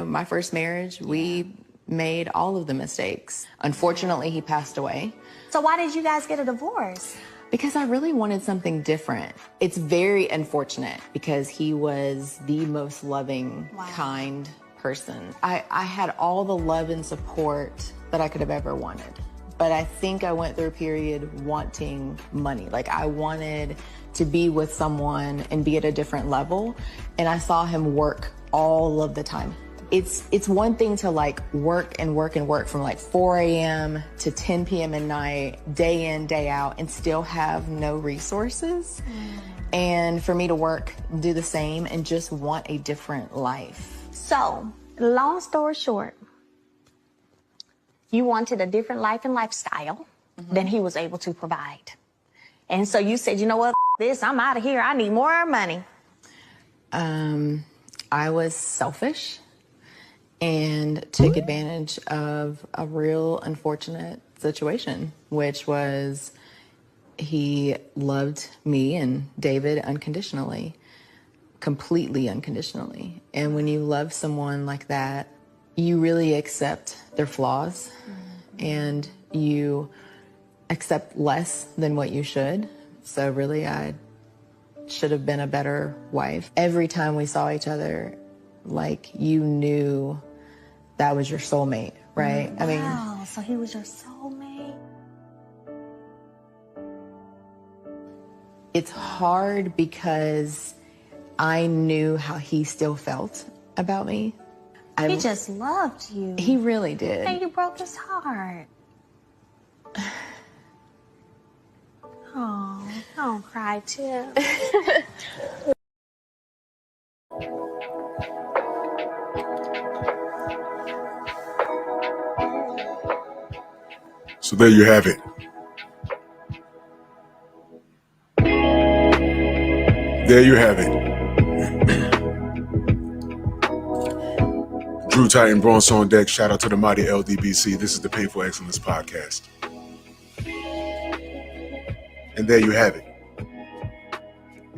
My first marriage, we made all of the mistakes. Unfortunately, he passed away. So why did you guys get a divorce? Because I really wanted something different. It's very unfortunate because he was the most loving, kind person. I had all the love and support that I could have ever wanted. But I think I went through a period wanting money. Like I wanted to be with someone and be at a different level. And I saw him work all of the time. It's one thing to like work and work and work from like 4 a.m. to 10 p.m. at night, day in, day out, and still have no resources. and for me to work, do the same, and just want a different life. So, long story short, you wanted a different life and lifestyle than he was able to provide. And so you said, you know what, this, I'm out of here. I need more money. I was selfish and took advantage of a real unfortunate situation, which was he loved me and David unconditionally, completely unconditionally. And when you love someone like that, you really accept their flaws and you accept less than what you should. So really, I should have been a better wife. Every time we saw each other, like, you knew that was your soulmate, right? Wow, I mean, so he was your soulmate. It's hard because I knew how he still felt about me. He just loved you. He really did. And you broke his heart. Oh, don't cry, too. So there you have it. There you have it. Drew Titan Bronze on deck. Shout out to the mighty LDBC. This is the Painful Excellence Podcast. And there you have it.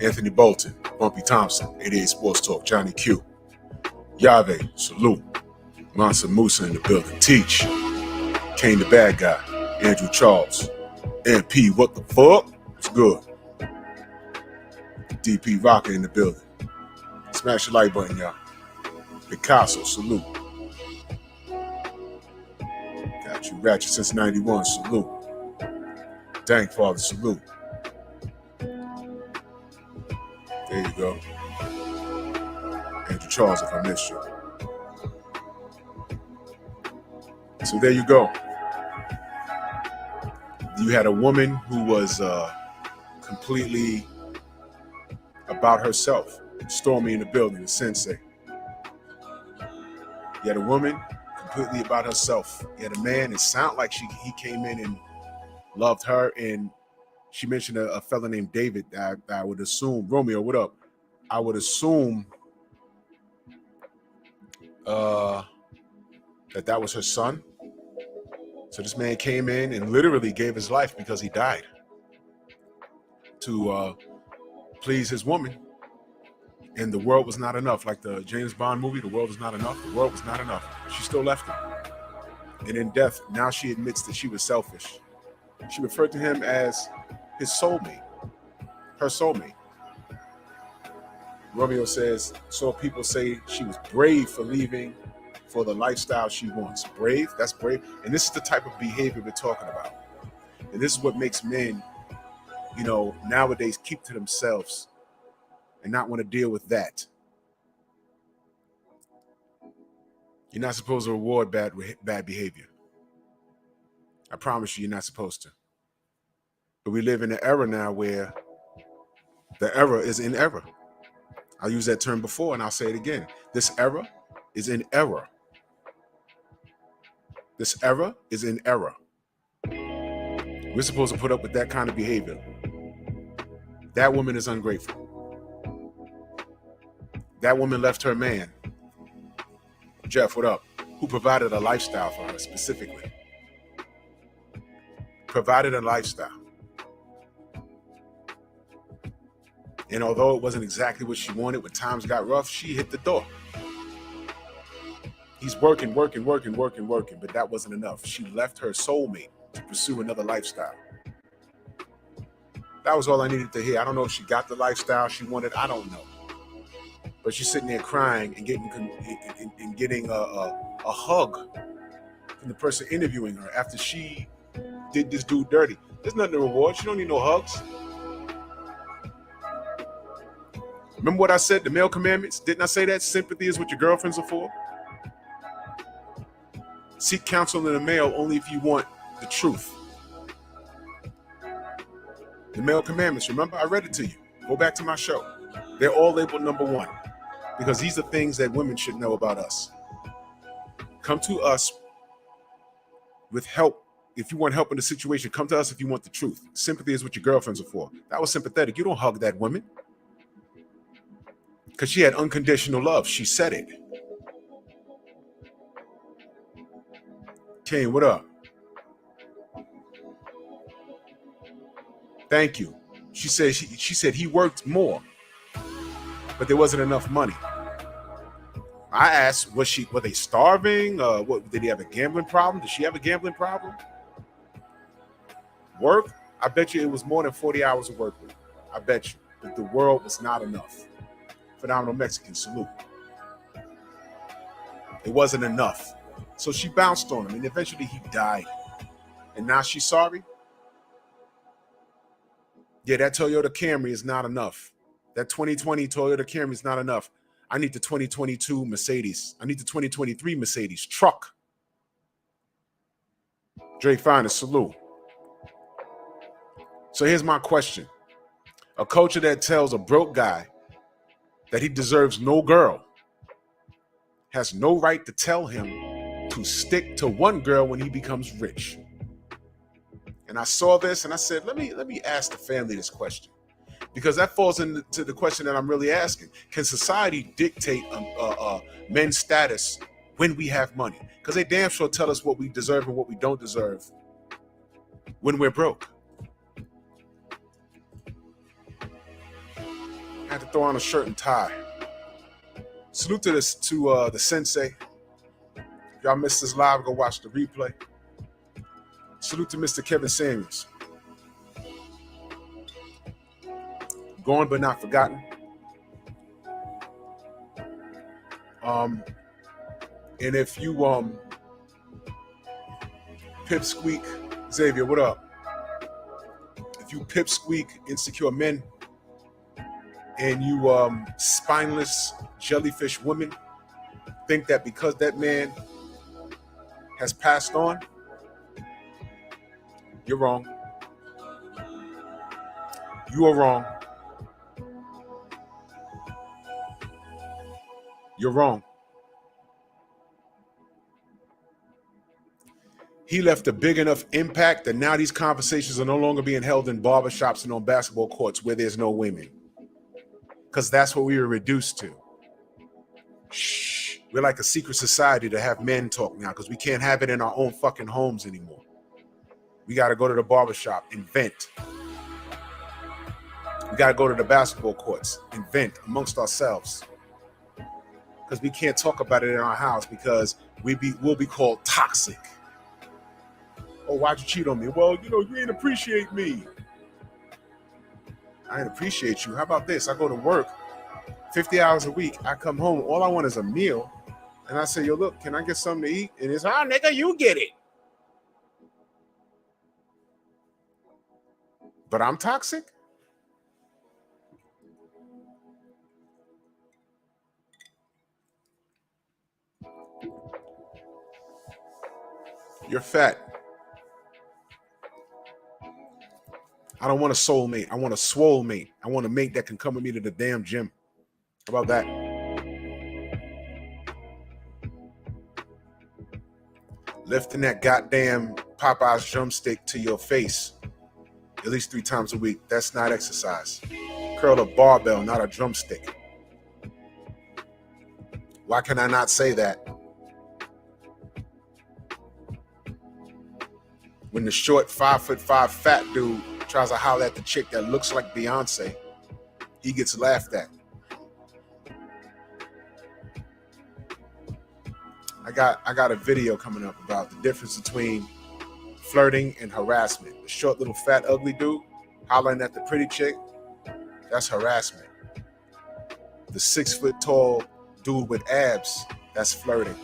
Anthony Bolton, Bumpy Thompson, 88 Sports Talk, Johnny Q, Yave, salute. Mansa Musa in the building. Teach. Kane the bad guy. Andrew Charles. MP, what the fuck? It's good. DP Rocker in the building. Smash the like button, y'all. Picasso, salute. Got you. Ratchet since 91, salute. Dank Father, salute. There you go. Andrew Charles, if I missed you. So there you go. You had a woman who was completely about herself. Stormy in the building, the sensei. You had a woman completely about herself. You had a man, it sounded like he came in and loved her, and she mentioned a fella named David that I would assume, Romeo, what up? I would assume that was her son. So this man came in and literally gave his life because he died to please his woman. And the world was not enough. Like the James Bond movie, the world was not enough. The world was not enough. She still left him. And in death, now she admits that she was selfish. She referred to him as his soulmate, her soulmate. Romeo says, so people say she was brave for leaving for the lifestyle she wants. Brave? That's brave. And this is the type of behavior we're talking about. And this is what makes men, nowadays keep to themselves and not want to deal with that. You're not supposed to reward bad behavior. I promise you're not supposed to. But we live in an era now where the era is in error. I used that term before and I'll say it again. This era is in error. This era is in error. We're supposed to put up with that kind of behavior. That woman is ungrateful. That woman left her man, Jeff, what up? Who provided a lifestyle for her specifically. Provided a lifestyle. And although it wasn't exactly what she wanted, when times got rough, she hit the door. He's working, but that wasn't enough. She left her soulmate to pursue another lifestyle. That was all I needed to hear. I don't know if she got the lifestyle she wanted. I don't know. But she's sitting there crying and getting a hug from the person interviewing her after she did this dude dirty. There's nothing to reward. She don't need no hugs. Remember what I said, the male commandments? Didn't I say that? Sympathy is what your girlfriends are for. Seek counsel in the male only if you want the truth. The male commandments, remember? I read it to you. Go back to my show. They're all labeled number one because these are things that women should know about us. Come to us with help. If you want help in the situation, come to us if you want the truth. Sympathy is what your girlfriends are for. That was sympathetic. You don't hug that woman because she had unconditional love. She said it. Kane, what up? Thank you. She said he worked more, but there wasn't enough money. I asked, were they starving? What did he have a gambling problem? Did she have a gambling problem? Work? I bet you it was more than 40 hours of work week. I bet you. But the world was not enough. Phenomenal Mexican, salute. It wasn't enough. So she bounced on him, and eventually he died. And now she's sorry? Yeah, that Toyota Camry is not enough. That 2020 Toyota Camry is not enough. I need the 2022 Mercedes. I need the 2023 Mercedes truck. Dre Finest, salute. So here's my question. A culture that tells a broke guy that he deserves no girl has no right to tell him to stick to one girl when he becomes rich. And I saw this and I said, let me ask the family this question, because that falls into the question that I'm really asking. Can society dictate men's status when we have money? Because they damn sure tell us what we deserve and what we don't deserve when we're broke. I had to throw on a shirt and tie. Salute to the sensei. If y'all missed this live, go watch the replay. Salute to Mr. Kevin Samuels. Gone but not forgotten. And if you pipsqueak, Xavier, what up? If you pipsqueak insecure men and you spineless jellyfish women think that because that man has passed on, you're wrong. You are wrong. You're wrong. He left a big enough impact that now these conversations are no longer being held in barbershops and on basketball courts where there's no women. Because that's what we were reduced to. Shh. We're like a secret society to have men talk now because we can't have it in our own fucking homes anymore. We got to go to the barbershop and vent. We got to go to the basketball courts and vent amongst ourselves. Because we can't talk about it in our house because we'll be called toxic. Oh, why'd you cheat on me? Well, you didn't appreciate me. I didn't appreciate you. How about this? I go to work 50 hours a week. I come home. All I want is a meal. And I say, yo, look, can I get something to eat? And it's, nigga, you get it. But I'm toxic? You're fat. I don't want a soulmate. I want a swole mate. I want a mate that can come with me to the damn gym. How about that? Lifting that goddamn Popeye's drumstick to your face at least 3 times a week. That's not exercise. Curl a barbell, not a drumstick. Why can I not say that? When the short 5'5" fat dude tries to holler at the chick that looks like Beyonce, he gets laughed at. I got a video coming up about the difference between flirting and harassment. The short little fat ugly dude hollering at the pretty chick, that's harassment. The 6 foot tall dude with abs, that's flirting.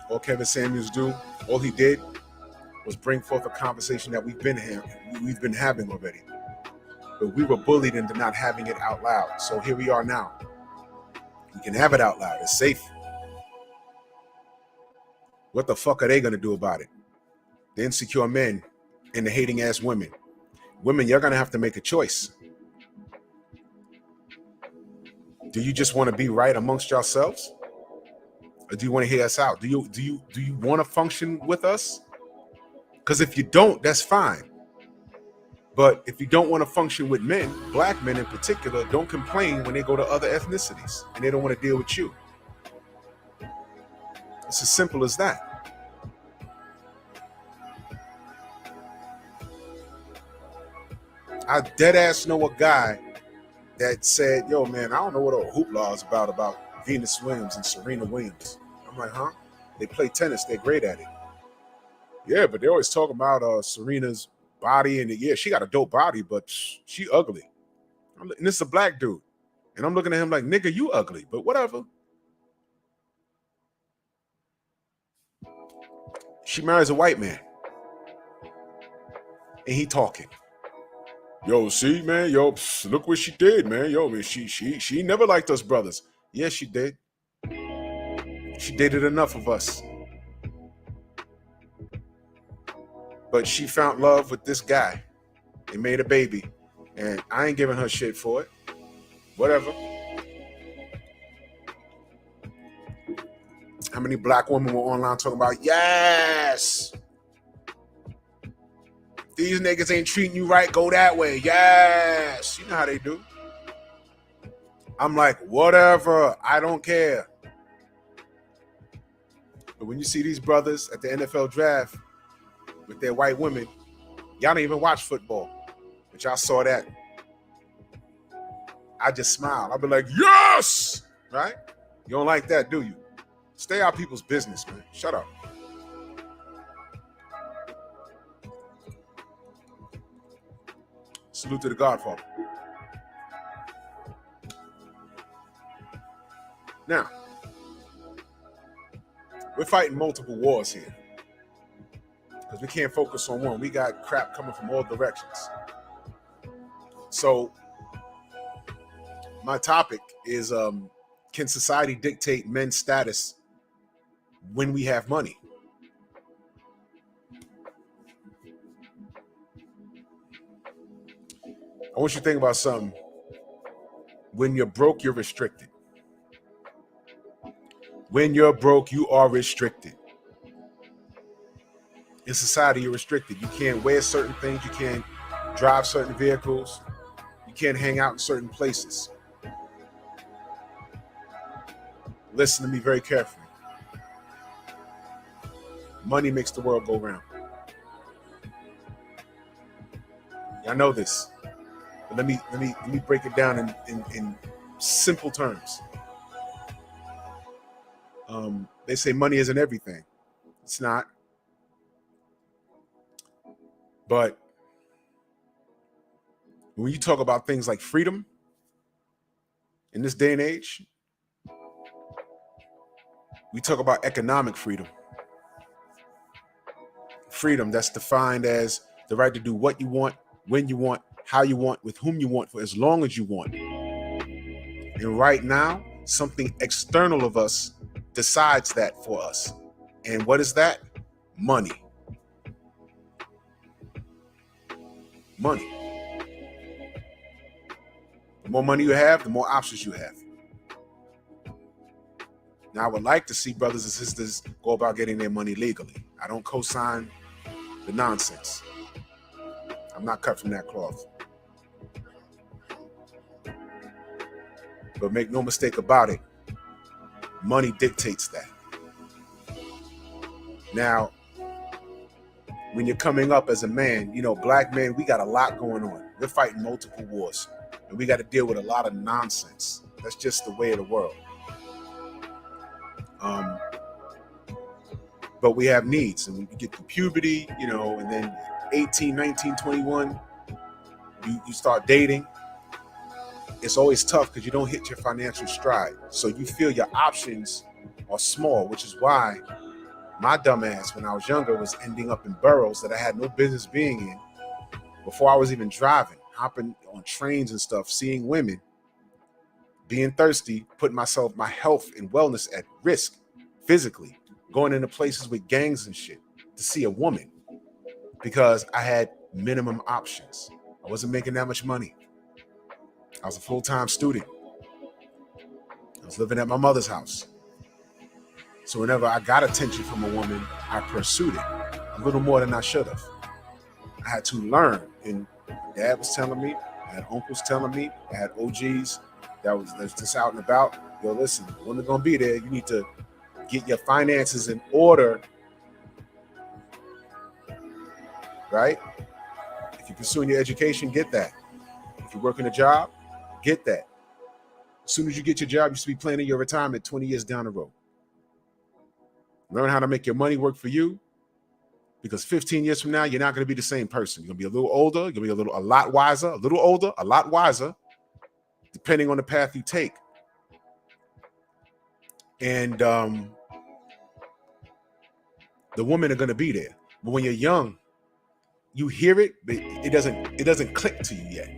All Kevin Samuels all he did was bring forth a conversation that we've been having already. But we were bullied into not having it out loud. So here we are now. We can have it out loud. It's safe. What the fuck are they going to do about it? The insecure men and the hating ass women. Women, you're going to have to make a choice. Do you just want to be right amongst yourselves? Or do you want to hear us out? Do you want to function with us? Because if you don't, that's fine. But if you don't want to function with men, black men in particular, don't complain when they go to other ethnicities and they don't want to deal with you. It's as simple as that. I dead ass know a guy that said, yo, man, I don't know what a hoopla is about Venus Williams and Serena Williams. I'm like, huh? They play tennis. They're great at it. Yeah, but they always talk about Serena's body. And yeah, she got a dope body, but she ugly. And this is a black dude. And I'm looking at him like, nigga, you ugly, but whatever. She marries a white man. And he talking. Yo, see, man, yo, look what she did, man. Yo, man, she never liked us brothers. Yes, she did. She dated enough of us. But she found love with this guy. They made a baby. And I ain't giving her shit for it. Whatever. How many black women were online talking about, yes, these niggas ain't treating you right, go that way. Yes. You know how they do. I'm like, whatever. I don't care. But when you see these brothers at the NFL draft with their white women, y'all don't even watch football. But y'all saw that. I just smile. I'll be like, yes! Right? You don't like that, do you? Stay out people's business, man. Shut up. Salute to the Godfather. Now, we're fighting multiple wars here because we can't focus on one. We got crap coming from all directions. So my topic is, can society dictate men's status when we have money? I want you to think about something. When you're broke, you're restricted. When you're broke, you are restricted. In society, you're restricted. You can't wear certain things. You can't drive certain vehicles. You can't hang out in certain places. Listen to me very carefully. Money makes the world go round. Y'all know this. But let me break it down in simple terms. They say money isn't everything. It's not. But when you talk about things like freedom in this day and age, we talk about economic freedom. Freedom that's defined as the right to do what you want, when you want, how you want, with whom you want, for as long as you want. And right now, something external of us decides that for us. And what is that? Money. Money. The more money you have, the more options you have. Now, I would like to see brothers and sisters go about getting their money legally. I don't co-sign the nonsense. I'm not cut from that cloth. But make no mistake about it, money dictates that. Now, when you're coming up as a man, you know, black men, we got a lot going on. We're fighting multiple wars, and we got to deal with a lot of nonsense. That's just the way of the world. But we have needs, and we get to puberty, you know, and then 18, 19, 21, you start dating. It's always tough because you don't hit your financial stride. So you feel your options are small, which is why my dumb ass, when I was younger, was ending up in boroughs that I had no business being in before I was even driving, hopping on trains and stuff, seeing women, being thirsty, putting my health and wellness at risk physically going into places with gangs and shit to see a woman because I had minimum options. I wasn't making that much money. I was a full-time student. I was living at my mother's house. So whenever I got attention from a woman, I pursued it a little more than I should have. I had to learn, and Dad was telling me, I had uncles telling me, I had OGs that's just out and about. Yo, listen, when they're gonna be there, you need to get your finances in order, right? If you're pursuing your education, get that. If you're working a job, get that. As soon as you get your job, you should be planning your retirement 20 years down the road. Learn how to make your money work for you, because 15 years from now, you're not going to be the same person. You're going to be a little older. You're going to be a lot wiser, a little older, a lot wiser, depending on the path you take. And the women are going to be there. But when you're young, you hear it, but it doesn't click to you yet.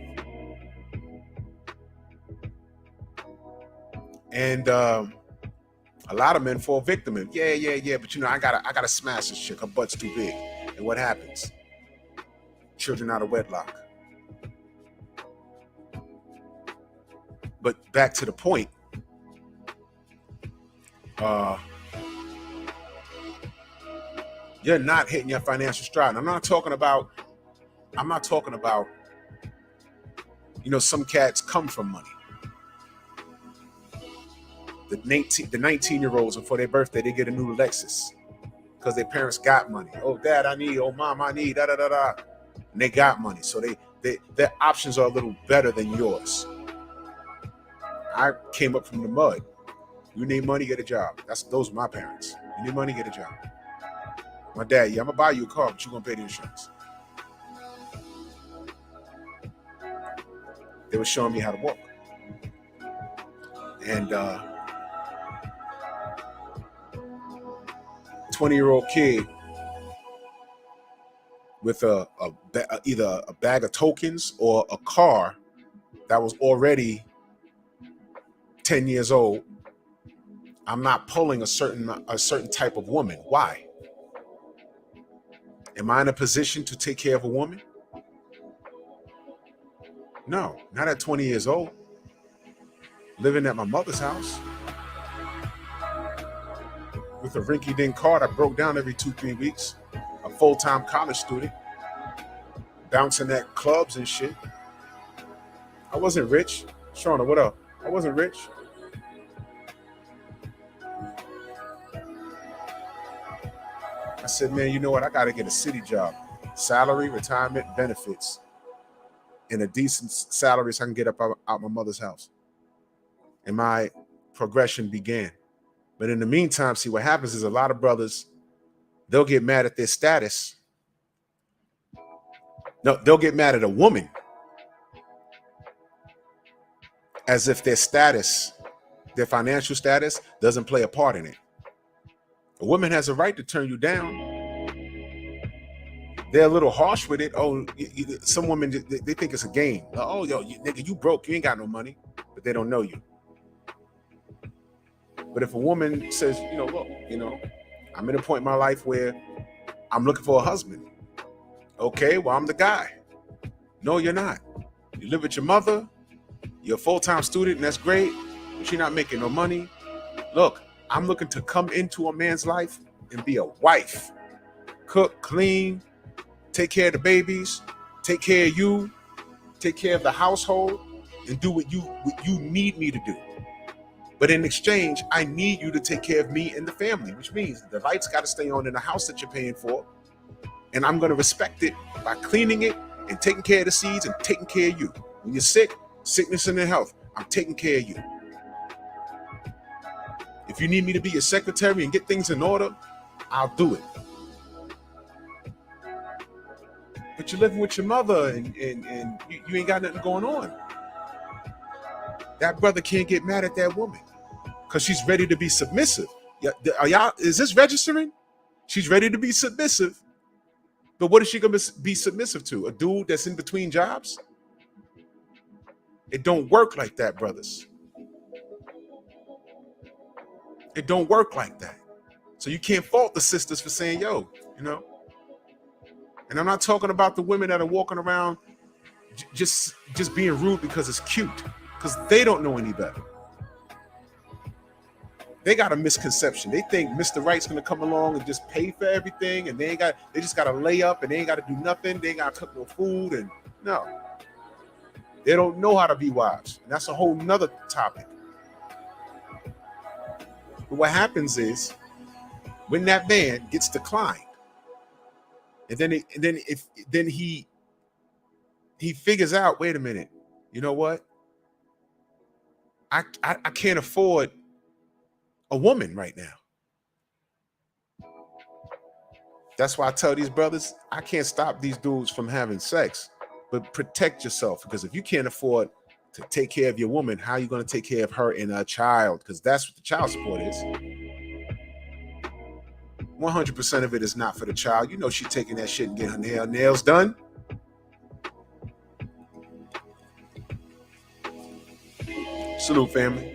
And a lot of men fall victim of, yeah, but I gotta smash this chick. Her butt's too big. And what happens? Children out of wedlock. But back to the point. You're not hitting your financial stride. I'm not talking about, some cats come from money. The 19-year-olds, before their birthday, they get a new Lexus because their parents got money. Oh, Dad, I need. Oh, Mom, I need. Da da da da. And they got money, so their options are a little better than yours. I came up from the mud. You need money, get a job. Those are my parents. You need money, get a job. My dad, I'm gonna buy you a car, but you're gonna pay the insurance. They were showing me how to walk, and 20-year-old kid with either a bag of tokens or a car that was already 10 years old. I'm not pulling a certain type of woman. Why? Am I in a position to take care of a woman? No, not at 20 years old. Living at my mother's house with a rinky-dink car that broke down every 2-3 weeks. A full-time college student, bouncing at clubs and shit. I wasn't rich. Shauna, what up? I wasn't rich. I said, man, you know what? I got to get a city job. Salary, retirement, benefits, and a decent salary so I can get up out my mother's house. And my progression began. But in the meantime, see, what happens is a lot of brothers, they'll get mad at their status. No, they'll get mad at a woman as if their status, their financial status, doesn't play a part in it. A woman has a right to turn you down. They're a little harsh with it. Oh, some women, they think it's a game. Oh, nigga, you broke. You ain't got no money. But they don't know you. But if a woman says, look, I'm at a point in my life where I'm looking for a husband. Okay, well, I'm the guy. No, you're not. You live with your mother. You're a full-time student, and that's great. But you're not making no money. Look, I'm looking to come into a man's life and be a wife. Cook, clean, take care of the babies, take care of you, take care of the household, and do what you need me to do. But in exchange, I need you to take care of me and the family, which means the lights got to stay on in the house that you're paying for. And I'm going to respect it by cleaning it and taking care of the seeds and taking care of you. When you're sick, sickness and health, I'm taking care of you. If you need me to be your secretary and get things in order, I'll do it. But you're living with your mother and you ain't got nothing going on. That brother can't get mad at that woman because she's ready to be submissive. Is this registering? She's ready to be submissive. But what is she going to be submissive to? A dude that's in between jobs? It don't work like that, brothers. It don't work like that. So you can't fault the sisters for saying, yo, you know. And I'm not talking about the women that are walking around just being rude because it's cute, because they don't know any better. They got a misconception. They think Mr. Right's gonna come along and just pay for everything, and they just gotta lay up and they ain't gotta do nothing. They ain't gotta cook no food, and no. They don't know how to be wives. And that's a whole nother topic. But what happens is when that man gets declined, and then he figures out, wait a minute, you know what? I can't afford a woman right now. That's why I tell these brothers, I can't stop these dudes from having sex, but protect yourself, because if you can't afford to take care of your woman, how are you going to take care of her and her child? Because that's what the child support is. 100% of it is not for the child. You know she's taking that shit and getting her nails done. Salute, family.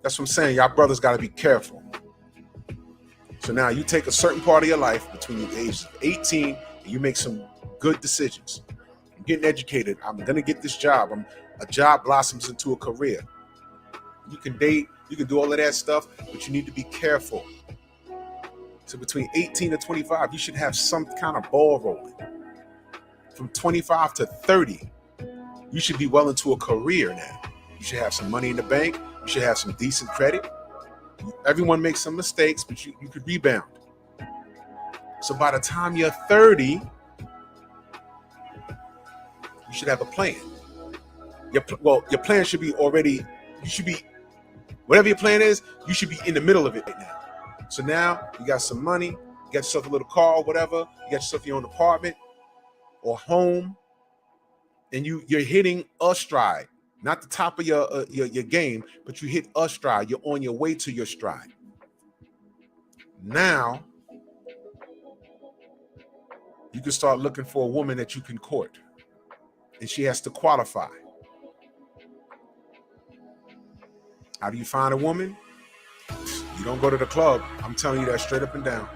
That's what I'm saying. Y'all brothers got to be careful. So now you take a certain part of your life between the ages of 18 and you make some good decisions. I'm getting educated. I'm going to get this job. A job blossoms into a career. You can date. You can do all of that stuff, but you need to be careful. So between 18 and 25, you should have some kind of ball rolling. From 25 to 30, you should be well into a career now. You should have some money in the bank. You should have some decent credit. Everyone makes some mistakes, but you could rebound. So by the time you're 30, you should have a plan. Your plan should be already, you should be, whatever your plan is, you should be in the middle of it right now. So now you got some money, you got yourself a little car or whatever, you got yourself your own apartment or home, and you're hitting a stride. Not the top of your game, but you hit a stride. You're on your way to your stride. Now, you can start looking for a woman that you can court. And she has to qualify. How do you find a woman? You don't go to the club. I'm telling you that straight up and down.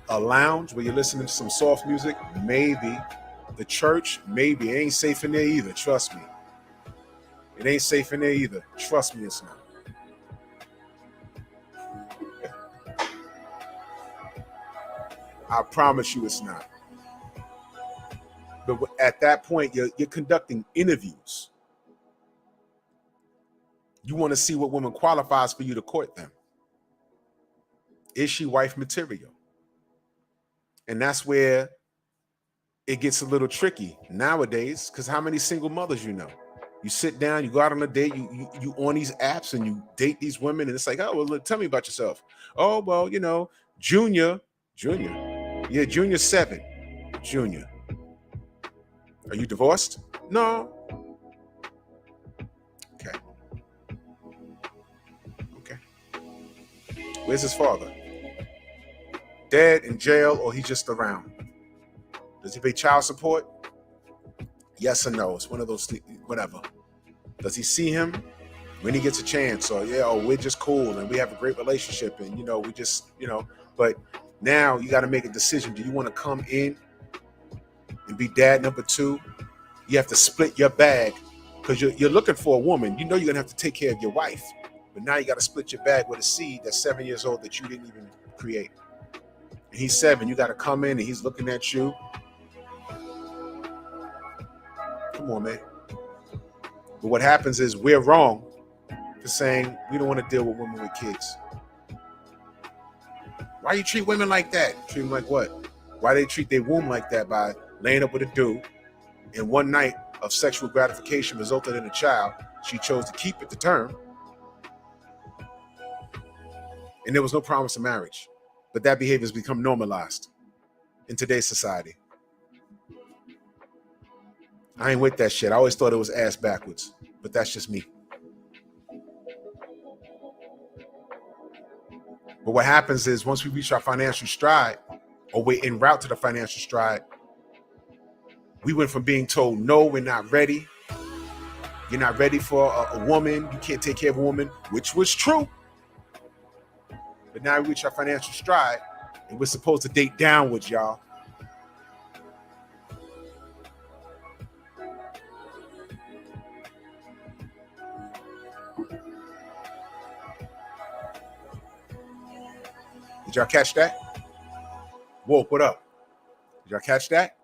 A lounge where you're listening to some soft music, maybe. The church, maybe. It ain't safe in there either. Trust me. It ain't safe in there either. Trust me, it's not. I promise you it's not. But at that point, you're conducting interviews. You want to see what woman qualifies for you to court them. Is she wife material? And that's where it gets a little tricky nowadays, because how many single mothers you know? You sit down, you go out on a date, you on these apps and you date these women, and it's like, oh, well, tell me about yourself. Oh, well, you know, Junior. Yeah, Junior 7. Junior. Are you divorced? No. Okay. Where's his father? Dead, in jail, or he's just around? Does he pay child support? Yes or no? It's one of those, whatever. Does he see him when he gets a chance? Or, we're just cool and we have a great relationship and, we just, but now you got to make a decision. Do you want to come in and be dad number 2? You have to split your bag because you're looking for a woman. You know you're going to have to take care of your wife. But now you got to split your bag with a seed that's 7 years old that you didn't even create. And he's 7. You got to come in and he's looking at you. Come on, man. But what happens is we're wrong for saying we don't want to deal with women with kids. Why you treat women like that? Treat them like what? Why they treat their womb like that by laying up with a dude and one night of sexual gratification resulted in a child. She chose to keep it to term. And there was no promise of marriage. But that behavior has become normalized in today's society. I ain't with that shit. I always thought it was ass backwards, but that's just me. But what happens is once we reach our financial stride, or we're en route to the financial stride, we went from being told, no, we're not ready, You're not ready for a woman. You can't take care of a woman, which was true. But now we reach our financial stride, and we're supposed to date downwards, y'all. Did y'all catch that? Whoa, what up? Did y'all catch that?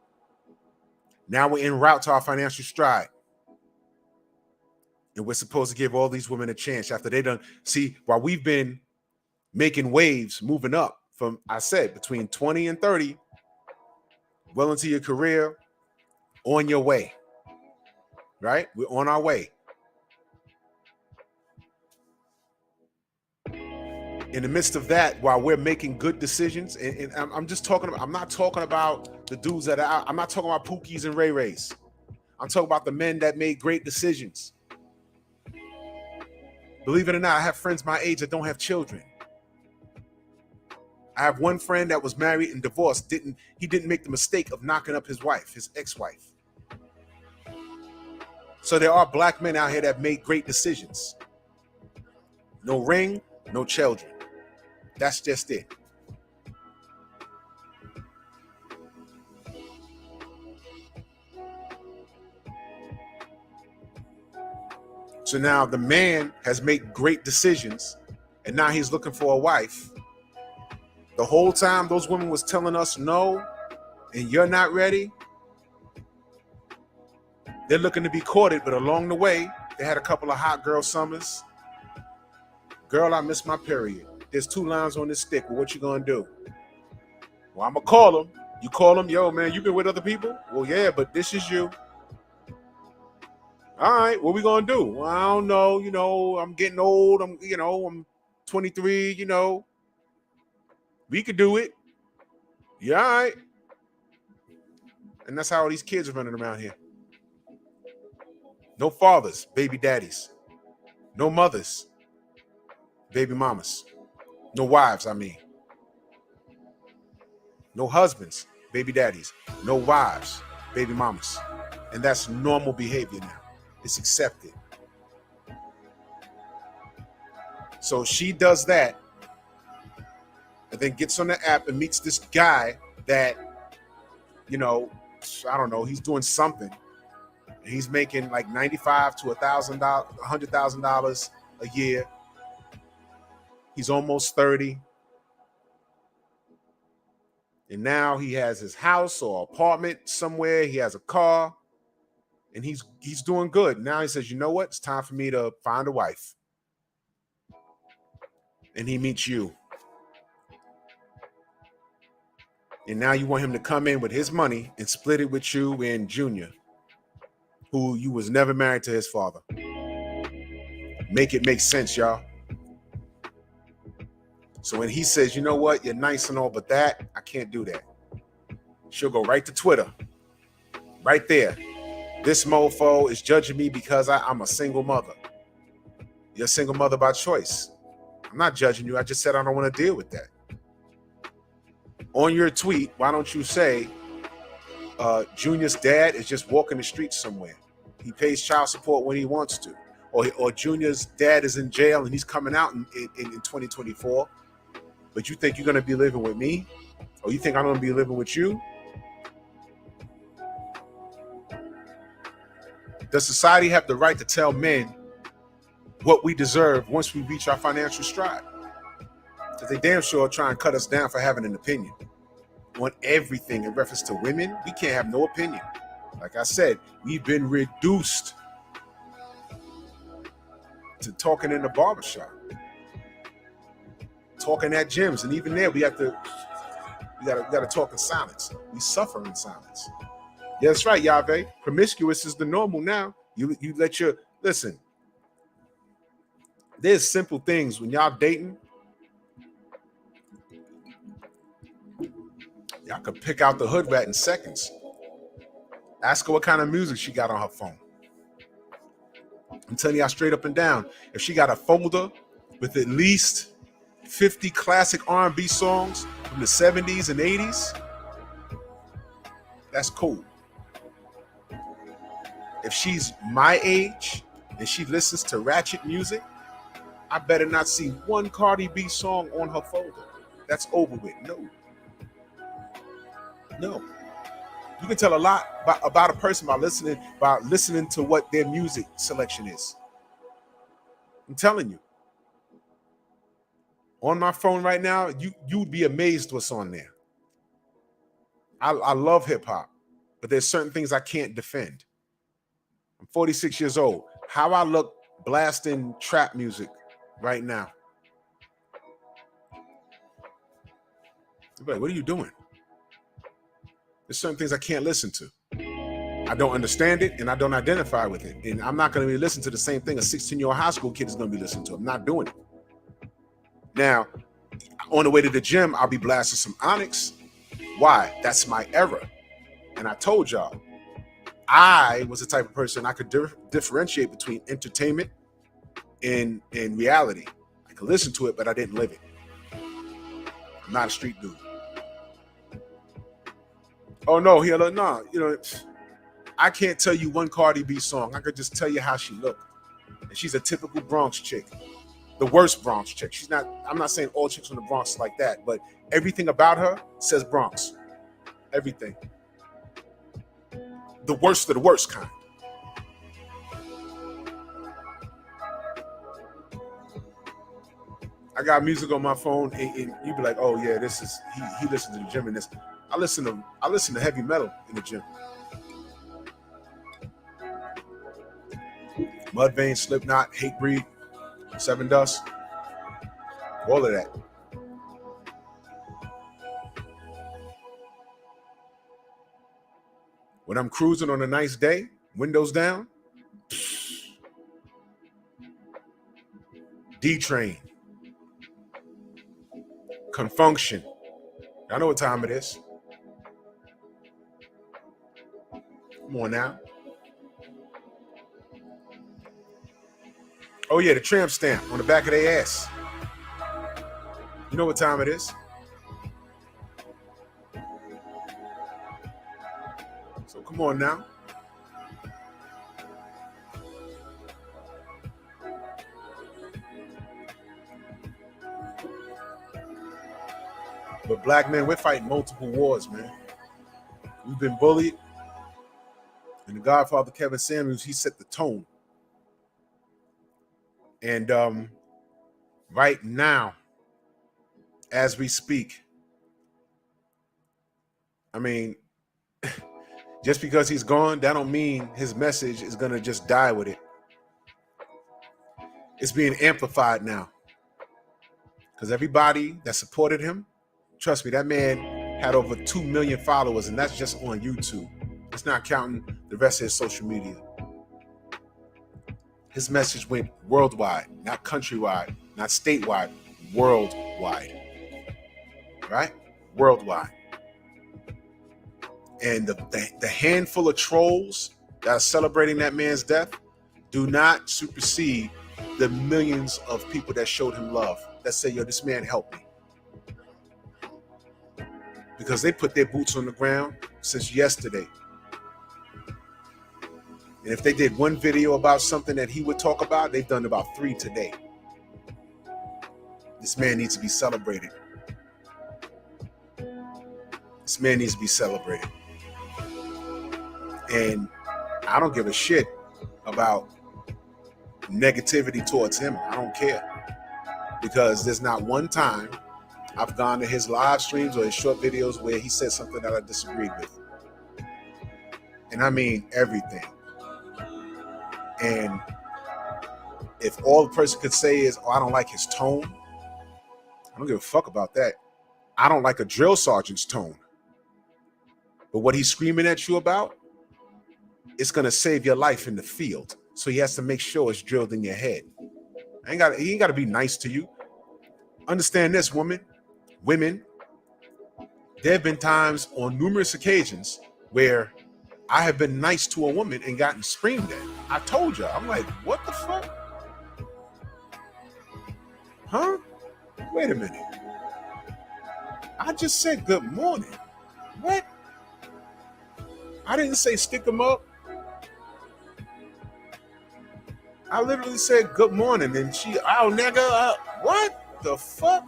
Now we're en route to our financial stride. And we're supposed to give all these women a chance after they done. See, while we've been making waves, moving up from, I said, between 20 and 30, well into your career, on your way, right? We're on our way. In the midst of that, while we're making good decisions, and I'm just talking about, I'm not talking about the dudes that are out. I'm not talking about Pookies and Ray Rays. I'm talking about the men that made great decisions. Believe it or not, I have friends my age that don't have children. I have one friend that was married and divorced. He didn't make the mistake of knocking up his wife, his ex-wife. So there are black men out here that made great decisions. No ring, no children. That's just it. So now the man has made great decisions, and now he's looking for a wife. The whole time those women was telling us no, and you're not ready. They're looking to be courted, but along the way, they had a couple of hot girl summers. Girl, I missed my period. There's 2 lines on this stick. Well, what you gonna do? Well, I'm gonna call them. You call them, yo, man, you been with other people? Well, yeah, but this is you. All right, what we gonna do? Well, I don't know. I'm getting old. I'm 23. We could do it. Yeah, all right. And that's how all these kids are running around here. No fathers, baby daddies. No mothers, baby mamas. No wives, I mean. No husbands, baby daddies. No wives, baby mamas. And that's normal behavior now. It's accepted. So she does that and then gets on the app and meets this guy that, I don't know, he's doing something. He's making like $95,000 to $100,000 a year. He's almost 30. And now he has his house or apartment somewhere. He has a car. And he's doing good. Now he says, you know what? It's time for me to find a wife. And he meets you. And now you want him to come in with his money and split it with you and Junior, who you was never married to his father. Make it make sense, y'all. So when he says, you know what? You're nice and all, but that, I can't do that. She'll go right to Twitter. Right there. This mofo is judging me because I'm a single mother. You're a single mother by choice. I'm not judging you. I just said I don't want to deal with that. On your tweet, why don't you say Junior's dad is just walking the streets somewhere. He pays child support when he wants to. Or Junior's dad is in jail and he's coming out in 2024. But you think you're going to be living with me? Or you think I'm going to be living with you? Does society have the right to tell men what we deserve once we reach our financial stride? Because they damn sure try and cut us down for having an opinion on everything in reference to women. We can't have no opinion. Like I said, we've been reduced to talking in the barbershop, talking at gyms, and even there we gotta talk in silence. We suffer in silence. Yeah, that's right, Yahweh. Promiscuous is the normal now. You let your listen. There's simple things when y'all dating. Y'all can pick out the hood rat in seconds. Ask her what kind of music she got on her phone. I'm telling y'all straight up and down. If she got a folder with at least 50 classic R&B songs from the 70s and 80s, that's cool. If she's my age and she listens to ratchet music, I better not see one Cardi B song on her folder. That's over with. No. You can tell a lot about a person by listening to what their music selection is. I'm telling you. On my phone right now, you'd be amazed what's on there. I love hip hop, but there's certain things I can't defend. I'm 46 years old. How I look blasting trap music right now. You're like, what are you doing? There's certain things I can't listen to. I don't understand it and I don't identify with it. And I'm not going to be listening to the same thing a 16-year-old high school kid is going to be listening to. I'm not doing it. Now, on the way to the gym, I'll be blasting some Onyx. Why? That's my era. And I told y'all, I was the type of person I could differentiate between entertainment and reality. I could listen to it, but I didn't live it. I'm not a street dude. Oh no, I can't tell you one Cardi B song. I could just tell you how she looked. And she's a typical Bronx chick. The worst Bronx chick. I'm not saying all chicks from the Bronx like that, but everything about her says Bronx. Everything. The worst of the worst kind. I got music on my phone, and you be like, "Oh yeah, this is he listens to the gym and this." I listen to heavy metal in the gym. Mudvayne, Slipknot, Hatebreed, Seven Dust, all of that. When I'm cruising on a nice day, windows down, D-Train, Confunction. I know what time it is. Come on now. Oh yeah, the tramp stamp on the back of their ass. You know what time it is. So come on now. But black men, we're fighting multiple wars, man. We've been bullied. And the Godfather, Kevin Samuels, he set the tone. And right now, as we speak, I mean, just because he's gone, that don't mean his message is going to just die with it. It's being amplified now. Because everybody that supported him, trust me, that man had over 2 million followers, and that's just on YouTube. It's not counting the rest of his social media. His message went worldwide, not countrywide, not statewide, worldwide. Right? Worldwide. And the handful of trolls that are celebrating that man's death do not supersede the millions of people that showed him love, that say, yo, this man helped me. Because they put their boots on the ground since yesterday. And if they did one video about something that he would talk about, they've done about 3 today. This man needs to be celebrated. This man needs to be celebrated. And I don't give a shit about negativity towards him. I don't care. Because there's not one time I've gone to his live streams or his short videos where he said something that I disagreed with. And I mean everything. And if all the person could say is, oh, I don't like his tone, I don't give a fuck about that. I don't like a drill sergeant's tone. But what he's screaming at you about, it's going to save your life in the field. So he has to make sure it's drilled in your head. He ain't got to be nice to you. Understand this, women, there have been times on numerous occasions where I have been nice to a woman and gotten screamed at. I told you, I'm like, what the fuck? Huh? Wait a minute. I just said good morning. What? I didn't say stick them up. I literally said good morning, and she, oh nigga, what the fuck?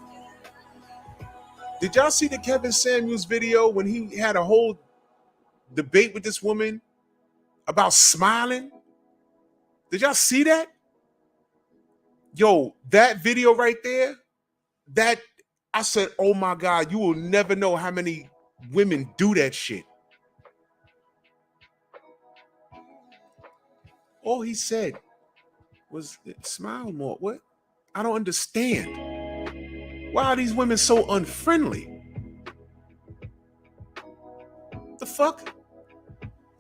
Did y'all see the Kevin Samuels video when he had a whole debate with this woman about smiling? Did y'all see that? Yo, that video right there, that I said, oh my God, you will never know how many women do that shit. All he said was smile more. What? I don't understand. Why are these women so unfriendly? The fuck?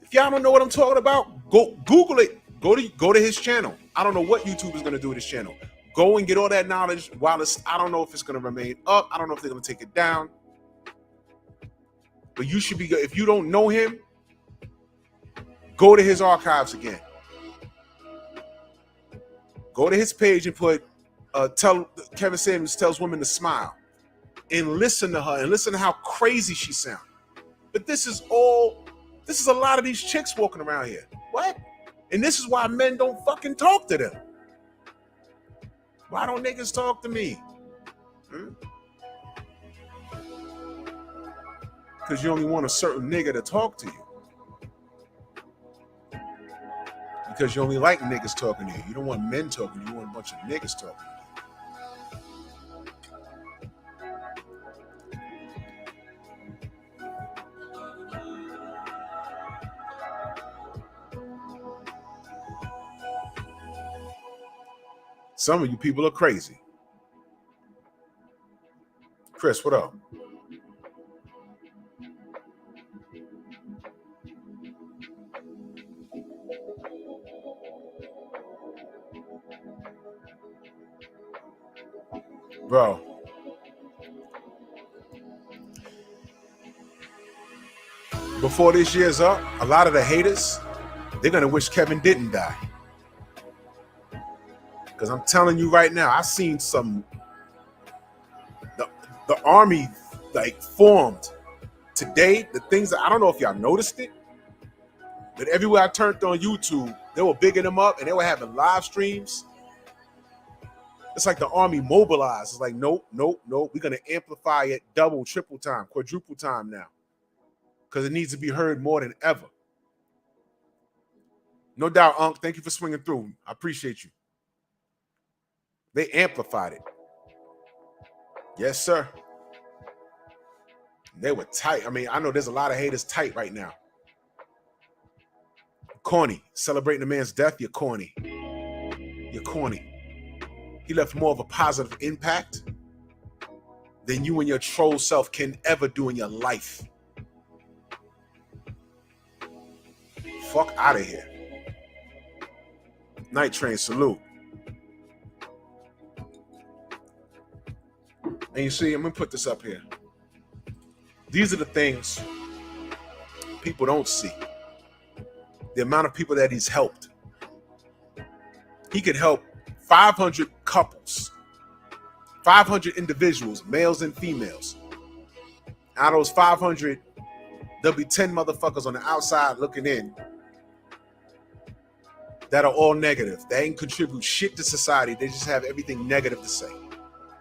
If y'all don't know what I'm talking about, go Google it. Go to his channel. I don't know what YouTube is gonna do with his channel. Go and get all that knowledge while it's, I don't know if it's gonna remain up. I don't know if they're gonna take it down. But you should be, if you don't know him, go to his archives again. Go to his page and put tell Kevin Samuels tells women to smile and listen to her and listen to how crazy she sounds. But this is a lot of these chicks walking around here. What? And this is why men don't fucking talk to them. Why don't niggas talk to me? Because you only want a certain nigga to talk to you. Because you only like niggas talking to you. You don't want men talking to you. You want a bunch of niggas talking to you. Some of you people are crazy. Chris, what up? Bro. Before this year's up, a lot of the haters, they're going to wish Kevin didn't die. Because I'm telling you right now, I've seen some, the army like formed today. The things that, I don't know if y'all noticed it, but everywhere I turned on YouTube, they were bigging them up and they were having live streams. It's like the army mobilized. It's like, nope. We're going to amplify it double, triple time, quadruple time now. Because it needs to be heard more than ever. No doubt, Unc. Thank you for swinging through. I appreciate you. They amplified it. Yes, sir. They were tight. I mean, I know there's a lot of haters tight right now. Corny. Celebrating a man's death, you're corny. You're corny. He left more of a positive impact than you and your troll self can ever do in your life. Fuck out of here. Night Train, salute. And you see, I'm going to put this up here. These are the things people don't see. The amount of people that he's helped. He could help 500 couples, 500 individuals, males and females. Out of those 500, there'll be 10 motherfuckers on the outside looking in that are all negative. They ain't contribute shit to society. They just have everything negative to say.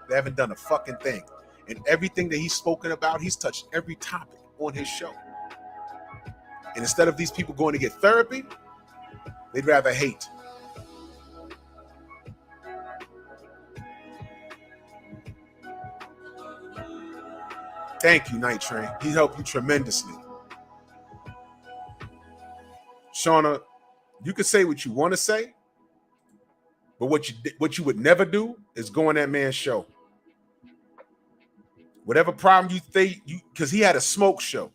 They haven't done a fucking thing. And everything that he's spoken about, he's touched every topic on his show. And instead of these people going to get therapy, they'd rather hate. Thank you, Night Train. He helped you tremendously. Shauna, you can say what you want to say, but what you would never do is go on that man's show. Whatever problem you think, because he had a smoke show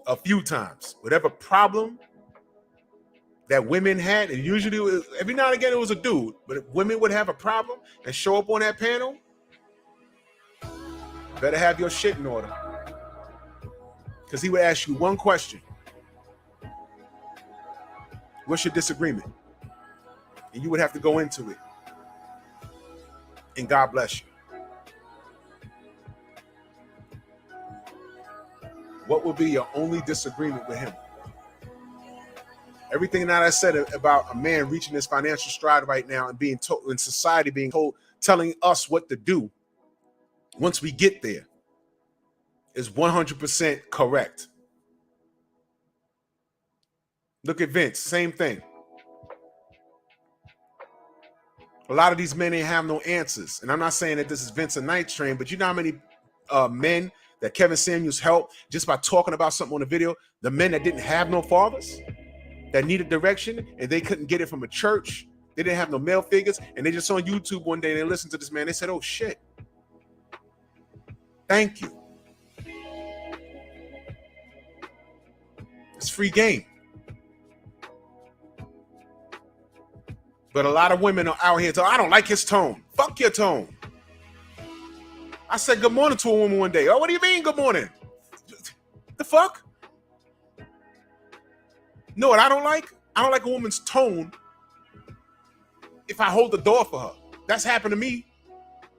a few times. Whatever problem that women had, and usually every now and again it was a dude, but if women would have a problem and show up on that panel, better have your shit in order. Because he would ask you one question. What's your disagreement? And you would have to go into it. And God bless you. What would be your only disagreement with him? Everything that I said about a man reaching his financial stride right now and being told in society, being told, telling us what to do once we get there is 100% correct. Look at Vince, same thing. A lot of these men ain't have no answers. And I'm not saying that this is Vince and Night Train, but you know how many men that Kevin Samuels helped just by talking about something on the video? The men that didn't have no fathers, that needed direction, and they couldn't get it from a church. They didn't have no male figures, and they just on YouTube one day and they listened to this man. They said, oh shit, thank you. It's free game. But a lot of women are out here telling, I don't like his tone. Fuck your tone. I said good morning to a woman one day. Oh, what do you mean good morning? The fuck? No, what I don't like? I don't like a woman's tone if I hold the door for her. That's happened to me.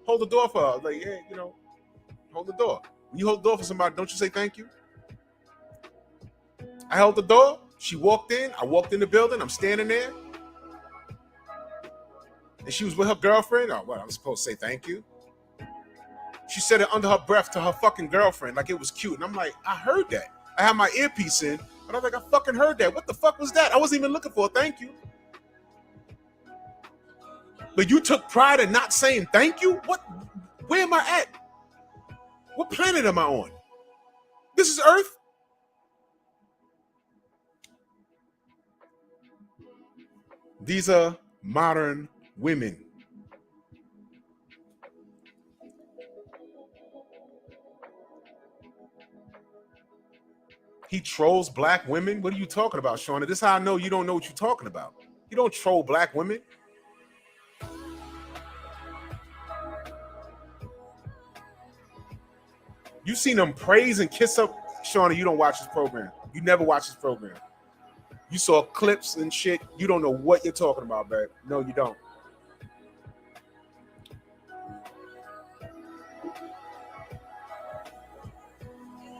Hold the door for her. Like, yeah, you know, hold the door. When you hold the door for somebody, don't you say thank you? I held the door. She walked in. I walked in the building. I'm standing there. And she was with her girlfriend. Oh, what? I'm supposed to say thank you? She said it under her breath to her fucking girlfriend like it was cute. And I'm like, I heard that. I had my earpiece in, but I was like, I fucking heard that. What the fuck was that? I wasn't even looking for a thank you. But you took pride in not saying thank you? What? Where am I at? What planet am I on? This is Earth? These are modern women. He trolls black women? What are you talking about, Shauna? This is how I know you don't know what you're talking about. You don't troll black women. You seen them praise and kiss up. Shauna, you don't watch this program. You never watch this program. You saw clips and shit. You don't know what you're talking about, babe. No, you don't.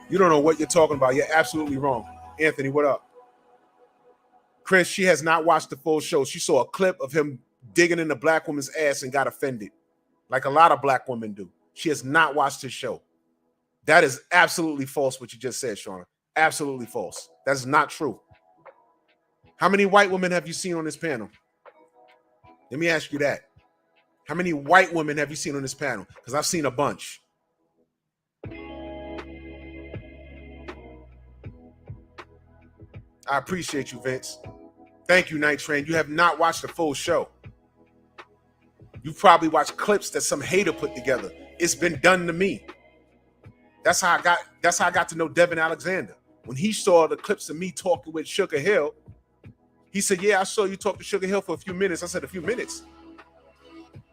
You don't know what you're talking about. You're absolutely wrong. Anthony, what up? Chris, she has not watched the full show. She saw a clip of him digging in the black woman's ass and got offended, like a lot of black women do. She has not watched his show. That is absolutely false what you just said, Shauna. Absolutely false. That's not true. How many white women have you seen on this panel? Let me ask you that. How many white women have you seen on this panel? Because I've seen a bunch. I appreciate you, Vince. Thank you, Night Train. You have not watched the full show. You've probably watched clips that some hater put together. It's been done to me. That's how I got to know Devin Alexander. When he saw the clips of me talking with Sugar Hill, he said, yeah, I saw you talk to Sugar Hill for a few minutes. I said, a few minutes?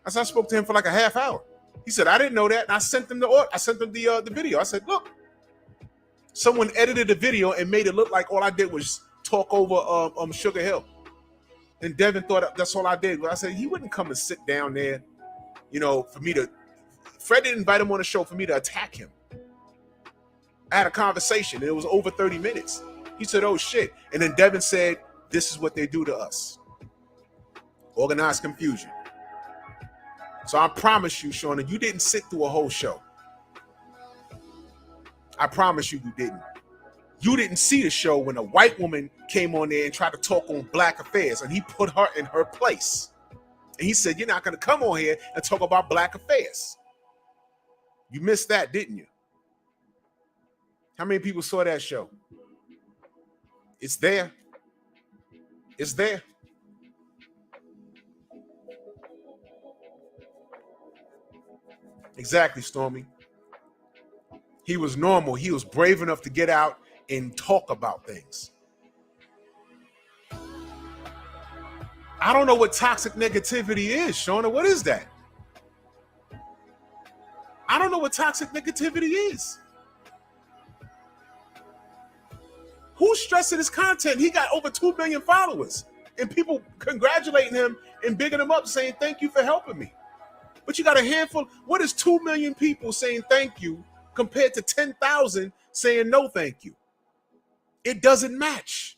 I said, I spoke to him for like a half hour. He said, I didn't know that. And I sent him the video. I said, look, someone edited the video and made it look like all I did was talk over Sugar Hill. And Devin thought that's all I did. But I said, he wouldn't come and sit down there, you know, for me to, Fred didn't invite him on the show for me to attack him. I had a conversation and it was over 30 minutes. He said, oh shit. And then Devin said, this is what they do to us. Organized confusion. So I promise you, Shauna, you didn't sit through a whole show. I promise you, you didn't. You didn't see the show when a white woman came on there and tried to talk on black affairs, and he put her in her place. And he said, you're not going to come on here and talk about black affairs. You missed that, didn't you? How many people saw that show? It's there. It's there. Exactly, Stormy. He was normal. He was brave enough to get out and talk about things. I don't know what toxic negativity is, Shauna. What is that? I don't know what toxic negativity is. Who's stressing his content? He got over 2 million followers and people congratulating him and bigging him up saying, thank you for helping me. But you got a handful. What is 2 million people saying thank you compared to 10,000 saying no thank you? It doesn't match.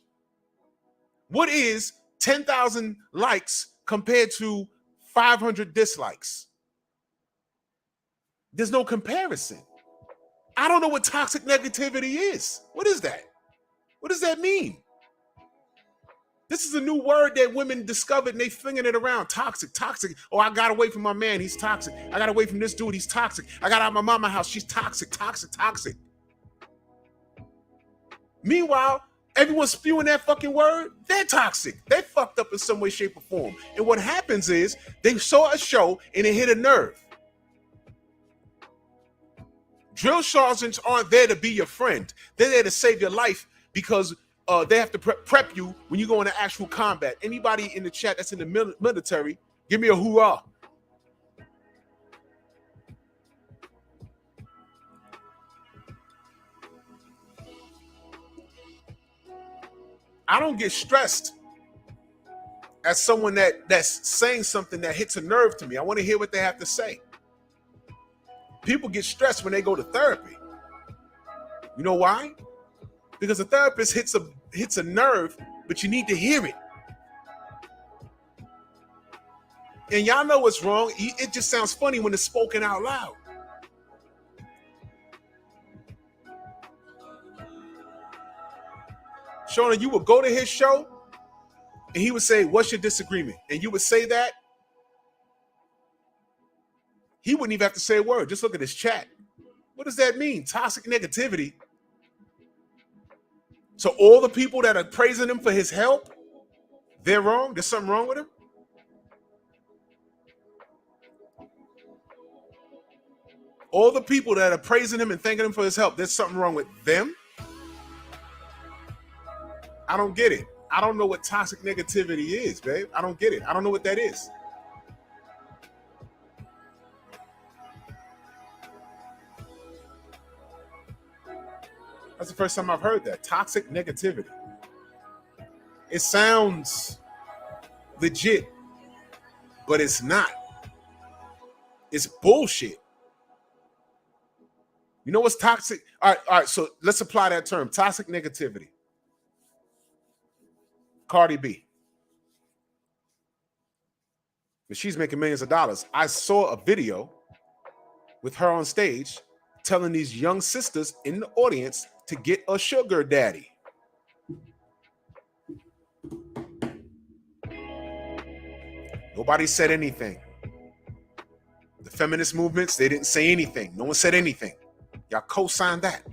What is 10,000 likes compared to 500 dislikes? There's no comparison. I don't know what toxic negativity is. What is that? What does that mean? This is a new word that women discovered and they flinging it around. Toxic, toxic. Oh, I got away from my man. He's toxic. I got away from this dude. He's toxic. I got out of my mama's house. She's toxic, toxic, toxic. Meanwhile, everyone's spewing that fucking word. They're toxic. They fucked up in some way, shape, or form. And what happens is they saw a show and it hit a nerve. Drill sergeants aren't there to be your friend. They're there to save your life because they have to prep you when you go into actual combat. Anybody in the chat that's in the military, give me a hoorah. I don't get stressed as someone that's saying something that hits a nerve to me. I want to hear what they have to say. People get stressed when they go to therapy. You know why? Because a therapist hits a nerve, but you need to hear it. And y'all know what's wrong. It just sounds funny when it's spoken out loud. Shona, you would go to his show and he would say, "What's your disagreement?" And you would say that. He wouldn't even have to say a word. Just look at his chat. What does that mean? Toxic negativity. So all the people that are praising him for his help, they're wrong? There's something wrong with him? All the people that are praising him and thanking him for his help, there's something wrong with them? I don't get it. I don't know what toxic negativity is, babe. I don't get it. I don't know what that is. That's the first time I've heard that. Toxic negativity. It sounds legit, but it's not. It's bullshit. You know what's toxic? All right, so let's apply that term. Toxic negativity. Cardi B. But she's making millions of dollars. I saw a video with her on stage telling these young sisters in the audience to get a sugar daddy. Nobody said anything. The feminist movements, they didn't say anything. No one said anything. Y'all co-signed that.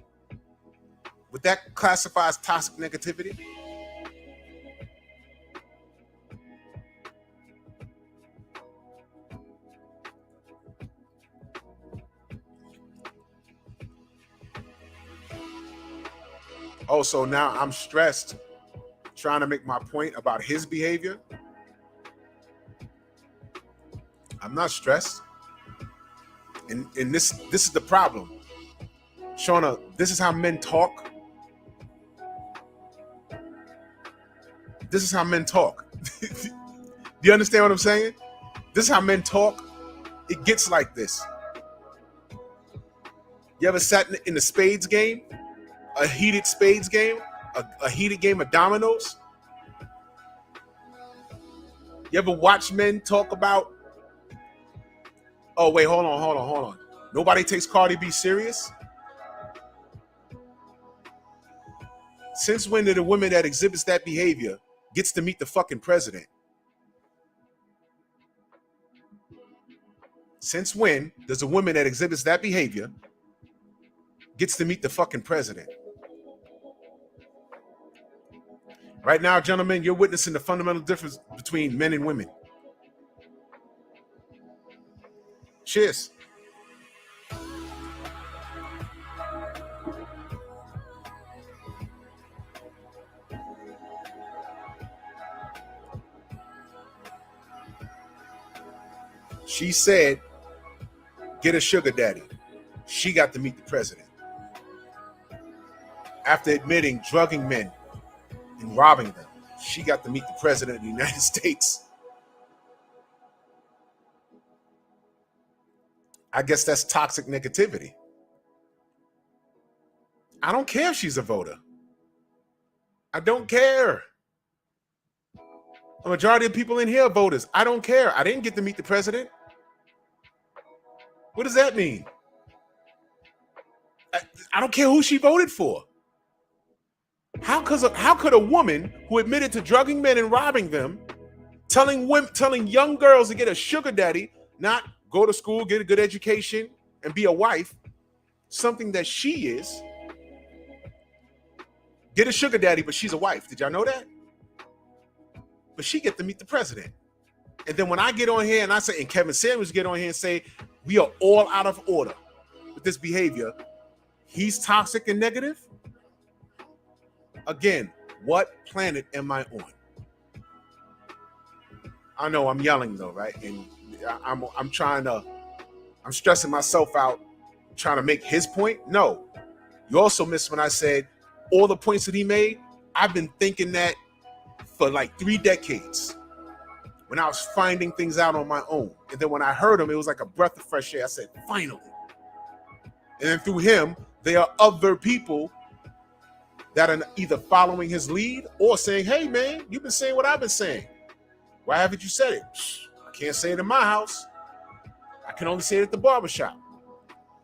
Would that classify as toxic negativity? Oh, so now I'm stressed trying to make my point about his behavior. I'm not stressed. And this is the problem. Shauna, this is how men talk. This is how men talk. Do you understand what I'm saying? This is how men talk. It gets like this. You ever sat in the spades game? A heated spades game? A heated game of dominoes? You ever watch men talk about, oh, wait, hold on. Nobody takes Cardi B serious? Since when did a woman that exhibits that behavior gets to meet the fucking president? Since when does a woman that exhibits that behavior gets to meet the fucking president? Right now, gentlemen, you're witnessing the fundamental difference between men and women. Cheers. She said, get a sugar daddy. She got to meet the president. After admitting drugging men and robbing them, she got to meet the president of the United States. I guess that's toxic negativity. I don't care if she's a voter. I don't care. A majority of people in here are voters. I don't care. I didn't get to meet the president. What does that mean? I don't care who she voted for. How could a woman who admitted to drugging men and robbing them, telling young girls to get a sugar daddy, not go to school, get a good education, and be a wife, something that she is, get a sugar daddy, but she's a wife. Did y'all know that? But she get to meet the president. And then when I get on here and I say, and Kevin Samuels get on here and say, we are all out of order with this behavior, he's toxic and negative. Again, what planet am I on? I know I'm yelling though, right? And I'm stressing myself out trying to make his point. No, you also missed when I said all the points that he made. I've been thinking that for like 3 decades when I was finding things out on my own. And then when I heard him, it was like a breath of fresh air. I said, finally. And then through him, there are other people that are either following his lead or saying, hey, man, you've been saying what I've been saying. Why haven't you said it? I can't say it in my house. I can only say it at the barbershop.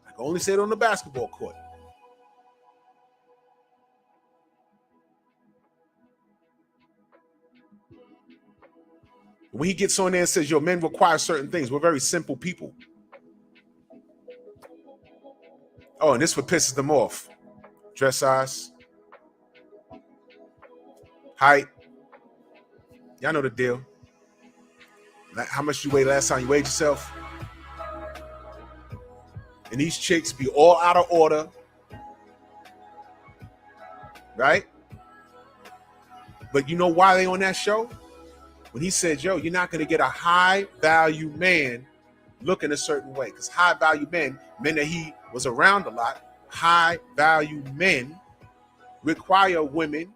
I can only say it on the basketball court. When he gets on there and says, yo, men require certain things, we're very simple people. Oh, and this what pisses them off. Dress size, height. Y'all know the deal. How much you weighed last time you weighed yourself? And these chicks be all out of order. Right? But you know why they on that show? When he said, yo, you're not going to get a high value man looking a certain way. Because high value men that he was around a lot, high value men require women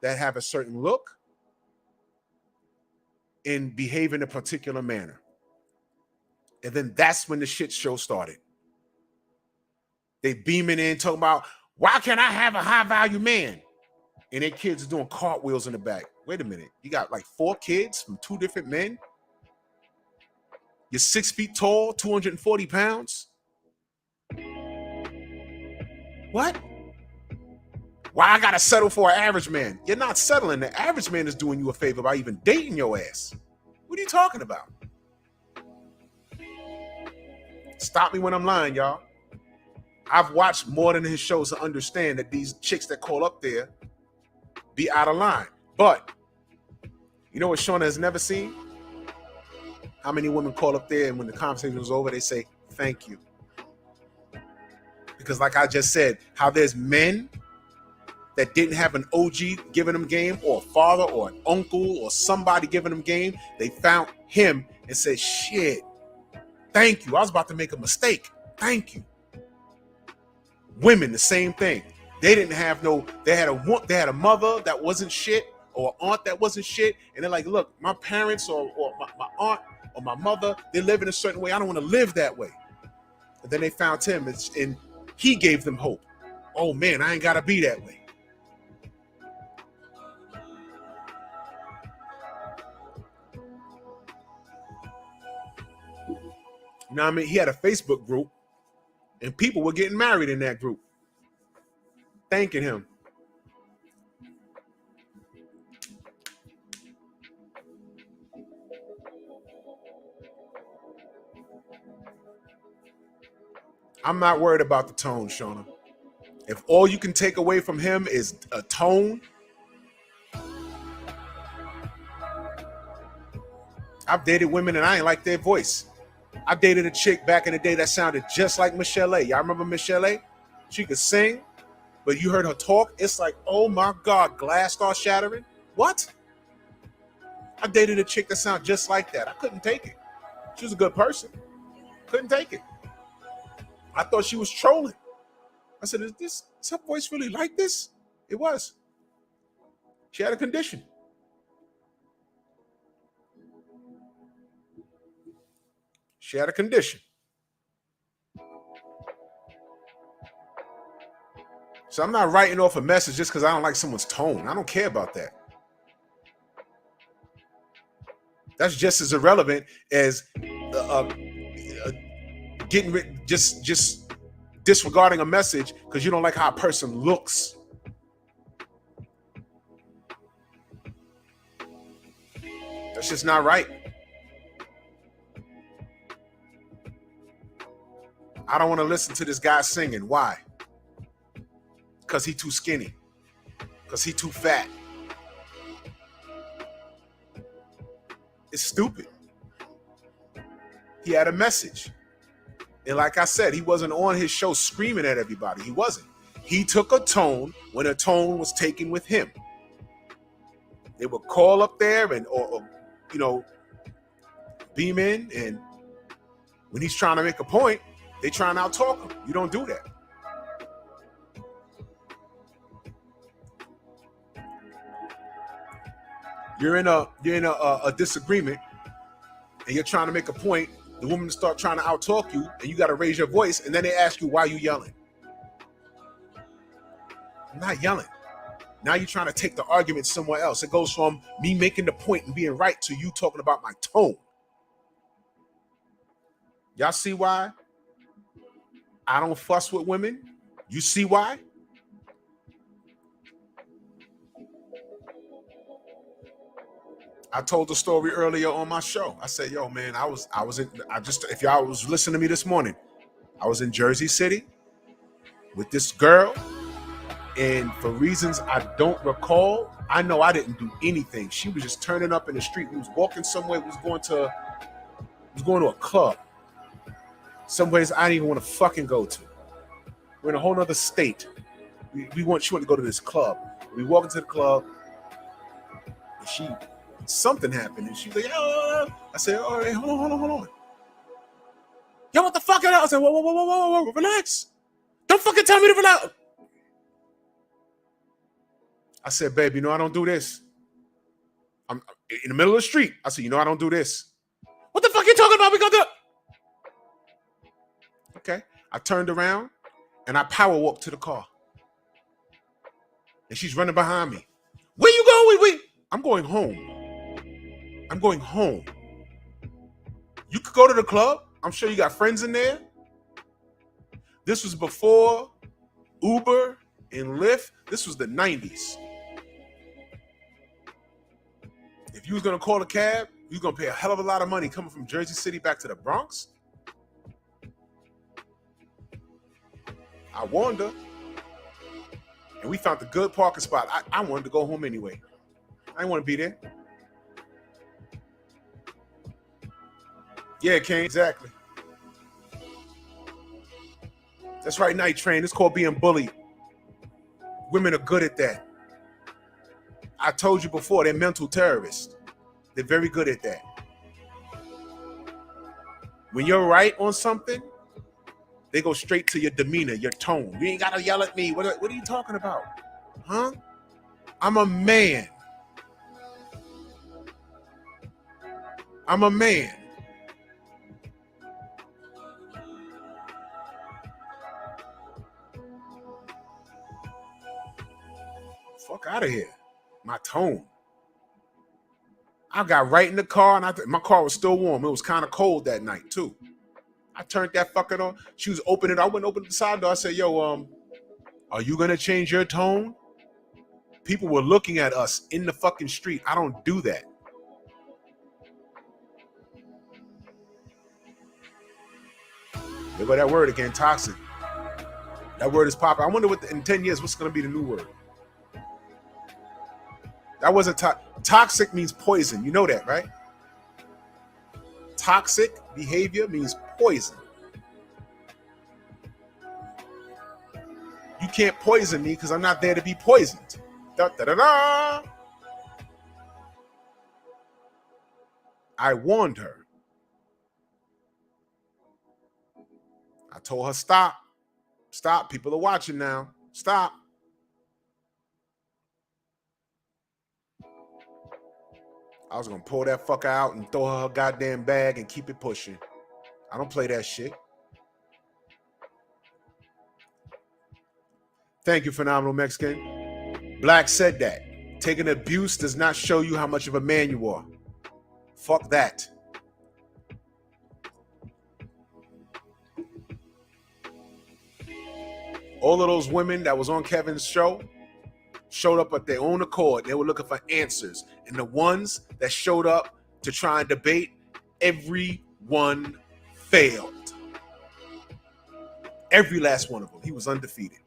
that have a certain look and behave in a particular manner. And then that's when the shit show started. They beaming in, talking about, why can't I have a high value man? And their kids are doing cartwheels in the back. Wait a minute. You got like 4 kids from 2 different men? You're 6 feet tall, 240 pounds? What? Why I gotta settle for an average man? You're not settling. The average man is doing you a favor by even dating your ass. What are you talking about? Stop me when I'm lying, y'all. I've watched more than his shows to understand that these chicks that call up there be out of line. But you know what Shauna has never seen? How many women call up there and when the conversation was over, they say, thank you. Because like I just said, how there's men that didn't have an OG giving them game or a father or an uncle or somebody giving them game, they found him and said, shit, thank you. I was about to make a mistake. Thank you. Women, the same thing. They didn't have they had a mother that wasn't shit or aunt that wasn't shit. And they're like, look, my parents or my aunt or my mother, they live in a certain way. I don't want to live that way. And then they found him and he gave them hope. Oh man, I ain't got to be that way. You know what I mean? He had a Facebook group and people were getting married in that group. Thanking him. I'm not worried about the tone, Shauna. If all you can take away from him is a tone, I've dated women and I ain't like their voice. I dated a chick back in the day that sounded just like Michelle A. Y'all remember Michelle A? She could sing, but you heard her talk, it's like, oh my God, glass starts shattering. What? I dated a chick that sounded just like that. I couldn't take it. She was a good person. Couldn't take it. I thought she was trolling. I said, is her voice really like this? It was. She had a condition. She had a condition. So I'm not writing off a message just because I don't like someone's tone. I don't care about that. That's just as irrelevant as getting rid, just disregarding a message because you don't like how a person looks. That's just not right. I don't want to listen to this guy singing. Why? Because he too skinny. Because he too fat. It's stupid. He had a message. And like I said, he wasn't on his show screaming at everybody. He wasn't. He took a tone when a tone was taken with him. They would call up there and or beam in, and when he's trying to make a point, they try and out-talk him. You don't do that. You're in a disagreement, and you're trying to make a point. The woman start trying to out-talk you, and you got to raise your voice, and then they ask you, why are you yelling? I'm not yelling. Now you're trying to take the argument somewhere else. It goes from me making the point and being right to you talking about my tone. Y'all see why I don't fuss with women? You see why? I told the story earlier on my show. I said, yo, man, if y'all was listening to me this morning, I was in Jersey City with this girl, and for reasons I don't recall, I know I didn't do anything. She was just turning up in the street. We was walking somewhere. We was going to a club. Some ways I didn't even want to fucking go to. We're in a whole nother state. She wanted to go to this club. We walk into the club, and something happened, and she was like, oh. I said, all right, hold on. Yo, what the fuck? I said, whoa, relax. Don't fucking tell me to relax. I said, babe, I don't do this. I'm in the middle of the street. I said, I don't do this. What the fuck you talking about? We gonna do it. Okay. I turned around and I power walked to the car. And she's running behind me. Where you going? Wait. I'm going home. You could go to the club. I'm sure you got friends in there. This was before Uber and Lyft. This was the 90s. If you was going to call a cab, you was going to pay a hell of a lot of money coming from Jersey City back to the Bronx. I warned her. And we found a good parking spot. I wanted to go home anyway. I didn't want to be there. Yeah, Kane, exactly. That's right, Night Train. It's called being bullied. Women are good at that. I told you before, they're mental terrorists. They're very good at that. When you're right on something, they go straight to your demeanor, your tone. You ain't got to yell at me. What are you talking about? Huh? I'm a man. Fuck out of here. My tone. I got right in the car, and my car was still warm. It was kind of cold that night too. I turned that fucker on. She was opening. I went open the side door. I said, "Yo, are you gonna change your tone?" People were looking at us in the fucking street. I don't do that. There go that word again, toxic. That word is popping. I wonder in 10 years, what's gonna be the new word? That wasn't toxic means poison. You know that, right? Toxic behavior means poison. You can't poison me because I'm not there to be poisoned. Da, da, da, da. I warned her. I told her, stop. Stop. People are watching now. Stop. I was going to pull that fucker out and throw her goddamn bag and keep it pushing. I don't play that shit. Thank you, Phenomenal Mexican. Black said that. Taking abuse does not show you how much of a man you are. Fuck that. All of those women that was on Kevin's show showed up at their own accord. They were looking for answers. And the ones that showed up to try and debate, everyone failed. Every last one of them. He was undefeated.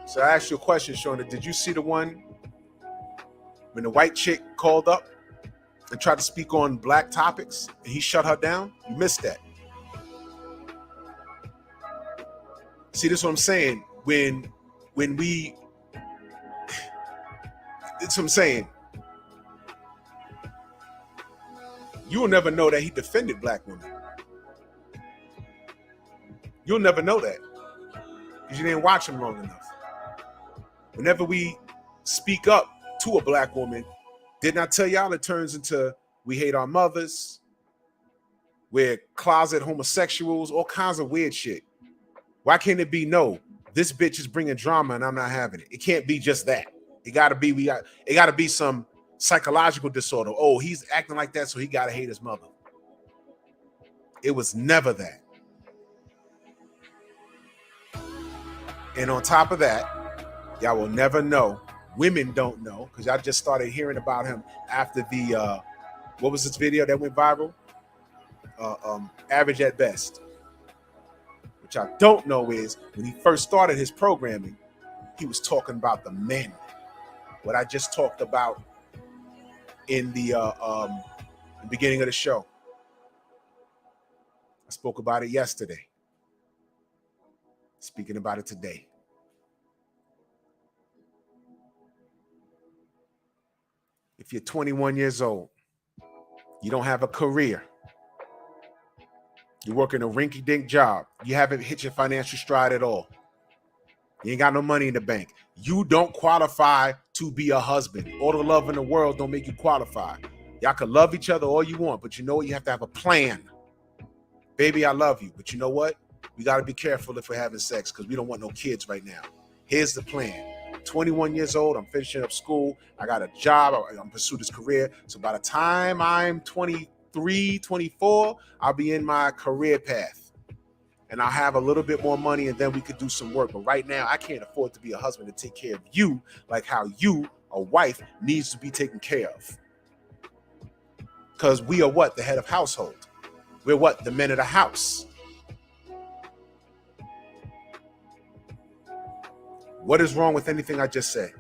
So I asked you a question, Shona. Did you see the one when the white chick called up and tried to speak on black topics and he shut her down? You missed that. See, this is what I'm saying. When we, it's what I'm saying. You will never know that he defended black women. You'll never know that because you didn't watch him long enough. Whenever we speak up to a black woman, didn't I tell y'all it turns into we hate our mothers, we're closet homosexuals, all kinds of weird shit. Why can't it be no? This bitch is bringing drama and I'm not having it. It can't be just that. It gotta be some psychological disorder. Oh, he's acting like that, so he gotta hate his mother. It was never that. And on top of that, y'all will never know. Women don't know because y'all just started hearing about him after the what was this video that went viral? Average at Best. Which I don't know is when he first started his programming, he was talking about the men. What I just talked about in the beginning of the show. I spoke about it yesterday. Speaking about it today. If you're 21 years old, you don't have a career, you're working a rinky-dink job, you haven't hit your financial stride at all, you ain't got no money in the bank, you don't qualify to be a husband. All the love in the world don't make you qualify. Y'all can love each other all you want, but you know what? You have to have a plan. Baby, I love you, but you know what? We got to be careful if we're having sex because we don't want no kids right now. Here's the plan. 21 years old, I'm finishing up school, I got a job, I'm pursuing this career. So by the time I'm 23, 24, I'll be in my career path. And I'll have a little bit more money and then we could do some work. But right now, I can't afford to be a husband and take care of you like how you, a wife, needs to be taken care of. Because we are what? The head of household. We're what? The men of the house. What is wrong with anything I just said?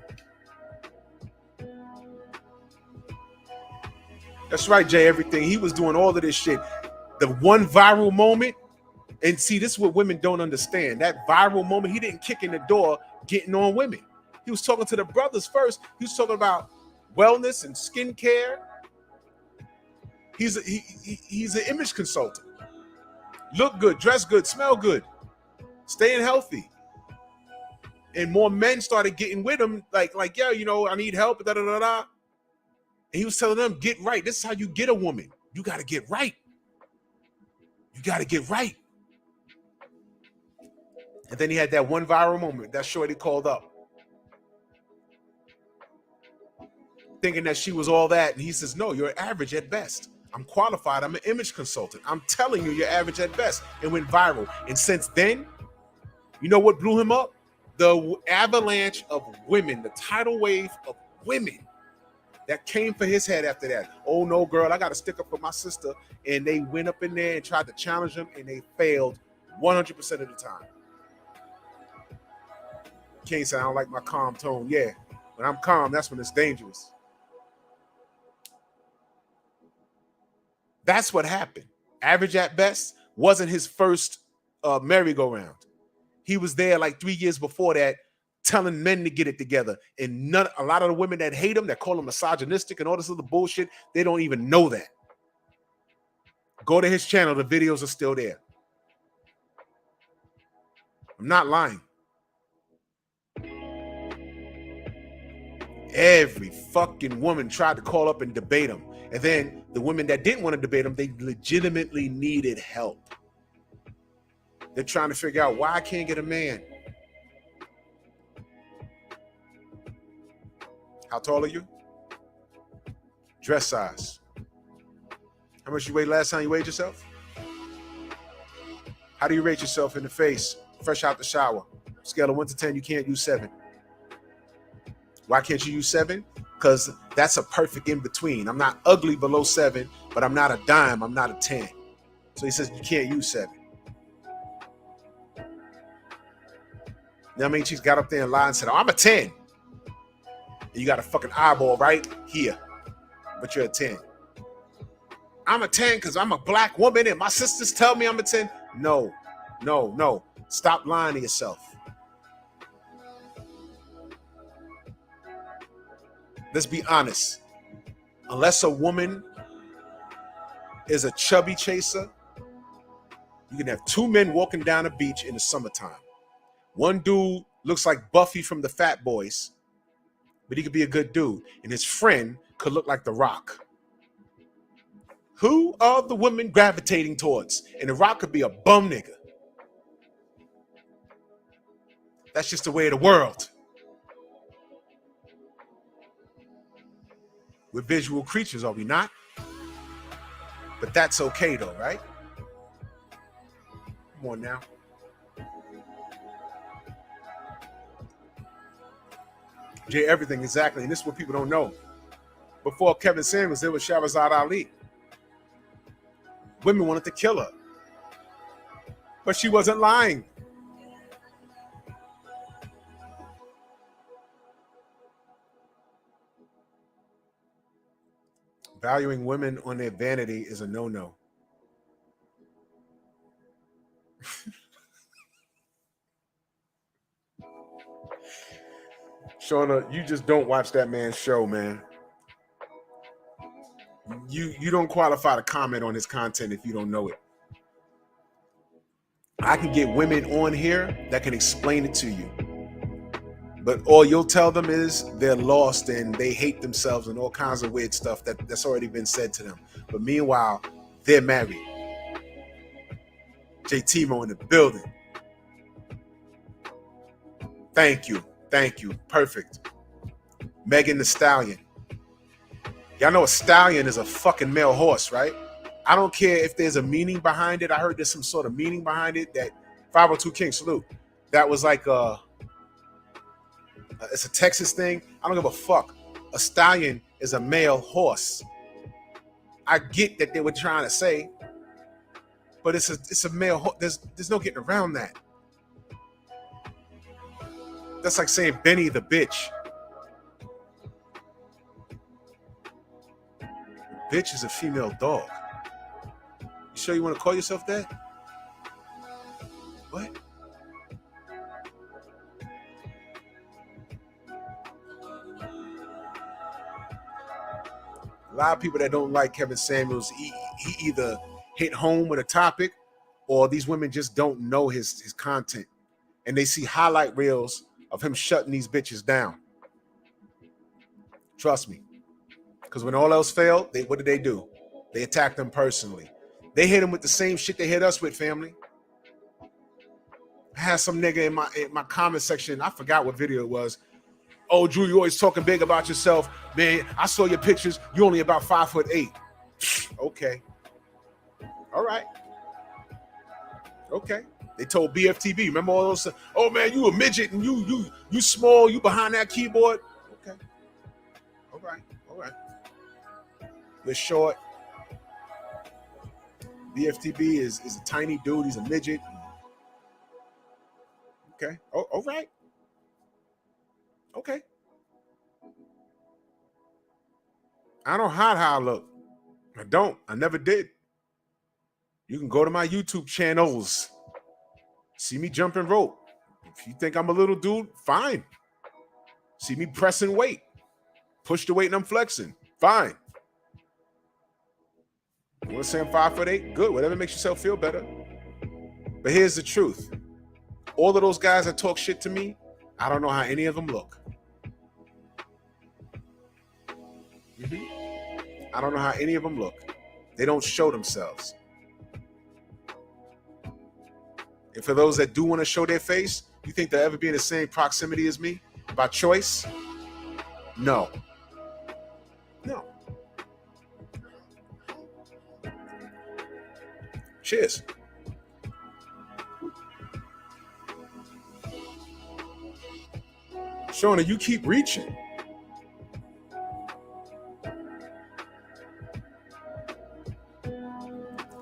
That's right, Jay, everything. He was doing all of this shit. The one viral moment, and see, this is what women don't understand. That viral moment, he didn't kick in the door getting on women. He was talking to the brothers first. He was talking about wellness and skincare. He's an image consultant. Look good, dress good, smell good, staying healthy. And more men started getting with him, like, yeah, you know, I need help, da da da da. And he was telling them, get right. This is how you get a woman. You got to get right. You got to get right. And then he had that one viral moment. That shorty called up, thinking that she was all that. And he says, no, you're average at best. I'm qualified. I'm an image consultant. I'm telling you, you're average at best. It went viral. And since then, you know what blew him up? The avalanche of women, the tidal wave of women that came for his head after that. Oh, no, girl, I got to stick up for my sister. And they went up in there and tried to challenge him, and they failed 100% of the time. Can't say I don't like my calm tone. Yeah, when I'm calm, that's when it's dangerous. That's what happened. Average at Best wasn't his first merry-go-round. He was there like 3 years before that telling men to get it together. And a lot of the women that hate him, that call him misogynistic and all this other bullshit, they don't even know that. Go to his channel. The videos are still there. I'm not lying. Every fucking woman tried to call up and debate him. And then the women that didn't want to debate him, they legitimately needed help. They're trying to figure out why I can't get a man. How tall are you? Dress size. How much you weighed last time you weighed yourself? How do you rate yourself in the face, fresh out the shower? Scale of 1 to 10, you can't use 7. Why can't you use 7? Because that's a perfect in between. I'm not ugly below 7, but I'm not a dime. I'm not a 10. So he says you can't use 7. You know what I mean? She's got up there and lied and said, oh, I'm a 10. And you got a fucking eyeball right here, but you're a 10. I'm a 10 because I'm a black woman and my sisters tell me I'm a 10. No. Stop lying to yourself. Let's be honest. Unless a woman is a chubby chaser, you can have 2 men walking down a beach in the summertime. One dude looks like Buffy from the Fat Boys, but he could be a good dude. And his friend could look like The Rock. Who are the women gravitating towards? And The Rock could be a bum nigga. That's just the way of the world. We're visual creatures, are we not? But that's okay though, right? Come on now. Jay, everything, exactly. And this is what people don't know. Before Kevin Samuels, there was Shahrazad Ali. Women wanted to kill her. But she wasn't lying. Valuing women on their vanity is a no-no. Shauna, you just don't watch that man's show, man. You don't qualify to comment on his content if you don't know it. I can get women on here that can explain it to you. But all you'll tell them is they're lost and they hate themselves and all kinds of weird stuff that's already been said to them. But meanwhile, they're married. JT-Mo in the building. Thank you. Perfect. Megan the Stallion. Y'all know a stallion is a fucking male horse, right? I don't care if there's a meaning behind it. I heard there's some sort of meaning behind it. That 502 King, salute. That was like it's a Texas thing. I don't give a fuck. A stallion is a male horse. I get that they were trying to say, but it's a male horse. There's no getting around that. That's like saying Benny the bitch. Bitch is a female dog. You sure you want to call yourself that? What? A lot of people that don't like Kevin Samuels, he either hit home with a topic or these women just don't know his content. And they see highlight reels of him shutting these bitches down. Trust me. Because when all else failed, what did they do? They attacked them personally. They hit him with the same shit they hit us with, family. I had some nigga in my comment section, I forgot what video it was. Oh, Drew, you always talking big about yourself. Man, I saw your pictures. You only about 5'8". Okay. All right. Okay. They told BFTB, remember all those? Oh man, you a midget and you small, you behind that keyboard. Okay. All right. You're short. BFTB is a tiny dude. He's a midget. Okay. Oh, all right. Okay. I don't hide how I look. I don't. I never did. You can go to my YouTube channels. See me jumping rope. If you think I'm a little dude, fine. See me pressing weight. Push the weight and I'm flexing. Fine. You want to say I'm 5'8"? Good. Whatever makes yourself feel better. But here's the truth. All of those guys that talk shit to me, I don't know how any of them look. I don't know how any of them look. They don't show themselves. If for those that do want to show their face, you think they'll ever be in the same proximity as me by choice? No. No. Cheers. Shauna, you keep reaching.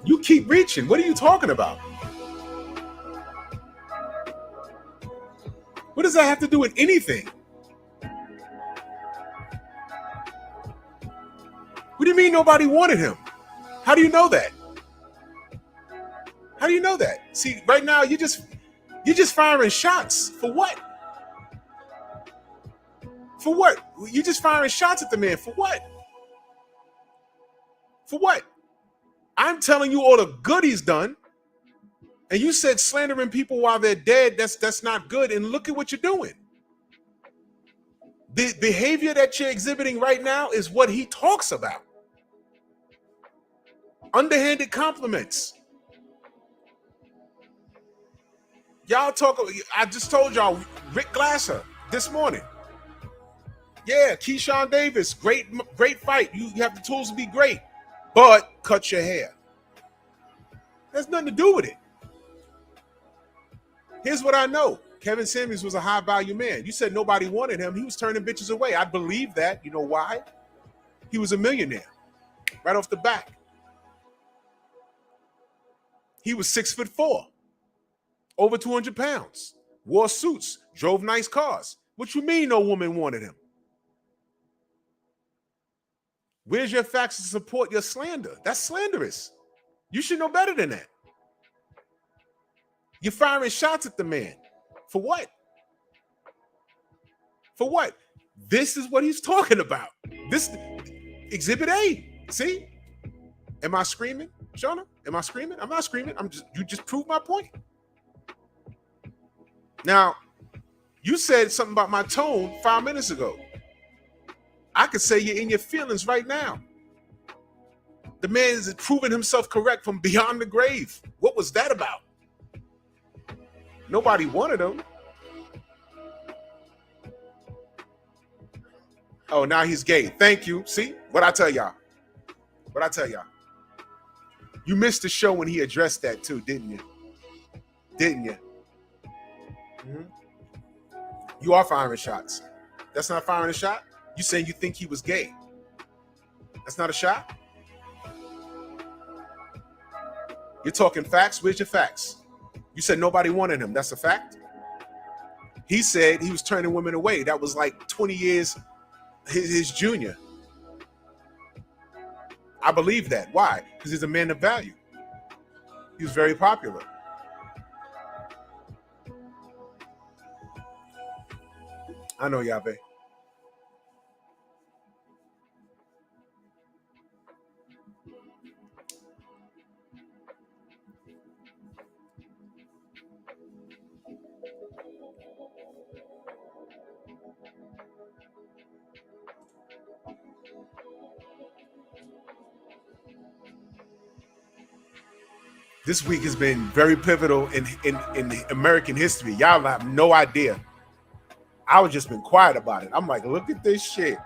You keep reaching. What are you talking about? What does that have to do with anything? What do you mean nobody wanted him? How do you know that? How do you know that? See, right now you're just firing shots. For what? For what? You're just firing shots at the man. For what? For what? I'm telling you all the good he's done. And you said slandering people while they're dead, that's not good. And look at what you're doing. The behavior that you're exhibiting right now is what he talks about. Underhanded compliments. Y'all talk, I just told y'all, Rick Glasser this morning. Yeah, Keyshawn Davis, great fight. You have the tools to be great, but cut your hair. There's nothing to do with it. Here's what I know. Kevin Samuels was a high value man. You said nobody wanted him. He was turning bitches away. I believe that. You know why? He was a millionaire right off the bat. He was 6'4", over 200 pounds, wore suits, drove nice cars. What you mean no woman wanted him? Where's your facts to support your slander? That's slanderous. You should know better than that. You're firing shots at the man. For what? For what? This is what he's talking about. This Exhibit A. See? Am I screaming, Shauna? Am I screaming? I'm not screaming. You just proved my point. Now, you said something about my tone 5 minutes ago. I could say you're in your feelings right now. The man is proving himself correct from beyond the grave. What was that about? Nobody wanted him. Oh, now he's gay. Thank you. See what I tell y'all? What I tell y'all? You missed the show when he addressed that too, didn't you? Didn't you? Mm-hmm. You are firing shots. That's not firing a shot? You saying you think he was gay. That's not a shot? You're talking facts. Where's your facts? You said nobody wanted him. That's a fact? He said he was turning women away. That was like 20 years his junior. I believe that. Why? Because he's a man of value. He was very popular. I know, Yahweh. This week has been very pivotal in American history. Y'all have no idea. I was just been quiet about it. I'm like, look at this shit.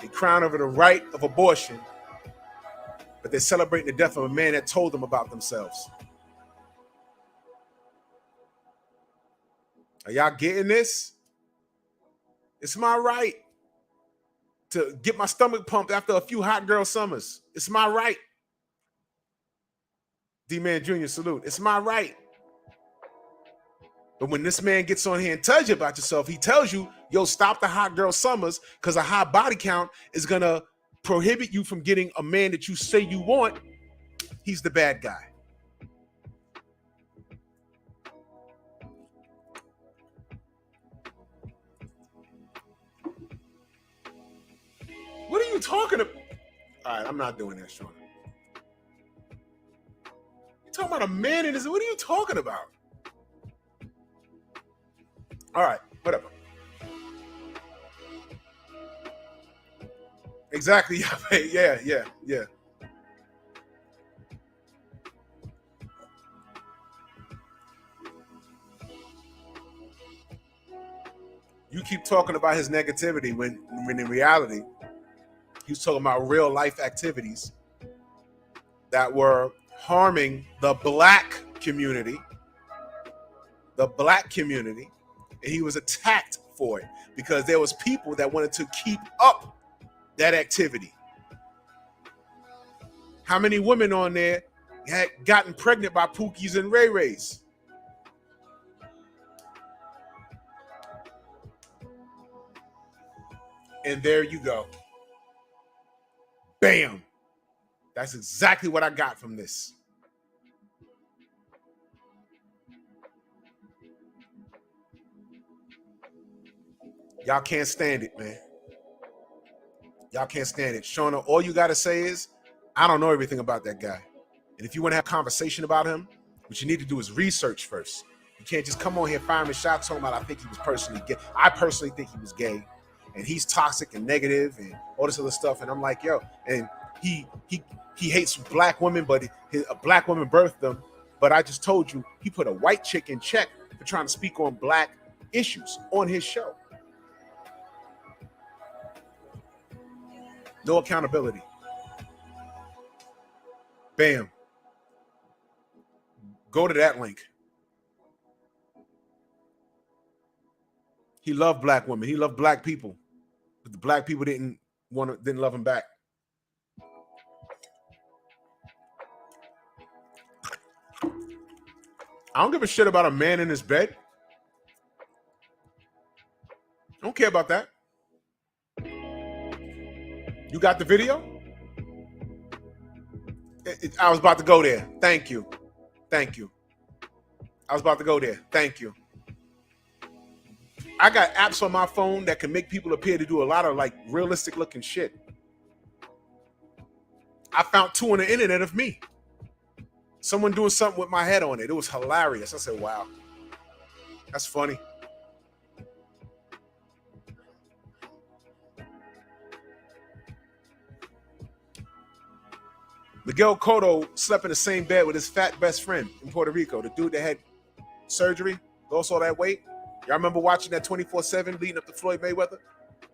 They crown over the right of abortion, but they're celebrating the death of a man that told them about themselves. Are y'all getting this? It's my right to get my stomach pumped after a few hot girl summers. It's my right. D-Man Jr., salute. It's my right. But when this man gets on here and tells you about yourself, he tells you, yo, stop the hot girl summers because a high body count is going to prohibit you from getting a man that you say you want. He's the bad guy. What are you talking about? All right, I'm not doing that, Sean. You're talking about a man in his... What are you talking about? All right, whatever. Exactly. Yeah. You keep talking about his negativity when in reality, he was talking about real life activities that were harming the black community, and he was attacked for it because there was people that wanted to keep up that activity. How many women on there had gotten pregnant by Pookies and Ray Rays? And there you go. Bam. That's exactly what I got from this. Y'all can't stand it, man. Y'all can't stand it. Shauna, all you got to say is, I don't know everything about that guy. And if you want to have a conversation about him, what you need to do is research first. You can't just come on here firing shots talking about I think he was personally gay. I personally think he was gay. And he's toxic and negative and all this other stuff. And I'm like, yo, and he hates black women, but a black woman birthed them. But I just told you, he put a white chick in check for trying to speak on black issues on his show. No accountability. Bam. Go to that link. He loved black women. He loved black people. But the black people didn't love him back. I don't give a shit about a man in his bed. I don't care about that. You got the video? I was about to go there. Thank you. I was about to go there. Thank you. I got apps on my phone that can make people appear to do a lot of like realistic looking shit. I found 2 on the internet of me. Someone doing something with my head on it. It was hilarious. I said, wow, that's funny. Miguel Cotto slept in the same bed with his fat best friend in Puerto Rico, the dude that had surgery, lost all that weight. Y'all remember watching that 24/7 leading up to Floyd Mayweather?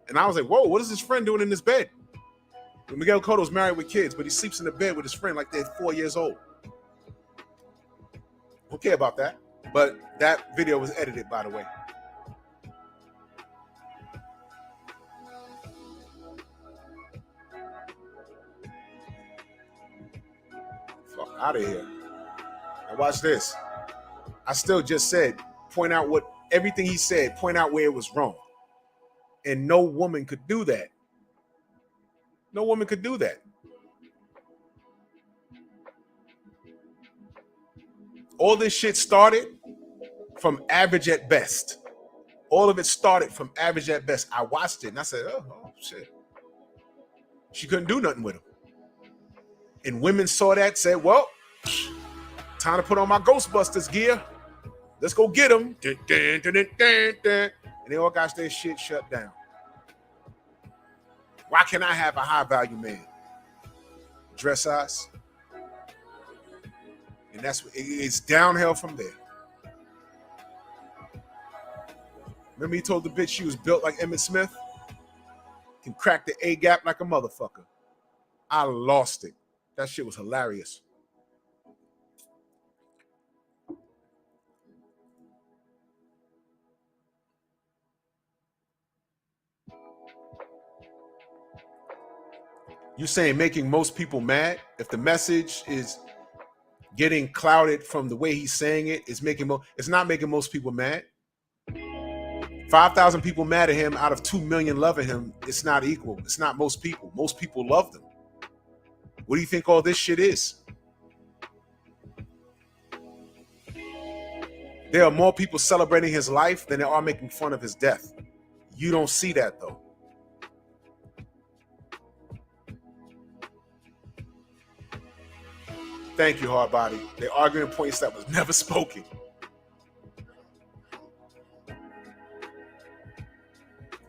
And I was like, whoa, what is this friend doing in this bed? Miguel Cotto's married with kids, but he sleeps in the bed with his friend like they're 4 years old. Don't care about that. But that video was edited, by the way. Fuck out of here. Now watch this. I still just said, point out what everything he said, point out where it was wrong. And no woman could do that. No woman could do that. All this shit started from Average at Best. All of it started from Average at Best. I watched it and I said, oh shit. She couldn't do nothing with him. And women saw that, said, well, time to put on my Ghostbusters gear. Let's go get him. And they all got their shit shut down. Why can't I have a high value man? Dress size. And that's what it's downhill from there. Remember he told the bitch she was built like Emmitt Smith? Can crack the A gap like a motherfucker. I lost it. That shit was hilarious. You saying making most people mad? If the message is getting clouded from the way he's saying it, it's not making most people mad. 5,000 people mad at him out of 2 million loving him. It's not equal. It's not most people. Most people love them. What do you think all this shit is? There are more people celebrating his life than there are making fun of his death. You don't see that though. Thank you, Hardbody. They're arguing points that was never spoken.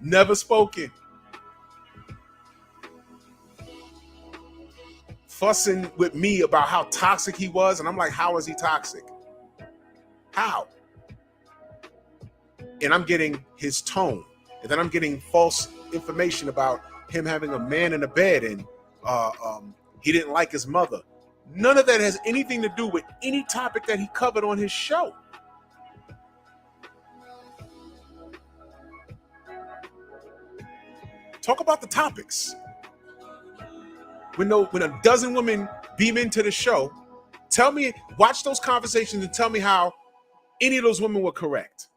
Never spoken. fussing with me about how toxic he was. And I'm like, how is he toxic? How? And I'm getting his tone. And then I'm getting false information about him having a man in the bed and he didn't like his mother. None of that has anything to do with any topic that he covered on his show. Talk about the topics. When a dozen women beam into the show, tell me, watch those conversations and tell me how any of those women were correct.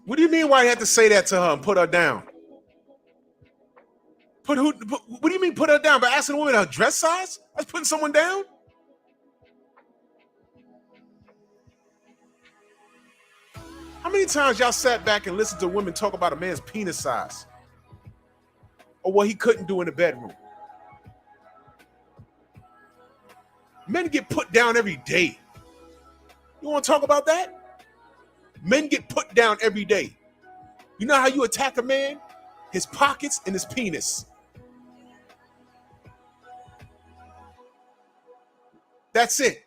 What do you mean why you had to say that to her and put her down? What do you mean put her down? By asking a woman her dress size? That's putting someone down? How many times y'all sat back and listened to women talk about a man's penis size? Or what he couldn't do in the bedroom? Men get put down every day. You want to talk about that? Men get put down every day. You know how you attack a man? His pockets and his penis. That's it.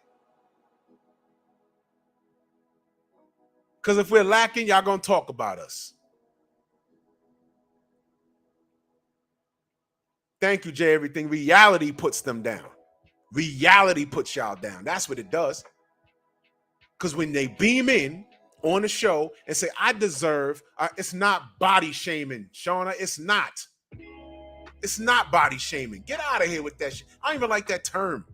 Because if we're lacking, y'all gonna talk about us. Thank you, Jay. Everything. Reality puts them down. Reality puts y'all down. That's what it does. Because when they beam in on the show and say, I deserve, it's not body shaming, Shauna. It's not. It's not body shaming. Get out of here with that shit. I don't even like that term.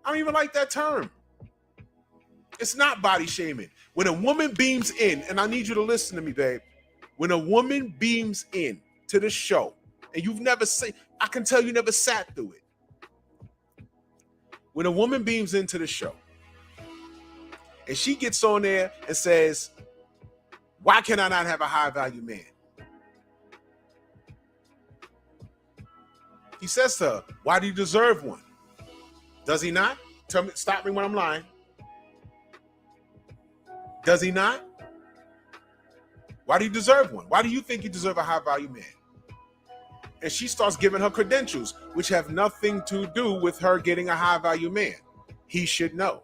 I don't even like that term. It's not body shaming. When a woman beams in, and I need you to listen to me, babe. When a woman beams in to the show, and you've never seen, I can tell you never sat through it. When a woman beams into the show, and she gets on there and says, why can I not have a high value man? He says to her, why do you deserve one? Does he not? Tell me, stop me when I'm lying. Does he not? Why do you deserve one? Why do you think you deserve a high value man? And she starts giving her credentials, which have nothing to do with her getting a high value man. He should know.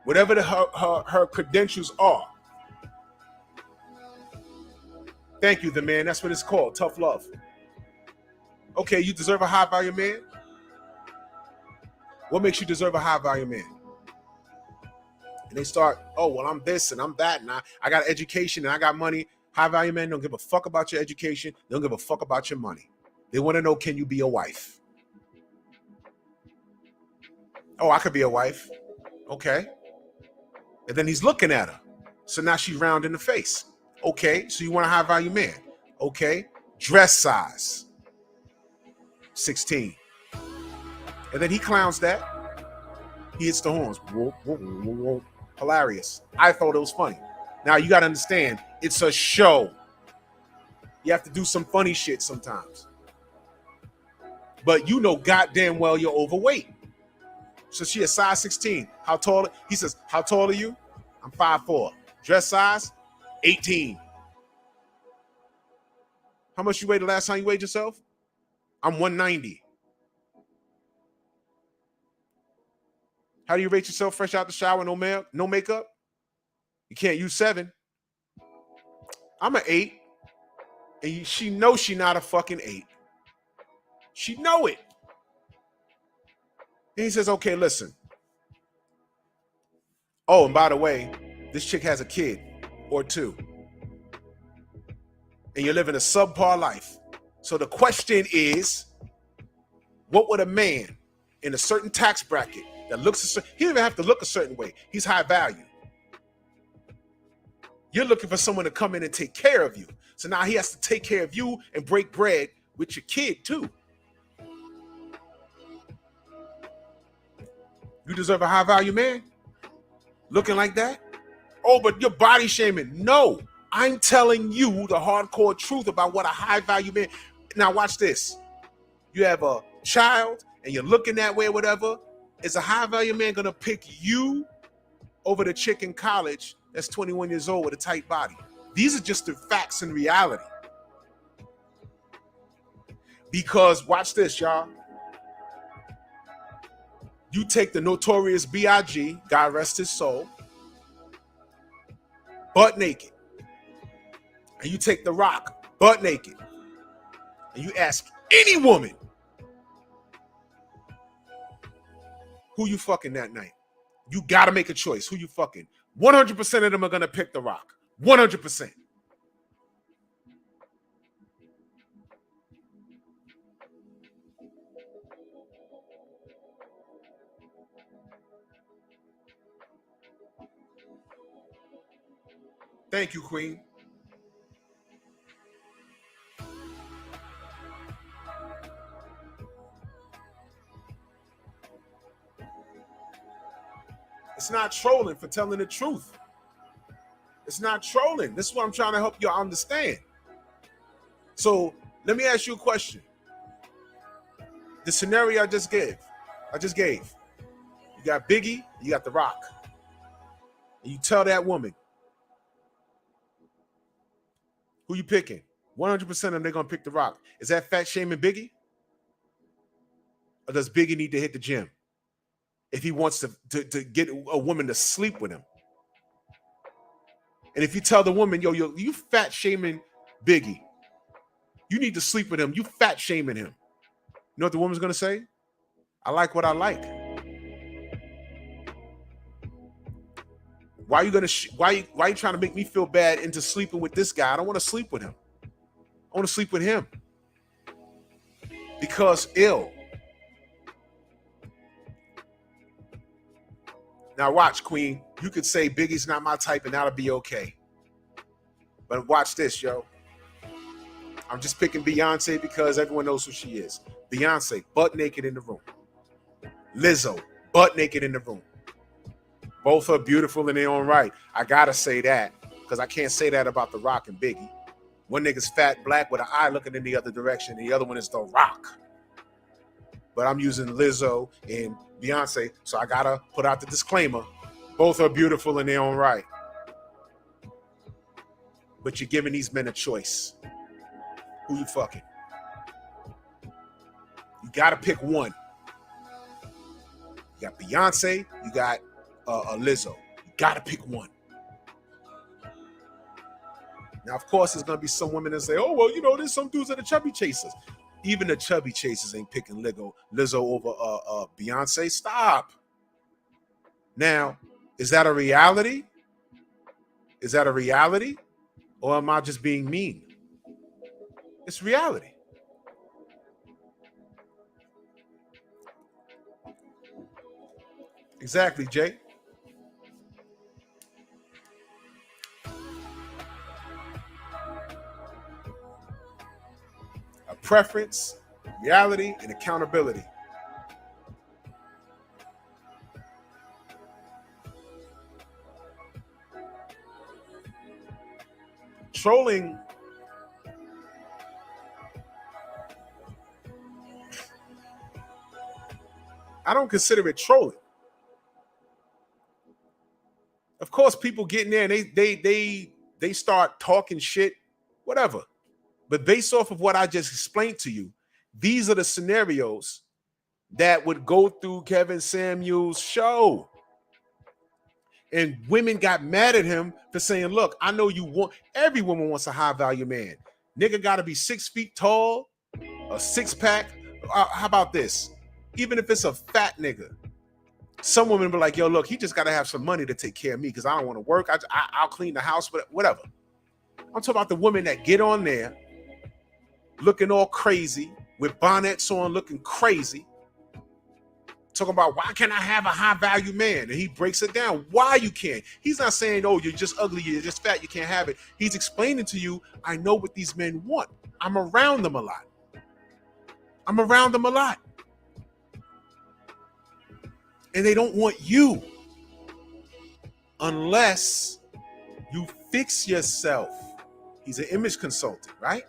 Whatever her credentials are. Thank you, the man. That's what it's called. Tough love. Okay, you deserve a high value man? What makes you deserve a high value man? And they start, oh, well, I'm this and I'm that, and I got education and I got money. High value men don't give a fuck about your education. They don't give a fuck about your money. They want to know, can you be a wife? Oh, I could be a wife. Okay. And then he's looking at her. So now she's round in the face. Okay, so you want a high value man. Okay. Dress size. 16. And then he clowns that. He hits the horns. Whoa, whoa, whoa, whoa. Hilarious. I thought it was funny. Now you got to understand, it's a show. You have to do some funny shit sometimes. But you know goddamn well you're overweight. So she is size 16. How tall? He says, how tall are you? I'm 5'4". Dress size? 18. How much you weighed the last time you weighed yourself? I'm 190. How do you rate yourself fresh out the shower, no makeup? You can't use 7. I'm an 8. And she knows she's not a fucking 8. She know it. And he says, okay, listen. Oh, and by the way, this chick has a kid or 2. And you're living a subpar life. So the question is, what would a man in a certain tax bracket that looks, he don't even have to look a certain way. He's high value. You're looking for someone to come in and take care of you. So now he has to take care of you and break bread with your kid too. You deserve a high value man? Looking like that? Oh, but you're body shaming. No, I'm telling you the hardcore truth about what a high value man. Now watch this. You have a child and you're looking that way or whatever. Is a high value man gonna pick you over the chick in college that's 21 years old with a tight body. These are just the facts and reality. Because watch this, y'all. You take the notorious B.I.G., God rest his soul, butt naked. And you take The Rock, butt naked. And you ask any woman who you fucking that night. You got to make a choice. Who you fucking? 100% of them are going to pick The Rock. 100%. Thank you, Queen. It's not trolling for telling the truth. It's not trolling. This is what I'm trying to help you understand. So let me ask you a question. The scenario I just gave. You got Biggie, you got The Rock. And you tell that woman, who you picking? 100% of them, they're going to pick The Rock. Is that fat shaming Biggie? Or does Biggie need to hit the gym if he wants to get a woman to sleep with him? And if you tell the woman, yo, you fat shaming Biggie, you need to sleep with him, you fat shaming him. You know what the woman's going to say? I like what I like. Why are you why are you trying to make me feel bad into sleeping with this guy? I don't want to sleep with him. I want to sleep with him. Because ill. Now watch, Queen. You could say Biggie's not my type and that'll be okay. But watch this, yo. I'm just picking Beyonce because everyone knows who she is. Beyonce, butt naked in the room. Lizzo, butt naked in the room. Both are beautiful in their own right. I gotta say that because I can't say that about The Rock and Biggie. One nigga's fat black with an eye looking in the other direction, and the other one is The Rock. But I'm using Lizzo and Beyonce, so I gotta put out the disclaimer. Both are beautiful in their own right. But you're giving these men a choice. Who you fucking? You gotta pick one. You got Beyonce, you got Lizzo. You gotta pick one. Now, of course, there's gonna be some women that say, "Oh, well, you know, there's some dudes that are chubby chasers." Even the chubby chasers ain't picking Lizzo over Beyonce. Stop. Now, is that a reality? Is that a reality, or am I just being mean? It's reality. Exactly, Jay. A preference, reality, and accountability. Trolling I don't consider it trolling. Of course, people get in there and they start talking shit, whatever. But based off of what I just explained to you, these are the scenarios that would go through Kevin Samuels' show. And women got mad at him for saying, look, I know you want, every woman wants a high value man. Nigga got to be 6 feet tall, a six pack. How about this? Even if it's a fat nigga, some women be like, yo, look, he just got to have some money to take care of me because I don't want to work. I'll clean the house, but whatever. I'm talking about the women that get on there looking all crazy with bonnets on, looking crazy. Talking about, why can't I have a high value man? And he breaks it down. Why you can't? He's not saying, oh, you're just ugly, you're just fat, you can't have it. He's explaining to you, I know what these men want. I'm around them a lot. And they don't want you unless you fix yourself. He's an image consultant, right?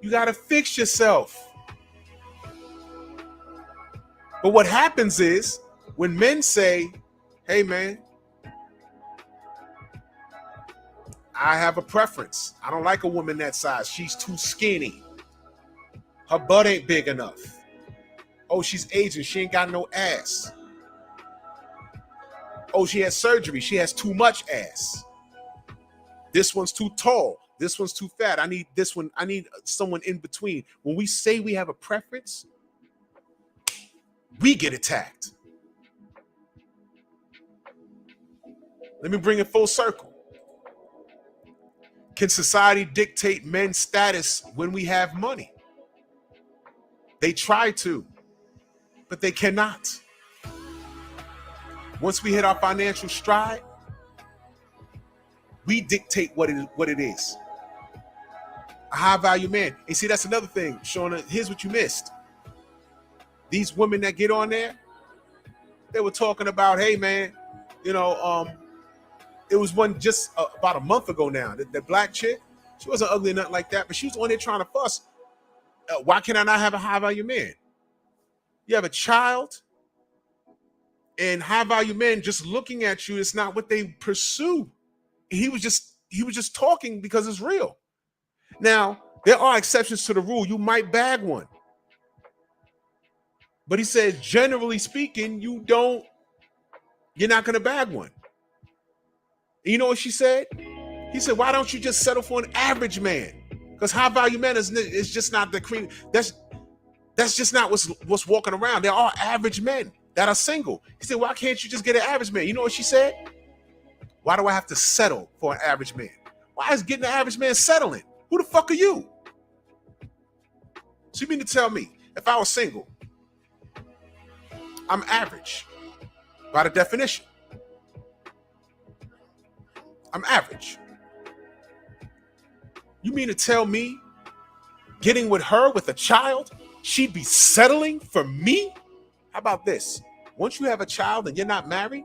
You got to fix yourself. But what happens is when men say, Hey, man, I have a preference. I don't like a woman that size. She's too skinny. Her butt ain't big enough. Oh, she's aging. She ain't got no ass. Oh, she has surgery. She has too much ass. This one's too tall. This one's too fat. I need this one. I need someone in between. When we say we have a preference, we get attacked. Let me bring it full circle. Can society dictate men's status when we have money? They try to, but they cannot. Once we hit our financial stride, we dictate what it is. A high value man. And see, that's another thing, Shauna. Here's what you missed. These women that get on there, they were talking about, hey man, it was one just about a month ago now. The black chick, she wasn't ugly or nothing like that, but she was on there trying to fuss. Why can I not have a high value man? You have a child, and high value men just looking at you is not what they pursue. He was just talking because it's real. Now, there are exceptions to the rule. You might bag one. But he says, generally speaking, you're not going to bag one. And you know what she said? He said, why don't you just settle for an average man? Because high value men is just not the cream. That's just not what's walking around. There are average men that are single. He said, why can't you just get an average man? You know what she said? Why do I have to settle for an average man? Why is getting an average man settling? Who the fuck are you? So you mean to tell me, if I was single, I'm average by the definition. I'm average. You mean to tell me getting with her with a child, she'd be settling for me? How about this? Once you have a child and you're not married,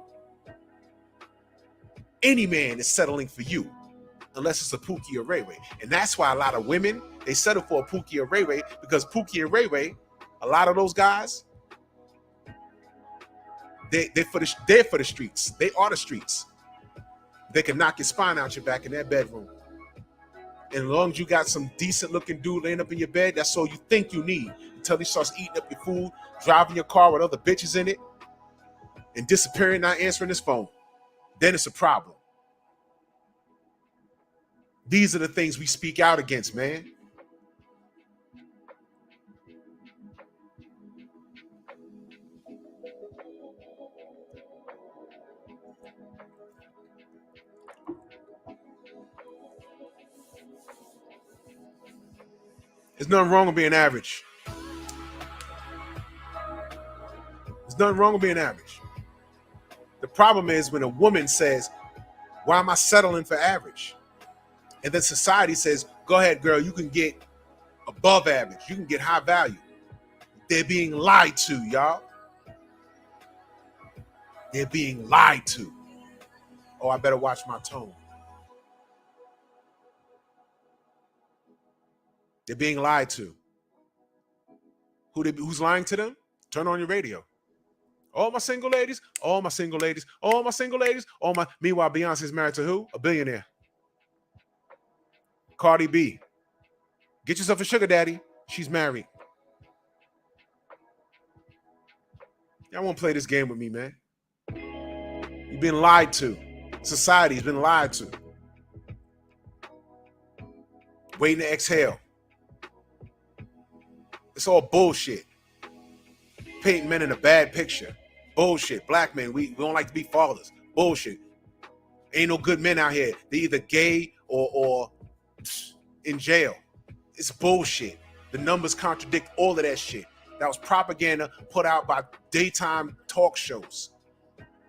any man is settling for you, unless it's a Pookie or Ray Ray. And that's why a lot of women, they settle for a Pookie or Ray Ray, because Pookie and Ray Ray, a lot of those guys, they're for the streets. They are the streets. They can knock your spine out your back in their bedroom. And as long as you got some decent looking dude laying up in your bed, that's all you think you need. Until he starts eating up your food, driving your car with other bitches in it, and disappearing, not answering his phone. Then it's a problem. These are the things we speak out against, man. There's nothing wrong with being average. There's nothing wrong with being average. The problem is when a woman says, why am I settling for average? And then society says, go ahead, girl, you can get above average. You can get high value. They're being lied to, y'all. They're being lied to. Oh, I better watch my tone. They're being lied to. Who's lying to them? Turn on your radio. All my single ladies, all my single ladies, all my single ladies, all my. Meanwhile, Beyonce's married to who? A billionaire. Cardi B. Get yourself a sugar daddy. She's married. Y'all won't play this game with me, man. You've been lied to. Society's been lied to. Waiting to exhale. It's all bullshit. Painting men in a bad picture. Bullshit. Black men, we don't like to be fathers. Bullshit. Ain't no good men out here. They're either gay or in jail. It's bullshit. The numbers contradict all of that shit. That was propaganda put out by daytime talk shows.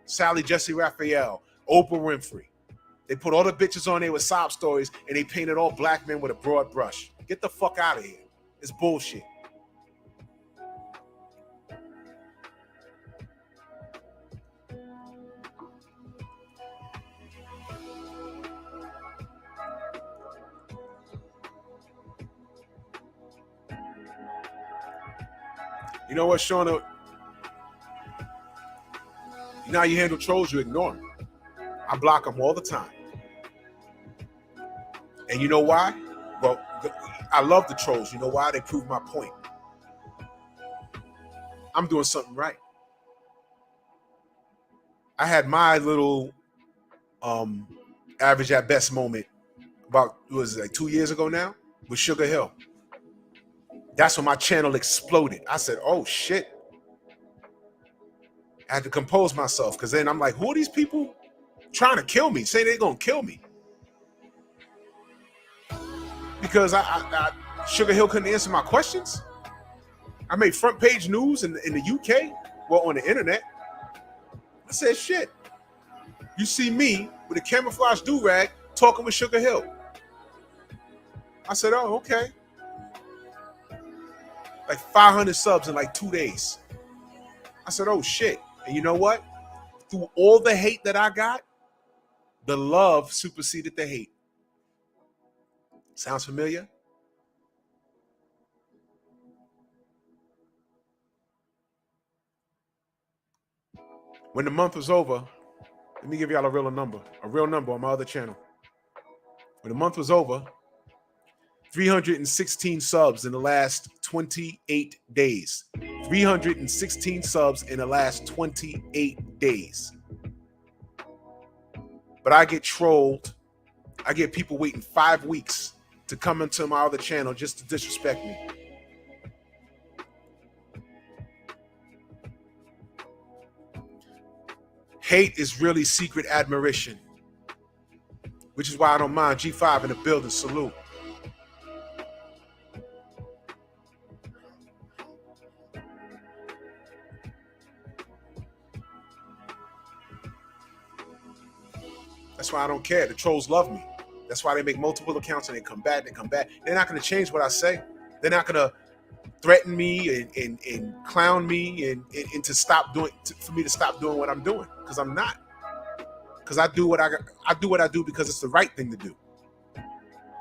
Sally Jesse Raphael, Oprah Winfrey. They put all the bitches on there with sob stories and they painted all black men with a broad brush. Get the fuck out of here. It's bullshit. You know what, Shauna? You Now you handle trolls, you ignore them. I block them all the time. And you know why? Well, I love the trolls. You know why? They prove my point. I'm doing something right. I had my little average at best moment about, was it like 2 years ago now, with Sugar Hill. That's when my channel exploded. I said, oh shit. I had to compose myself, because then I'm like, who are these people trying to kill me, saying they're going to kill me? Because Sugar Hill couldn't answer my questions. I made front page news in the UK, well, on the internet. I said, shit. You see me with a camouflage do-rag talking with Sugar Hill. I said, oh, okay. Like 500 subs in like 2 days. I said, oh, shit. And you know what? Through all the hate that I got, the love superseded the hate. Sounds familiar? When the month was over, let me give y'all a real number on my other channel. When the month was over, 316 subs in the last 28 days. 316 subs in the last 28 days. But I get trolled. I get people waiting 5 weeks to come into my other channel just to disrespect me. Hate is really secret admiration, which is why I don't mind. G5 in the building, salute. That's why I don't care. The trolls love me. That's why they make multiple accounts and they come back. They're not going to change what I say. They're not going to threaten me and clown me and to stop doing, for me to stop doing what I'm doing, because I'm not. Because I do what I do because it's the right thing to do.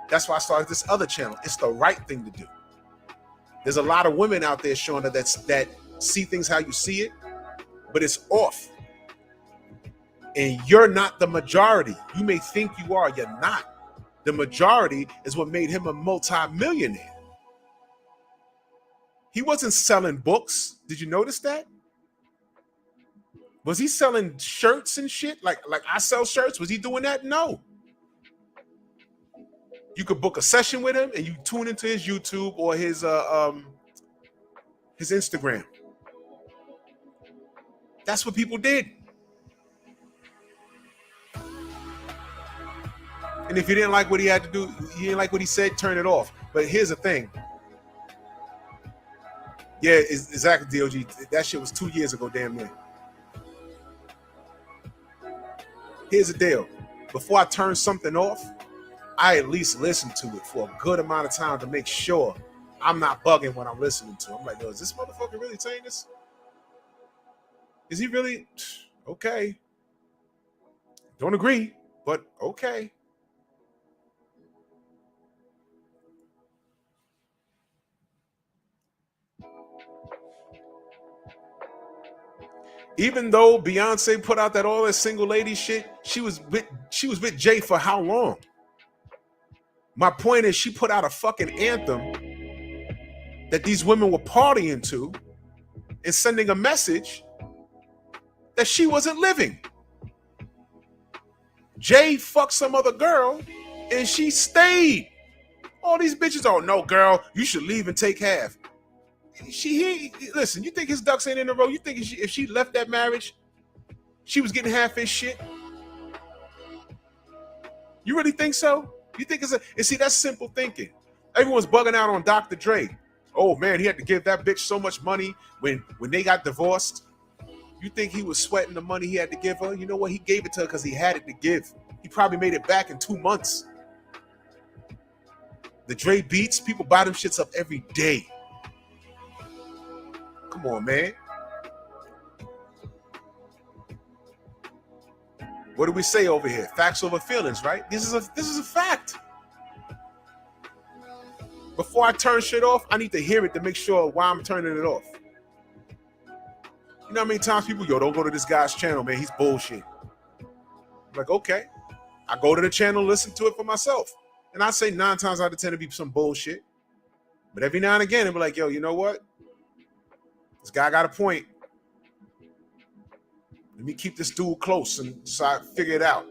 That's why I started this other channel. It's the right thing to do. There's a lot of women out there, Shauna, that see things how you see it, but it's off. And you're not the majority. You may think you are, you're not. The majority is what made him a multi-millionaire. He wasn't selling books. Did you notice that? Was he selling shirts and shit? Like I sell shirts. Was he doing that? No. You could book a session with him and you tune into his YouTube or his Instagram. That's what people did. And if you didn't like what he had to do, you didn't like what he said, turn it off. But here's the thing. Yeah, exactly, DOG. That shit was 2 years ago, damn near. Here's the deal. Before I turn something off, I at least listen to it for a good amount of time to make sure I'm not bugging when I'm listening to it. I'm like, yo, is this motherfucker really saying this? Is he really? Okay. Don't agree, but okay. Even though Beyonce put out that all that single lady shit, she was with Jay for how long? My point is, she put out a fucking anthem that these women were partying to and sending a message that she wasn't living. Jay fucked some other girl and she stayed. All these bitches, oh no, girl, you should leave and take half. Listen, you think his ducks ain't in a row? You think if she left that marriage, she was getting half his shit? You really think so? You think and see, that's simple thinking. Everyone's bugging out on Dr. Dre. Oh man, he had to give that bitch so much money when they got divorced. You think he was sweating the money he had to give her? You know what? He gave it to her because he had it to give. He probably made it back in 2 months. The Dre beats, people buy them shits up every day. Come on, man. What do we say over here? Facts over feelings, right? This is a fact. Before I turn shit off, I need to hear it to make sure why I'm turning it off. You know how many times people, yo, don't go to this guy's channel, man. He's bullshit. I'm like, okay. I go to the channel, listen to it for myself. And I say 9 times out of 10 to be some bullshit. But every now and again, it'll be like, yo, you know what? This guy got a point. Let me keep this dude close and so I figure it out.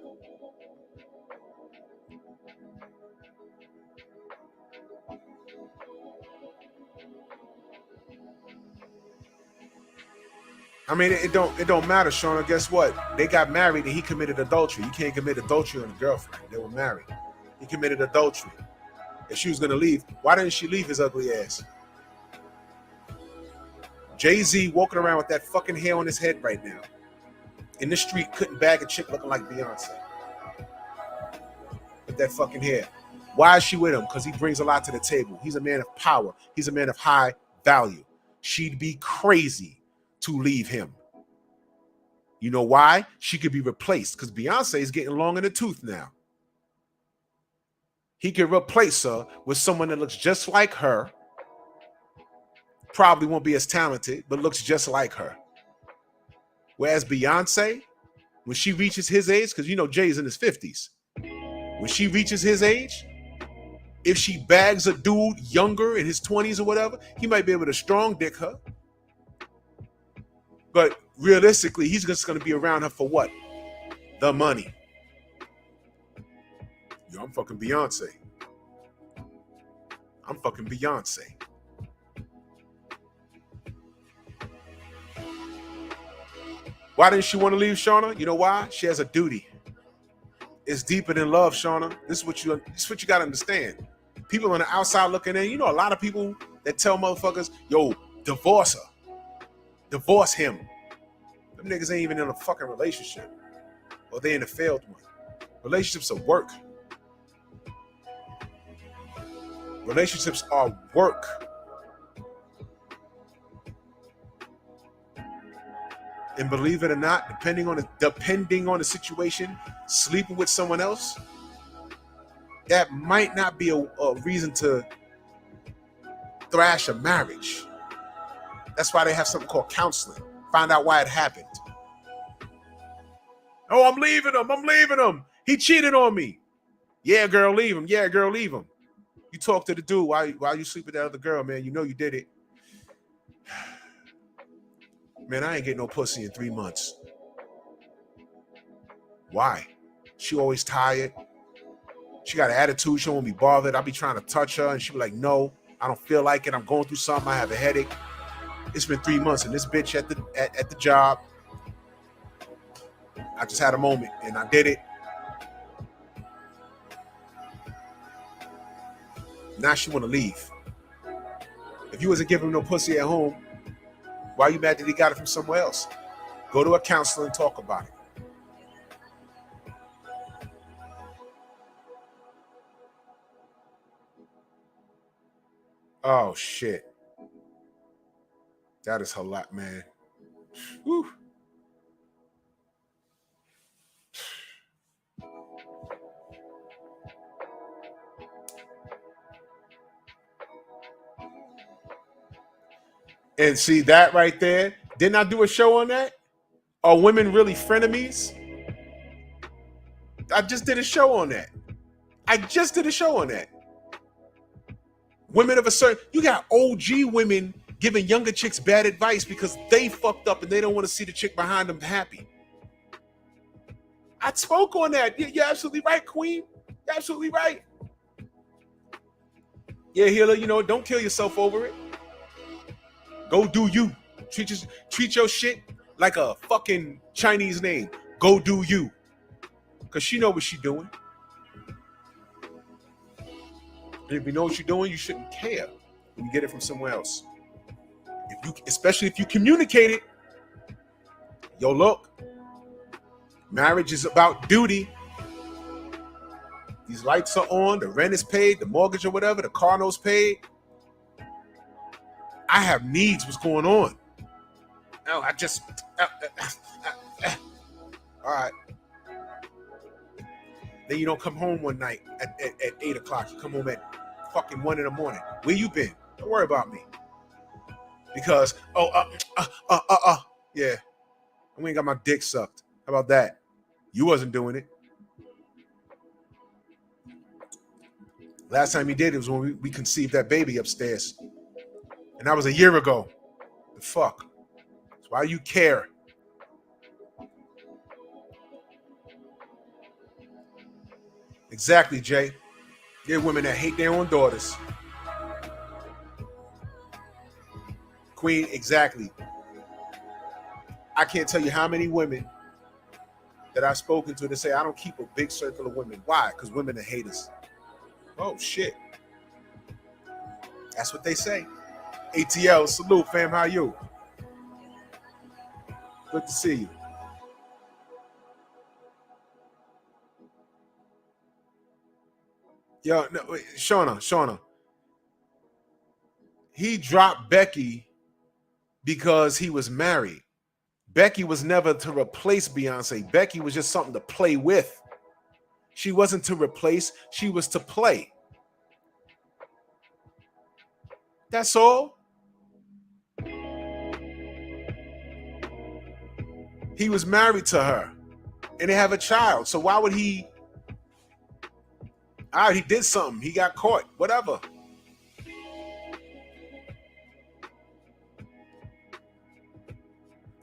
I mean, it don't matter, Shauna. Guess what? They got married and he committed adultery. You can't commit adultery on a girlfriend. They were married. He committed adultery. If she was gonna leave, why didn't she leave his ugly ass? Jay-Z walking around with that fucking hair on his head right now. In the street, couldn't bag a chick looking like Beyonce. With that fucking hair. Why is she with him? Because he brings a lot to the table. He's a man of power. He's a man of high value. She'd be crazy to leave him. You know why? She could be replaced because Beyonce is getting long in the tooth now. He could replace her with someone that looks just like her. Probably won't be as talented, but looks just like her. Whereas Beyonce, when she reaches his age, because you know Jay's in his 50s. When she reaches his age, if she bags a dude younger in his 20s or whatever, he might be able to strong dick her. But realistically, he's just going to be around her for what? The money. Yo, I'm fucking Beyonce. I'm fucking Beyonce. Why didn't she want to leave, Shauna? You know why? She has a duty. It's deeper than love, Shauna. This is what you got to understand. People on the outside looking in, you know, a lot of people that tell motherfuckers, yo, divorce her. Divorce him. Them niggas ain't even in a fucking relationship. Or they in a failed one. Relationships are work. Relationships are work. And believe it or not, depending on the situation, sleeping with someone else, that might not be a reason to thrash a marriage. That's why they have something called counseling. Find out why it happened. Oh, I'm leaving him. He cheated on me. Yeah, girl, leave him. Yeah, girl, leave him. You talk to the dude while you sleep with that other girl, man. You know you did it. Man, I ain't getting no pussy in 3 months. Why? She always tired. She got an attitude. She won't be bothered. I'll be trying to touch her, and she be like, no, I don't feel like it. I'm going through something. I have a headache. It's been 3 months, and this bitch at the job, I just had a moment, and I did it. Now she want to leave. If you wasn't giving him no pussy at home, why are you mad that he got it from somewhere else? Go to a counselor and talk about it. Oh, shit. That is a lot, man. Whew. And see that right there? Didn't I do a show on that? Are women really frenemies? I just did a show on that. Women of a certain, you got OG women giving younger chicks bad advice because they fucked up and they don't want to see the chick behind them happy. I spoke on that. You're absolutely right, Queen. You're absolutely right. Yeah, Healer, you know, don't kill yourself over it. Go do you. Treat your shit like a fucking Chinese name. Go do you. Because she know what she doing. And if you know what you're doing, you shouldn't care when you get it from somewhere else. Especially if you communicate it. Yo, look. Marriage is about duty. These lights are on. The rent is paid. The mortgage or whatever. The car note's paid. I have needs. What's going on? Oh, I just... All right. Then you don't come home one night at 8 o'clock. You come home at fucking 1 in the morning. Where you been? Don't worry about me. Because, Yeah, I ain't got my dick sucked. How about that? You wasn't doing it. Last time he did it was when we conceived that baby upstairs. And that was a year ago. The fuck? That's why you care. Exactly, Jay. There are women that hate their own daughters. Queen, exactly. I can't tell you how many women that I've spoken to that say, I don't keep a big circle of women. Why? Because women are haters. Oh, shit. That's what they say. ATL, salute, fam. How you? Good to see you. Yo, no, wait, Shauna. He dropped Becky because he was married. Becky was never to replace Beyonce. Becky was just something to play with. She wasn't to replace, she was to play. That's all. He was married to her and they have a child. So why would he? All right, he did something. He got caught. Whatever.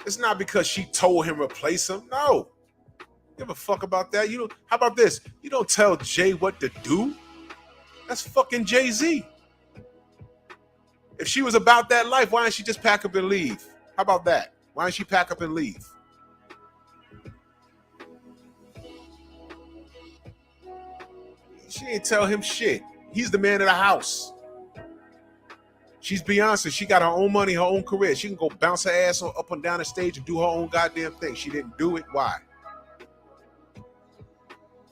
It's not because she told him replace him. No. Give a fuck about that. You don't, how about this? You don't tell Jay what to do. That's fucking Jay-Z. If she was about that life, why didn't she just pack up and leave? How about that? Why didn't she pack up and leave? She didn't tell him shit. He's the man of the house. She's Beyonce. She got her own money, her own career. She can go bounce her ass up and down the stage and do her own goddamn thing. She didn't do it. Why?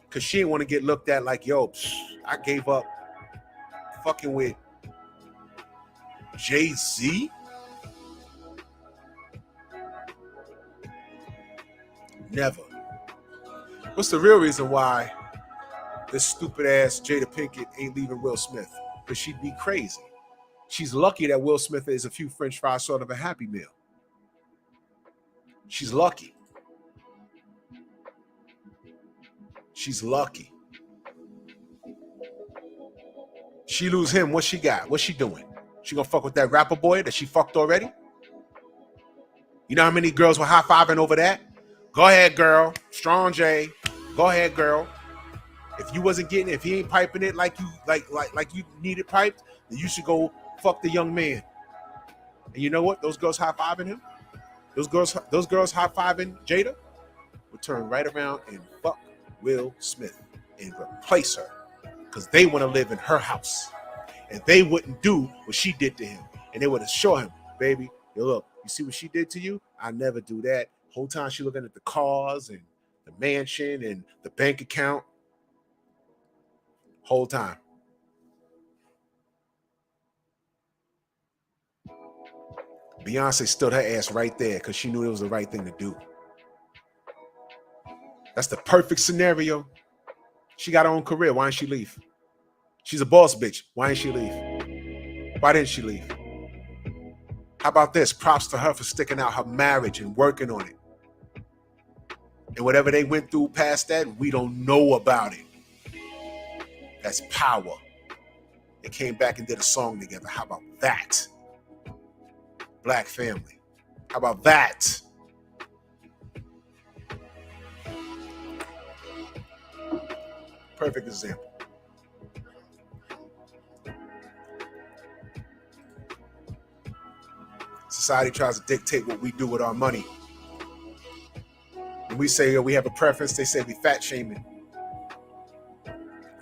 Because she didn't want to get looked at like, yo, I gave up fucking with Jay-Z? Never. What's the real reason why this stupid ass Jada Pinkett ain't leaving Will Smith? Because she'd be crazy. She's lucky that Will Smith is a few French fries short of a Happy Meal. She's lucky. She's lucky. She lose him, what she got? What's she doing? She gonna fuck with that rapper boy that she fucked already? You know how many girls were high-fiving over that? Go ahead, girl. Strong J. Go ahead, girl. If you wasn't getting it, if he ain't piping it like you needed piped, then you should go fuck the young man. And you know what? Those girls high-fiving him, those girls high-fiving Jada would turn right around and fuck Will Smith and replace her because they want to live in her house. And they wouldn't do what she did to him. And they would assure him, baby, yo, look, you see what she did to you? I never do that. Whole time she looking at the cars and the mansion and the bank account. Whole time. Beyonce stood her ass right there because she knew it was the right thing to do. That's the perfect scenario. She got her own career. Why didn't she leave? She's a boss bitch. Why didn't she leave? Why didn't she leave? How about this? Props to her for sticking out her marriage and working on it. And whatever they went through past that, we don't know about it. That's power. They came back and did a song together. How about that? Black family. How about that? Perfect example. Society tries to dictate what we do with our money. When we say we have a preference, they say we fat shaming.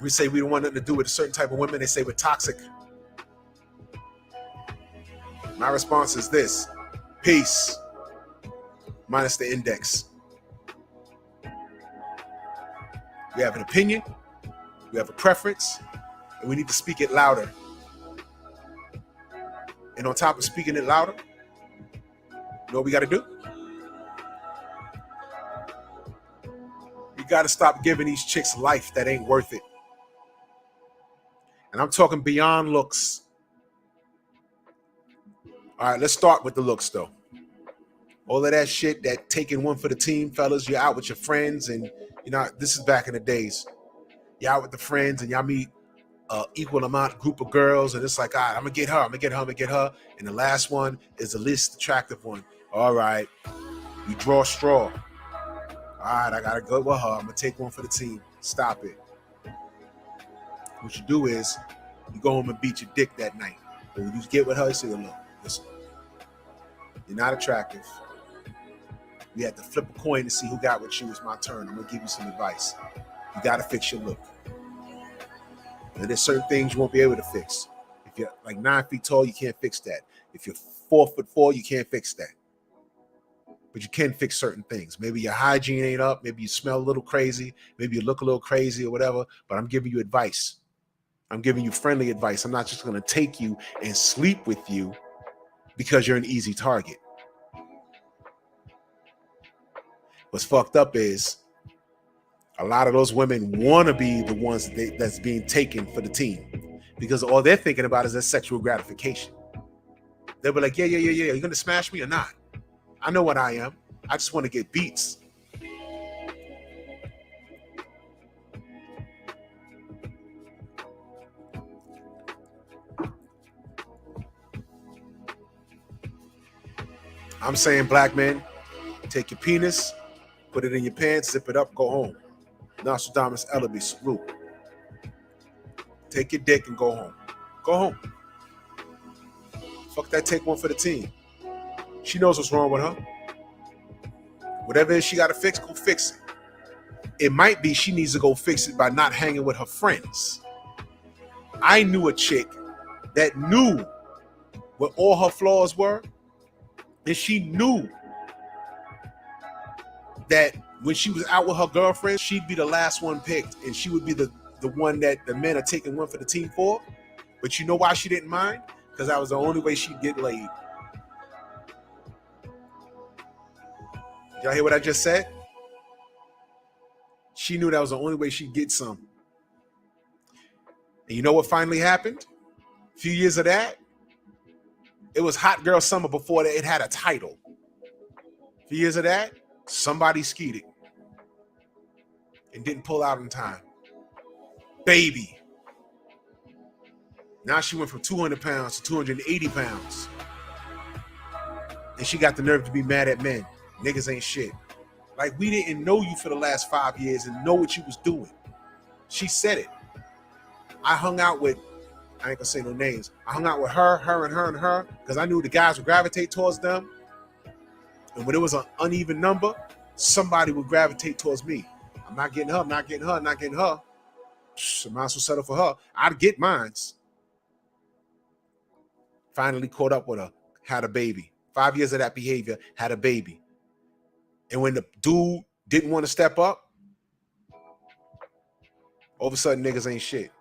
We say we don't want nothing to do with a certain type of women, they say we're toxic. My response is this: peace minus the index. We have an opinion, we have a preference, and we need to speak it louder. And on top of speaking it louder, you know what we got to do? We got to stop giving these chicks life that ain't worth it. And I'm talking beyond looks. All right, let's start with the looks, though. All of that shit, that taking one for the team, fellas, you're out with your friends, and you know, this is back in the days. You're out with the friends and y'all meet equal amount group of girls, and it's like, all right, I'm gonna get her, I'm gonna get her. And the last one is the least attractive one. All right, you draw a straw. All right, I gotta go with her. I'm gonna take one for the team. Stop it. What you do is you go home and beat your dick that night. But when you get with her, you say, look, listen, you're not attractive. We had to flip a coin to see who got what you. It's my turn. I'm gonna give you some advice. You gotta fix your look. And there's certain things you won't be able to fix. If you're like 9 feet tall, you can't fix that. If you're 4'4", you can't fix that. But you can fix certain things. Maybe your hygiene ain't up. Maybe you smell a little crazy. Maybe you look a little crazy or whatever. But I'm giving you advice. I'm giving you friendly advice. I'm not just going to take you and sleep with you because you're an easy target. What's fucked up is a lot of those women want to be the ones that's being taken for the team because all they're thinking about is their sexual gratification. They'll be like, yeah. You're going to smash me or not? I know what I am. I just want to get beats. I'm saying, black men, take your penis, put it in your pants, zip it up, go home. Nostradamus Ellaby, salute. Take your dick and go home. Go home. Fuck that, take one for the team. She knows what's wrong with her. Whatever it is she got to fix, go fix it. It might be she needs to go fix it by not hanging with her friends. I knew a chick that knew what all her flaws were, and she knew that when she was out with her girlfriend, she'd be the last one picked, and she would be the one that the men are taking one for the team for. But you know why she didn't mind? Because that was the only way she'd get laid. Y'all hear what I just said? She knew that was the only way she'd get some. And you know what finally happened? A few years of that, it was Hot Girl Summer before it had a title. A few years of that, somebody skied it and didn't pull out in time. Baby. Now she went from 200 pounds to 280 pounds. And she got the nerve to be mad at men. Niggas ain't shit. Like, we didn't know you for the last 5 years and know what you was doing. She said it. I hung out with, I ain't gonna say no names. I hung out with her, because I knew the guys would gravitate towards them. And when it was an uneven number, somebody would gravitate towards me. I'm not getting her, I'm not getting her, I'm not getting her. I might as well settle for her. I'd get mines. Finally caught up with her, had a baby. 5 years of that behavior, had a baby. And when the dude didn't want to step up, all of a sudden niggas ain't shit.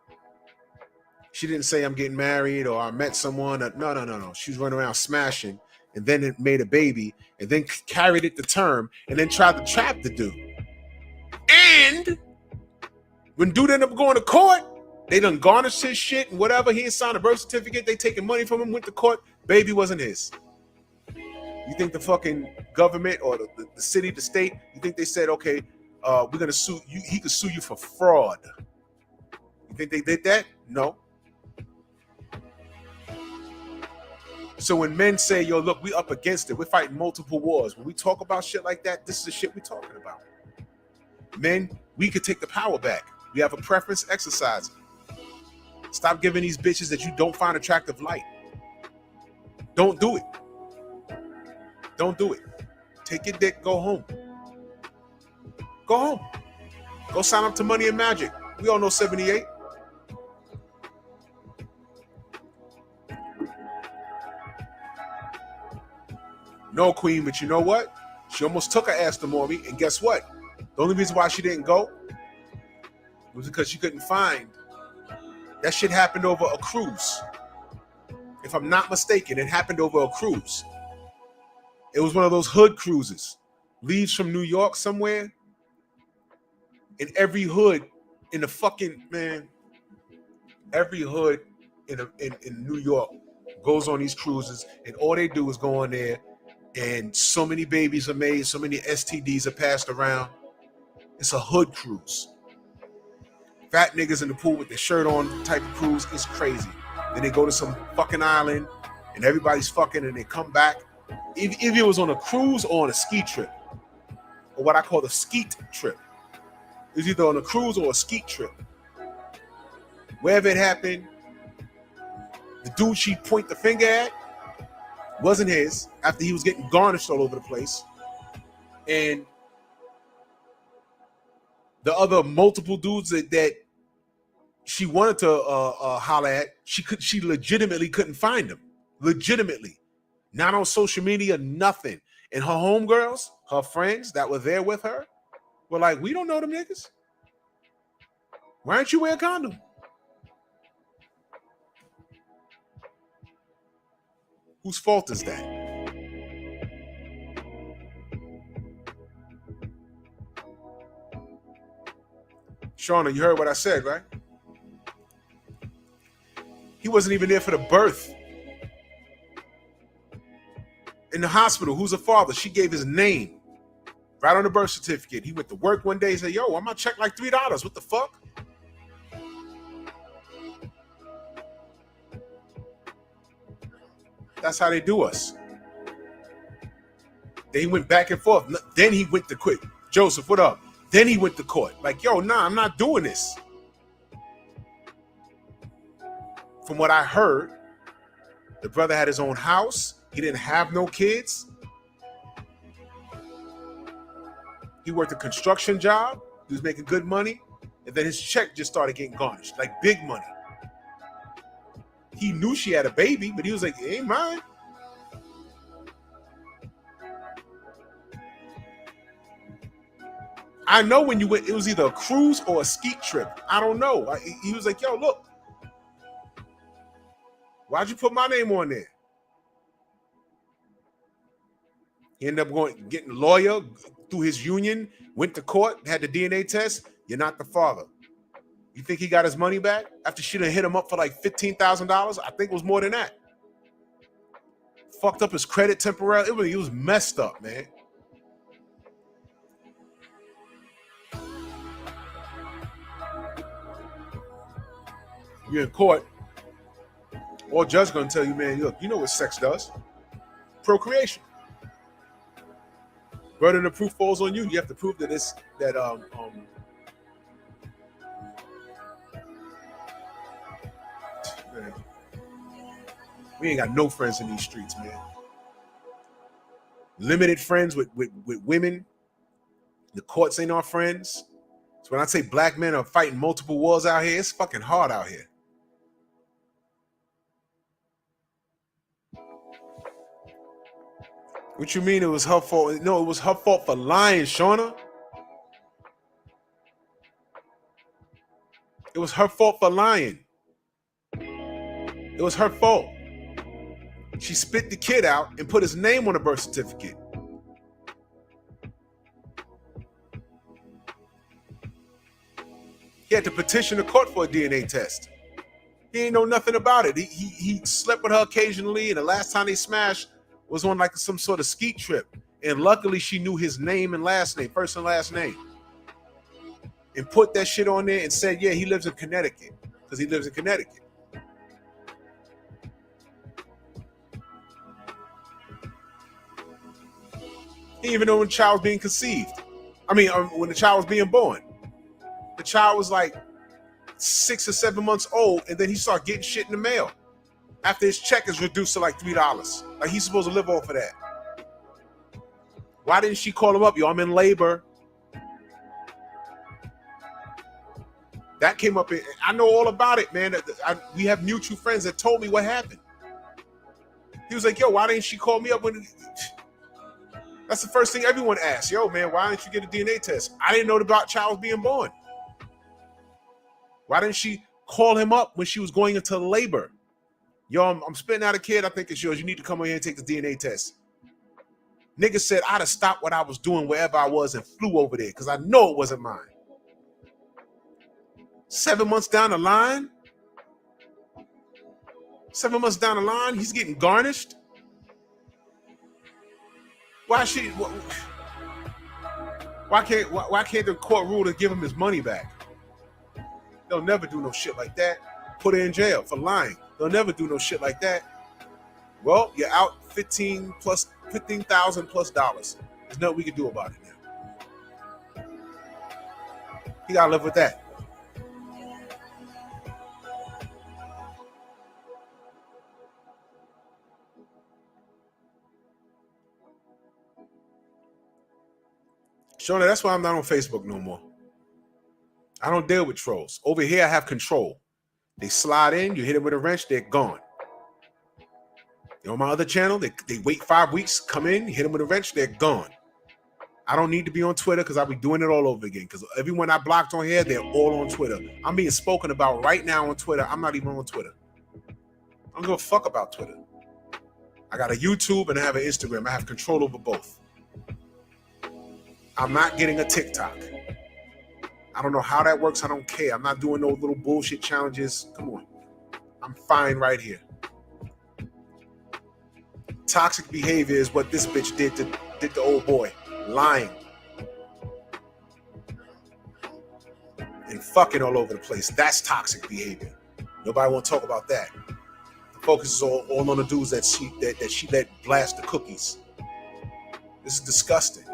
She didn't say I'm getting married or I met someone. No. She was running around smashing, and then it made a baby, and then carried it to term, and then tried to trap the dude. And when dude ended up going to court, they done garnished his shit and whatever. He ain't signed a birth certificate. They taking money from him, went to court. Baby wasn't his. You think the fucking government or the city, the state, you think they said, okay, we're going to sue you. He could sue you for fraud. You think they did that? No. So when men say, yo, look, we up against it. We're fighting multiple wars. When we talk about shit like that, this is the shit we're talking about. Men, we could take the power back. We have a preference, exercise it. Stop giving these bitches that you don't find attractive light. Don't do it. Don't do it. Take your dick, go home. Go home. Go sign up to Money and Magic. We all know 78. No, queen, but you know what? She almost took her ass to Maury, and guess what? The only reason why she didn't go was because she couldn't find. That shit happened over a cruise. If I'm not mistaken, it happened over a cruise. It was one of those hood cruises. Leaves from New York somewhere. And every hood in the fucking, man, every hood in New York goes on these cruises, and all they do is go on there And so many babies are made, so many STDs are passed around. It's a hood cruise. Fat niggas in the pool with their shirt on type of cruise is crazy. Then they go to some fucking island and everybody's fucking and they come back. If it was on a cruise or on a ski trip, or what I call the skeet trip. It was either on a cruise or a skeet trip. Wherever it happened, the dude she point the finger at wasn't his after he was getting garnished all over the place. And the other multiple dudes that she wanted to holler at, she legitimately couldn't find them. Legitimately. Not on social media, nothing. And her homegirls, her friends that were there with her, were like, we don't know them niggas. Why aren't you wearing a condom? Whose fault is that? Shauna, you heard what I said, right? He wasn't even there for the birth. In the hospital, who's the father? She gave his name right on the birth certificate. He went to work one day and said, yo, I'm gonna check like $3. What the fuck? That's how they do us. Then he went back and forth. Then he went to quit. Joseph, what up? Then he went to court. Like, yo, nah, I'm not doing this. From what I heard, the brother had his own house. He didn't have no kids. He worked a construction job. He was making good money. And then his check just started getting garnished, like big money. He knew she had a baby, but he was like, it ain't mine. I know when you went, it was either a cruise or a ski trip. I don't know. He was like, yo, look. Why'd you put my name on there? He ended up getting a lawyer through his union, went to court, had the DNA test. You're not the father. You think he got his money back after she done hit him up for like $15,000? I think it was more than that. Fucked up his credit temporarily. It was messed up, man. You're in court. All judge gonna tell you, man, look, you know what sex does? Procreation. Burden of proof falls on you. You have to prove that man, we ain't got no friends in these streets, man. Limited friends with women. The courts ain't our friends. So when I say black men are fighting multiple wars out here, it's fucking hard out here. What you mean it was her fault? No, it was her fault for lying, Shauna. It was her fault for lying. It was her fault. She spit the kid out and put his name on the birth certificate. He had to petition the court for a DNA test. He ain't know nothing about it. He slept with her occasionally, and the last time they smashed was on like some sort of ski trip. And luckily she knew his name and last name, first and last name. And put that shit on there and said, yeah, he lives in Connecticut. Because he lives in Connecticut. He didn't even know when the child was being conceived. When the child was being born. The child was like 6 or 7 months old, and then he started getting shit in the mail. After his check is reduced to like $3. Like he's supposed to live off of that. Why didn't she call him up? Yo, I'm in labor. That came up. I know all about it, man. We have mutual friends that told me what happened. He was like, yo, why didn't she call me up when... That's the first thing everyone asks. Yo, man, why didn't you get a DNA test? I didn't know about child being born. Why didn't she call him up when she was going into labor? Yo, I'm spitting out a kid. I think it's yours. You need to come over here and take the DNA test. Nigga said I'd have stopped what I was doing wherever I was and flew over there because I know it wasn't mine. 7 months down the line? 7 months down the line, he's getting garnished? Why can't the court rule to give him his money back? They'll never do no shit like that. Put her in jail for lying. They'll never do no shit like that. Well, you're out $15,000 plus. There's nothing we can do about it now. You gotta live with that. Shona, that's why I'm not on Facebook no more. I don't deal with trolls. Over here, I have control. They slide in, you hit them with a wrench, they're gone. On my other channel, they wait 5 weeks, come in, hit them with a wrench, they're gone. I don't need to be on Twitter because I'll be doing it all over again. Because everyone I blocked on here, they're all on Twitter. I'm being spoken about right now on Twitter. I'm not even on Twitter. I don't give a fuck about Twitter. I got a YouTube and I have an Instagram. I have control over both. I'm not getting a TikTok. I don't know how that works. I don't care. I'm not doing no little bullshit challenges. Come on. I'm fine right here. Toxic behavior is what this bitch did to old boy. Lying. And fucking all over the place. That's toxic behavior. Nobody want to talk about that. The focus is all on the dudes that she let blast the cookies. This is disgusting.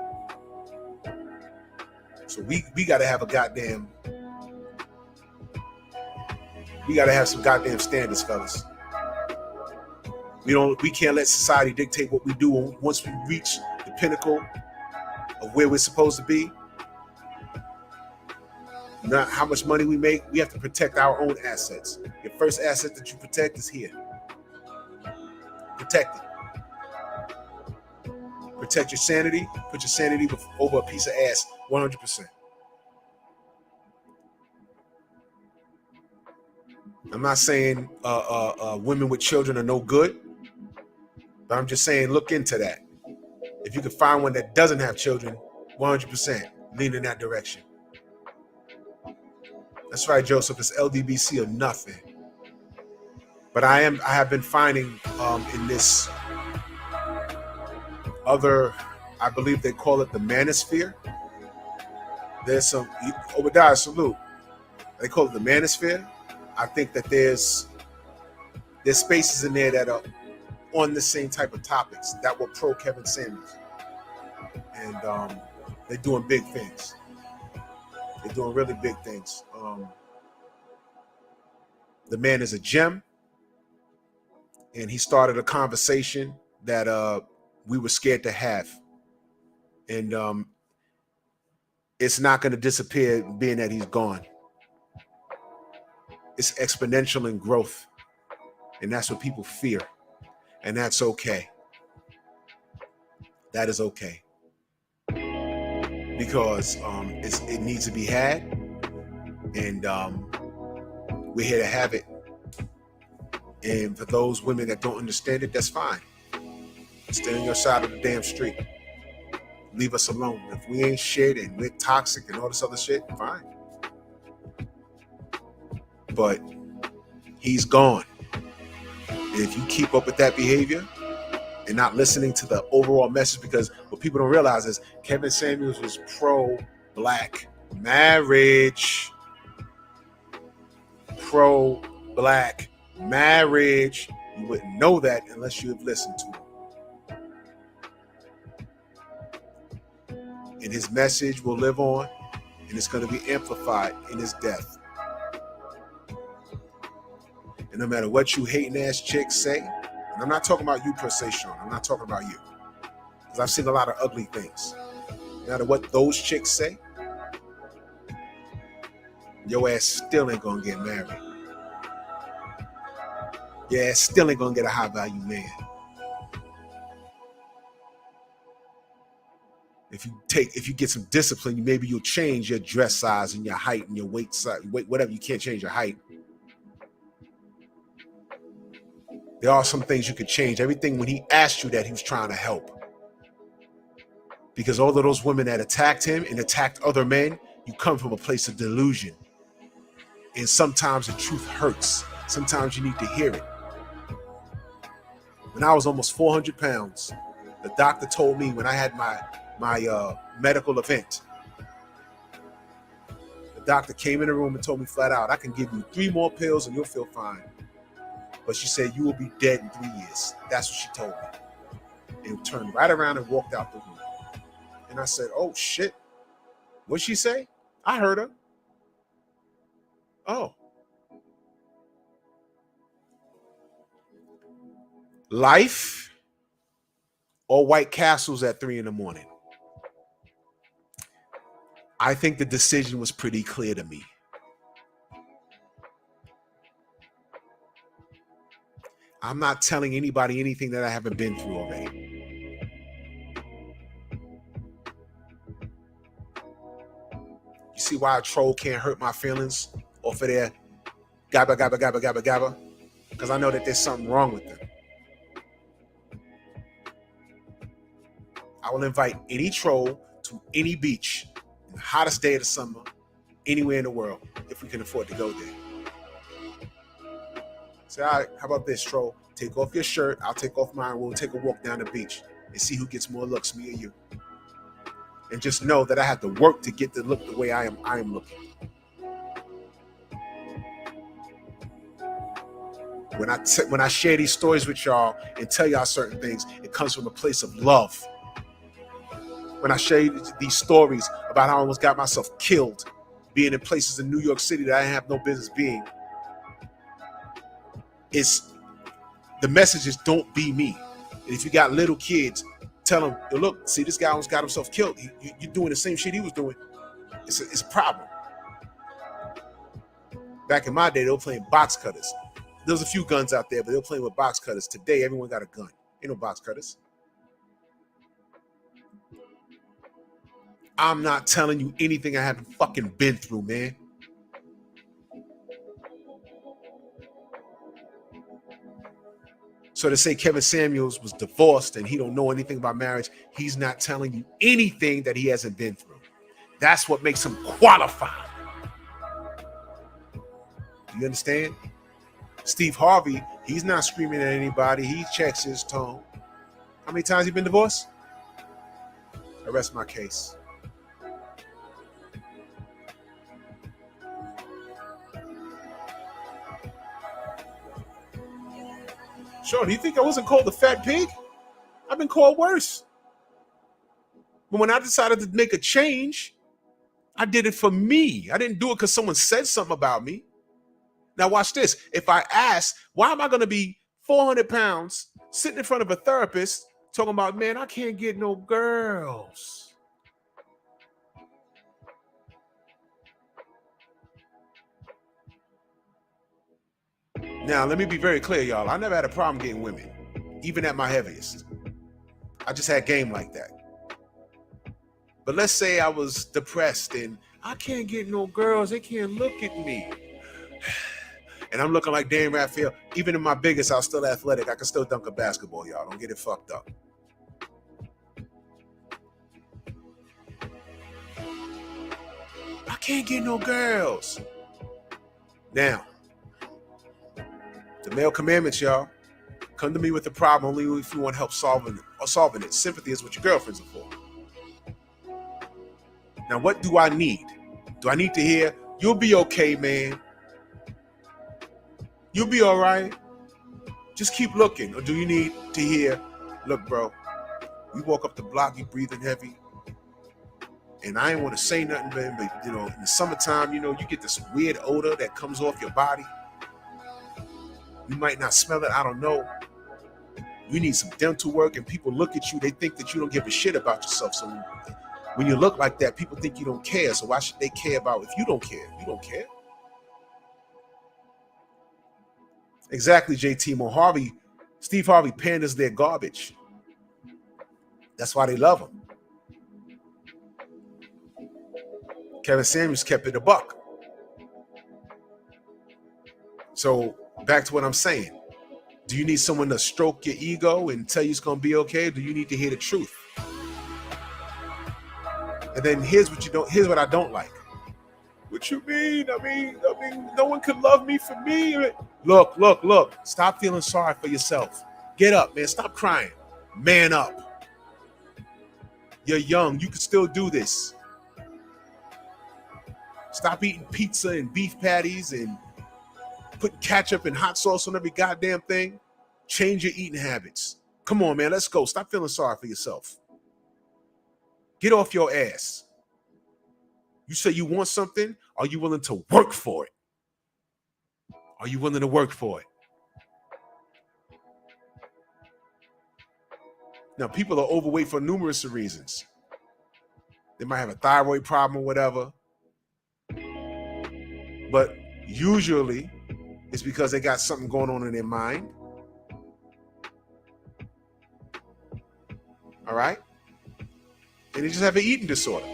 So we gotta have some goddamn standards, fellas. We can't let society dictate what we do once we reach the pinnacle of where we're supposed to be. Not how much money we make. We have to protect our own assets. Your first asset that you protect is here. Protect it. Protect your sanity. Put your sanity over a piece of ass 100%. I'm not saying women with children are no good, but I'm just saying look into that. If you can find one that doesn't have children, 100% lean in that direction. That's right, Joseph. It's LDBC or nothing. But I have been finding in this other, I believe they call it the manosphere. There's some Obadiah, salute. They call it the manosphere. I think that there's spaces in there that are on the same type of topics that were pro Kevin Samuels, and they're doing big things. They're doing really big things. The man is a gem, and he started a conversation that we were scared to have, and it's not going to disappear being that he's gone. It's exponential in growth, and that's what people fear, and that's okay. That is okay, because it needs to be had, and we're here to have it. And for those women that don't understand it, that's fine. Stay on your side of the damn street. Leave us alone. If we ain't shit and we're toxic and all this other shit, fine. But he's gone. And if you keep up with that behavior and not listening to the overall message, because what people don't realize is Kevin Samuels was pro-black marriage. Pro-black marriage. You wouldn't know that unless you have listened to him. And his message will live on, and it's going to be amplified in his death. And no matter what you hating ass chicks say, and I'm not talking about you per se, Sean. I'm not talking about you, because I've seen a lot of ugly things. No matter what those chicks say, your ass still ain't gonna get married. Your ass still ain't gonna get a high value man. If you get some discipline, maybe you'll change your dress size and your height and your weight size, whatever. You can't change your height. There are some things you could change. Everything, when he asked you that, he was trying to help. Because all of those women that attacked him and attacked other men, you come from a place of delusion. And sometimes the truth hurts. Sometimes you need to hear it. When I was almost 400 pounds, The doctor told me when I had my medical event, the doctor came in the room and told me flat out, I can give you 3 more pills and you'll feel fine. But she said, you will be dead in 3 years. That's what she told me. And turned right around and walked out the room. And I said, oh, shit. What'd she say? I heard her. Oh. Life or White Castles at 3 a.m? I think the decision was pretty clear to me. I'm not telling anybody anything that I haven't been through already. You see why a troll can't hurt my feelings off of their gabba, gabba, gabba, gabba, gabba? Because I know that there's something wrong with them. I will invite any troll to any beach in the hottest day of the summer, anywhere in the world, if we can afford to go there. Say, all right, how about this, troll? Take off your shirt, I'll take off mine, we'll take a walk down the beach and see who gets more looks, me or you. And just know that I have to work to get to look the way I am looking. When I share these stories with y'all and tell y'all certain things, it comes from a place of love. When I share these stories about how I almost got myself killed, being in places in New York City that I have no business being, the message is don't be me. And if you got little kids, tell them, look, see, this guy almost got himself killed. You're doing the same shit he was doing. It's a problem. Back in my day, they were playing box cutters. There was a few guns out there, but they were playing with box cutters. Today, everyone got a gun. Ain't no box cutters. I'm not telling you anything I haven't fucking been through, man. So to say Kevin Samuels was divorced and he don't know anything about marriage, he's not telling you anything that he hasn't been through. That's what makes him qualified. You understand? Steve Harvey, he's not screaming at anybody. He checks his tone. How many times he been divorced? I rest my case. Sure, do you think I wasn't called the fat pig? I've been called worse. But when I decided to make a change, I did it for me. I didn't do it because someone said something about me. Now watch this. If I ask, why am I going to be 400 pounds sitting in front of a therapist talking about, man, I can't get no girls. Now, let me be very clear, y'all. I never had a problem getting women, even at my heaviest. I just had game like that. But let's say I was depressed and I can't get no girls. They can't look at me. And I'm looking like Dan Raphael. Even in my biggest, I was still athletic. I can still dunk a basketball, y'all. Don't get it fucked up. I can't get no girls. Now, the male commandments, y'all. Come to me with the problem only if you want help solving it. Sympathy is what your girlfriends are for. Now, what do I need? Do I need to hear, you'll be okay, man? You'll be all right. Just keep looking. Or do you need to hear, look, bro, you walk up the block, you breathing heavy. And I ain't want to say nothing, man, but, you know, in the summertime, you know, you get this weird odor that comes off your body. You might not smell it. I don't know. You need some dental work, and people look at you. They think that you don't give a shit about yourself. So when you look like that, people think you don't care. So why should they care about if you don't care? You don't care. Exactly, JT Mo. Steve Harvey panders their garbage. That's why they love him. Kevin Samuels kept it a buck. So back to what I'm saying. Do you need someone to stroke your ego and tell you it's going to be okay? Or do you need to hear the truth? And then here's what I don't like. What you mean? I mean, no one could love me for me. Look. Stop feeling sorry for yourself. Get up, man. Stop crying. Man up. You're young. You can still do this. Stop eating pizza and beef patties and putting ketchup and hot sauce on every goddamn thing. Change your eating habits. Come on, man. Let's go. Stop feeling sorry for yourself. Get off your ass. You say you want something. Are you willing to work for it? Are you willing to work for it? Now, people are overweight for numerous reasons. They might have a thyroid problem or whatever. But usually, it's because they got something going on in their mind. All right? And they just have an eating disorder.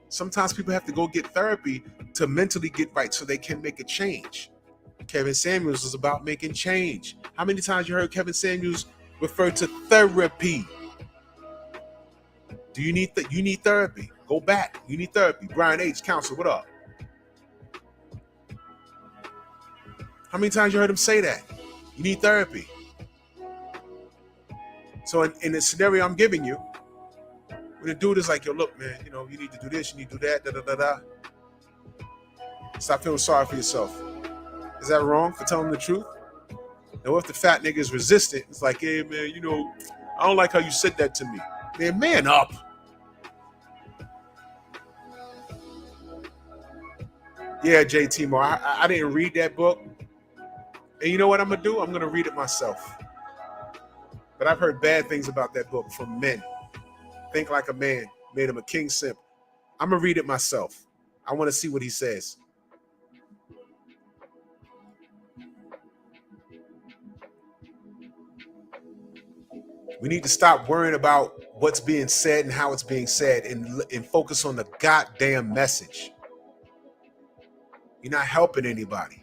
Sometimes people have to go get therapy to mentally get right so they can make a change. Kevin Samuels is about making change. How many times you heard Kevin Samuels refer to therapy? Do you need you need therapy? Go back. You need therapy. Brian H. Counselor, what up? How many times you heard him say that? You need therapy. So in the scenario I'm giving you, when the dude is like, yo, look, man, you know, you need to do this, you need to do that, da-da-da-da. Stop feeling sorry for yourself. Is that wrong for telling the truth? Now, if the fat nigga is resistant, it's like, hey, man, you know, I don't like how you said that to me. Man up. Yeah, JT Moore, I didn't read that book. And you know what I'm going to do? I'm going to read it myself. But I've heard bad things about that book from men. Think Like a Man, made him a king simp. I'm going to read it myself. I want to see what he says. We need to stop worrying about what's being said and how it's being said and focus on the goddamn message. You're not helping anybody.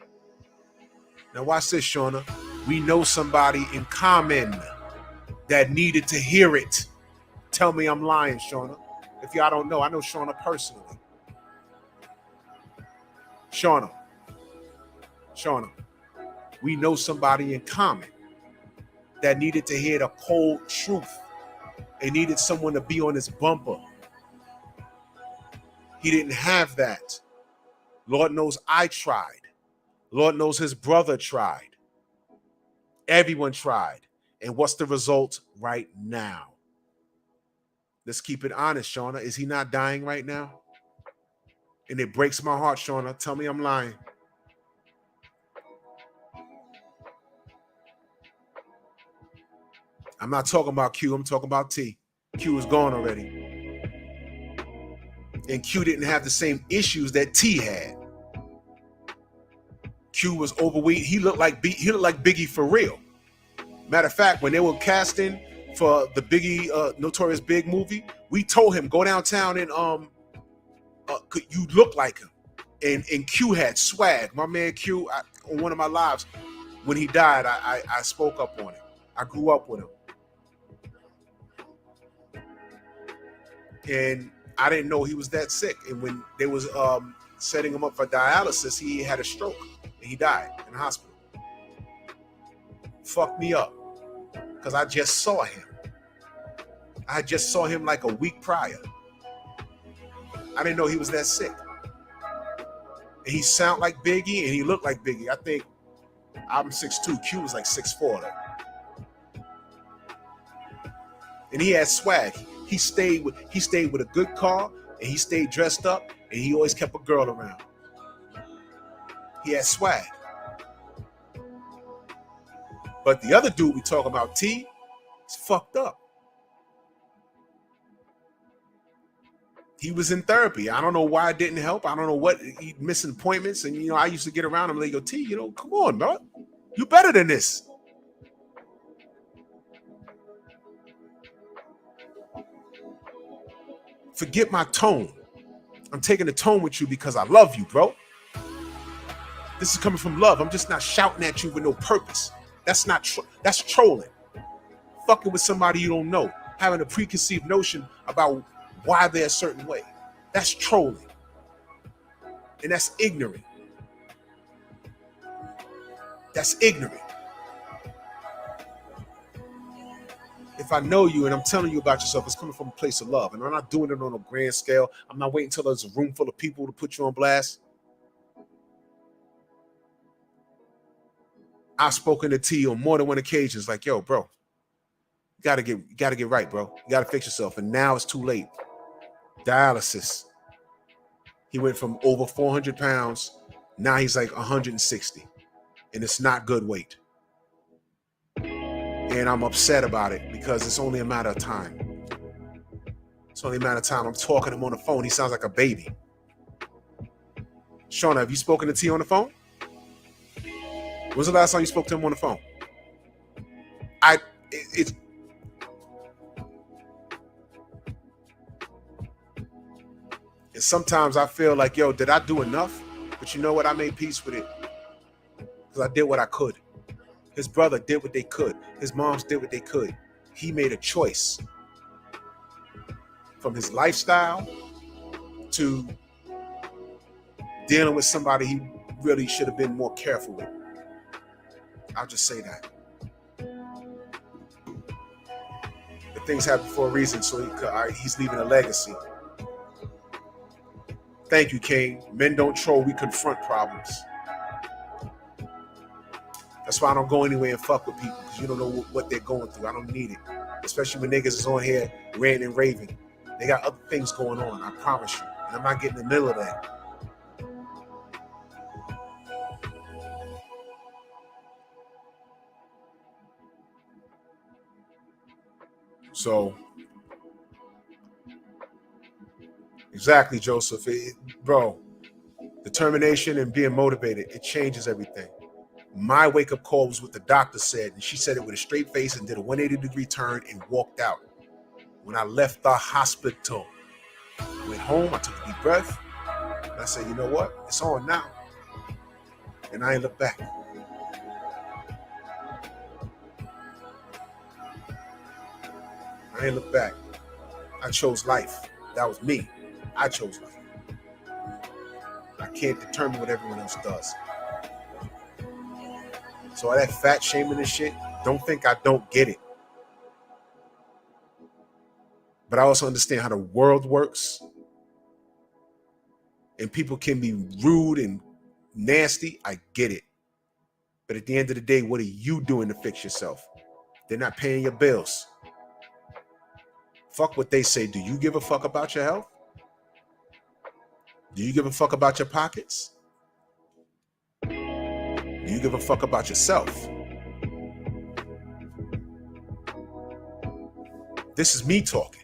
Now watch this, Shauna. We know somebody in common that needed to hear it. Tell me I'm lying, Shauna. If y'all don't know, I know Shauna personally. Shauna, we know somebody in common that needed to hear the cold truth and needed someone to be on his bumper. He didn't have that. Lord knows I tried. Lord knows his brother tried. Everyone tried. And what's the result right now? Let's keep it honest, Shauna. Is he not dying right now? And it breaks my heart, Shauna. Tell me I'm lying. I'm not talking about Q. I'm talking about T. Q is gone already. And Q didn't have the same issues that T had. Q was overweight. He looked like Biggie for real. Matter of fact, when they were casting for the Biggie Notorious Big movie, we told him go downtown and you look like him. And Q had swag. My man Q, on one of my lives, when he died, I spoke up on him. I grew up with him. And I didn't know he was that sick. And when they was setting him up for dialysis, he had a stroke and he died in the hospital. Fucked me up because I just saw him. I just saw him like a week prior. I didn't know he was that sick. And he sound like Biggie and he looked like Biggie. I think I'm 6'2", Q was like 6'4" though. And he had swag. He stayed with a good car and he stayed dressed up and he always kept a girl around. He had swag. But the other dude we talk about, T, is fucked up. He was in therapy. I don't know why it didn't help. I don't know what, he missing appointments. And, you know, I used to get around him and they go, T, you know, come on, bro. You better than this. Forget my tone. I'm taking the tone with you because I love you, bro. This is coming from love. I'm just not shouting at you with no purpose. That's trolling. Fucking with somebody you don't know. Having a preconceived notion about why they're a certain way. That's trolling. And that's ignorant. That's ignorant. if I know you and I'm telling you about yourself, it's coming from a place of love. And I'm not doing it on a grand scale. I'm not waiting until there's a room full of people to put you on blast. I've spoken to T on more than one occasion. Like, yo, bro, you gotta get right, bro. You gotta fix yourself. And now it's too late. Dialysis. He went from over 400 pounds. Now he's like 160. And it's not good weight. And I'm upset about it because it's only a matter of time. It's only a matter of time. I'm talking to him on the phone. He sounds like a baby. Shauna, have you spoken to T on the phone? When was the last time you spoke to him on the phone? And sometimes I feel like, yo, did I do enough? But you know what? I made peace with it because I did what I could. His brother did what they could. His moms did what they could. He made a choice from his lifestyle to dealing with somebody he really should have been more careful with. I'll just say that. But things happen for a reason, so he's leaving a legacy. Thank you, King. Men don't troll, we confront problems. That's why I don't go anywhere and fuck with people, because you don't know what they're going through. I don't need it. Especially when niggas is on here ranting and raving. They got other things going on, I promise you. And I'm not getting in the middle of that. So, exactly, Joseph. Bro, determination and being motivated, it changes everything. My wake-up call was what the doctor said, and she said it with a straight face and did a 180-degree turn and walked out. When I left the hospital, went home, I took a deep breath, and I said, you know what? It's on now. And I ain't looked back. I ain't looked back. I chose life. That was me. I chose life. I can't determine what everyone else does. So all that fat shaming and shit, don't think I don't get it. But I also understand how the world works. And people can be rude and nasty. I get it. But at the end of the day, what are you doing to fix yourself? They're not paying your bills. Fuck what they say. Do you give a fuck about your health? Do you give a fuck about your pockets? Do you give a fuck about yourself? This is me talking.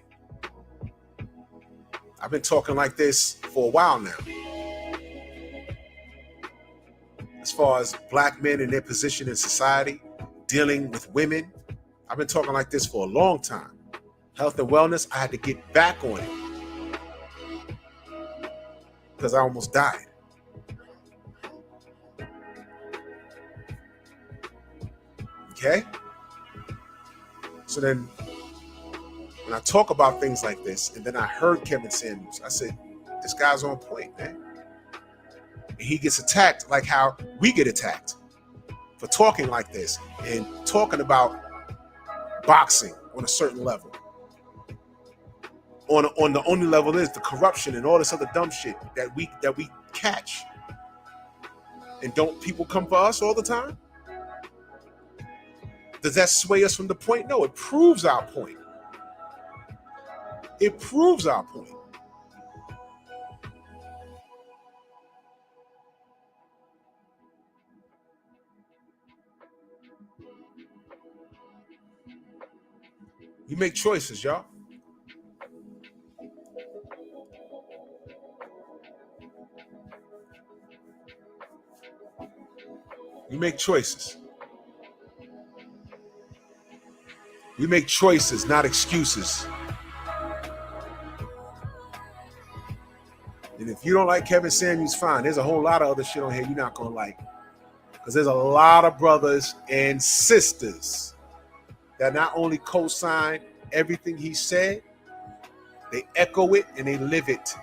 I've been talking like this for a while now. As far as black men and their position in society, dealing with women, I've been talking like this for a long time. Health and wellness, I had to get back on it because I almost died. Okay? So then when I talk about things like this, and then I heard Kevin Samuels, I said, this guy's on point, man. And he gets attacked like how we get attacked for talking like this and talking about boxing on a certain level. On the only level is the corruption and all this other dumb shit that we catch. And don't people come for us all the time? Does that sway us from the point? No, it proves our point. It proves our point. You make choices, y'all. You make choices. We make choices, not excuses. And if you don't like Kevin Samuels, fine. There's a whole lot of other shit on here you're not going to like. Because there's a lot of brothers and sisters that not only co-sign everything he said, they echo it and they live it.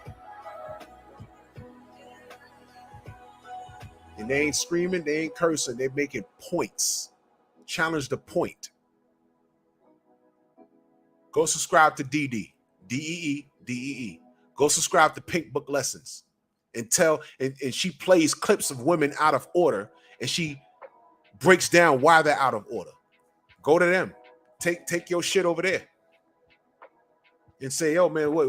And they ain't screaming, they ain't cursing, they're making points. Challenge the point. Go subscribe to DD, DEE. Go subscribe to Pink Book Lessons and she plays clips of women out of order and she breaks down why they're out of order. Go to them. Take your shit over there and say, yo, man, wait.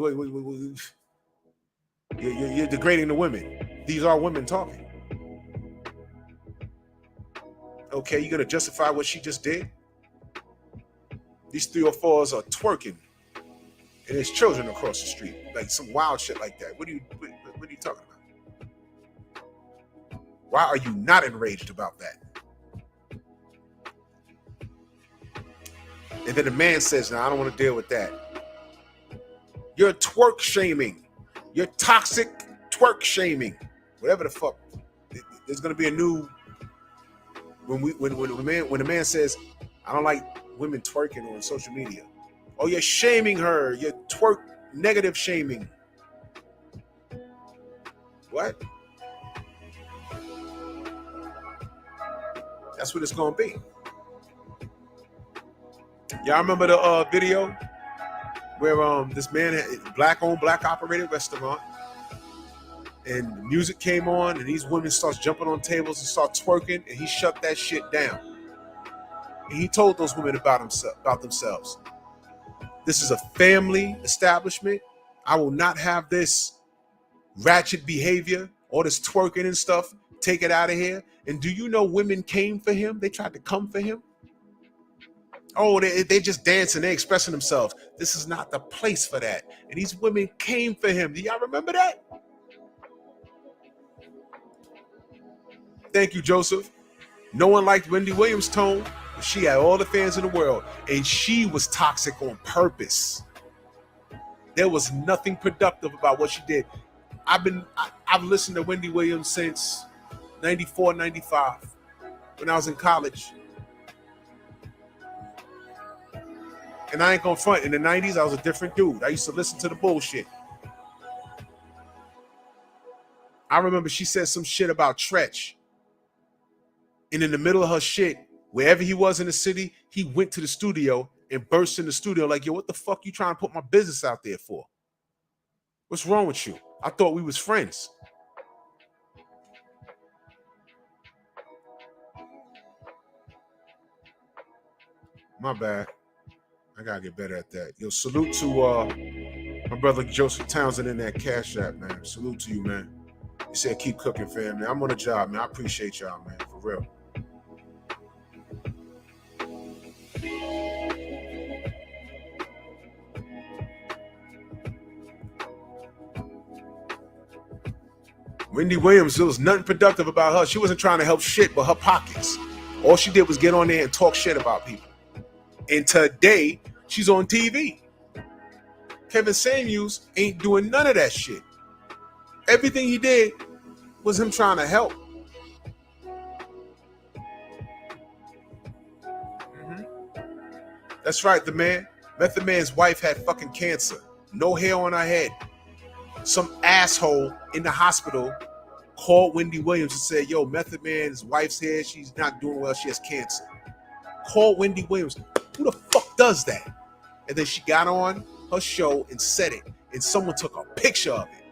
You're degrading the women. These are women talking. Okay, you gonna justify what she just did? These 3 or 4s are twerking, and there's children across the street, like some wild shit like that. What are you talking about? Why are you not enraged about that? And then the man says, "No, I don't want to deal with that." You're twerk shaming. You're toxic twerk shaming. Whatever the fuck. There's gonna be a new. When the man says, "I don't like women twerking on social media," oh, you're shaming her. You're twerk negative shaming. What? That's what it's gonna be. Y'all remember the video where this man had black-owned, black-operated restaurant, and the music came on, and these women starts jumping on tables and start twerking, and he shut that shit down. And he told those women about themselves. This is a family establishment. I will not have this ratchet behavior, all this twerking and stuff. Take it out of here. And do you know women came for him? They tried to come for him. Oh, they just dancing, they expressing themselves. This is not the place for that. And these women came for him. Do y'all remember that? Thank you, Joseph. No one liked Wendy Williams' tone. But she had all the fans in the world. And she was toxic on purpose. There was nothing productive about what she did. I've listened to Wendy Williams since 94, 95, when I was in college. And I ain't gonna front. In the 90s, I was a different dude. I used to listen to the bullshit. I remember she said some shit about Tretch. And in the middle of her shit, wherever he was in the city, he went to the studio and burst in the studio like, yo, what the fuck you trying to put my business out there for? What's wrong with you? I thought we was friends. My bad. I gotta get better at that. Yo, salute to my brother Joseph Townsend in that Cash App, man. Salute to you, man. He said, keep cooking, family. I'm on a job, man. I appreciate y'all, man, for real. Wendy Williams, there was nothing productive about her. She wasn't trying to help shit but her pockets. All she did was get on there and talk shit about people. And today, she's on TV. Kevin Samuels ain't doing none of that shit. Everything he did was him trying to help. That's right, the man. Method Man's wife had fucking cancer. No hair on her head. Some asshole in the hospital called Wendy Williams and said, yo, Method Man's wife's here. She's not doing well. She has cancer. Called Wendy Williams. Who the fuck does that? And then she got on her show and said it. And someone took a picture of it.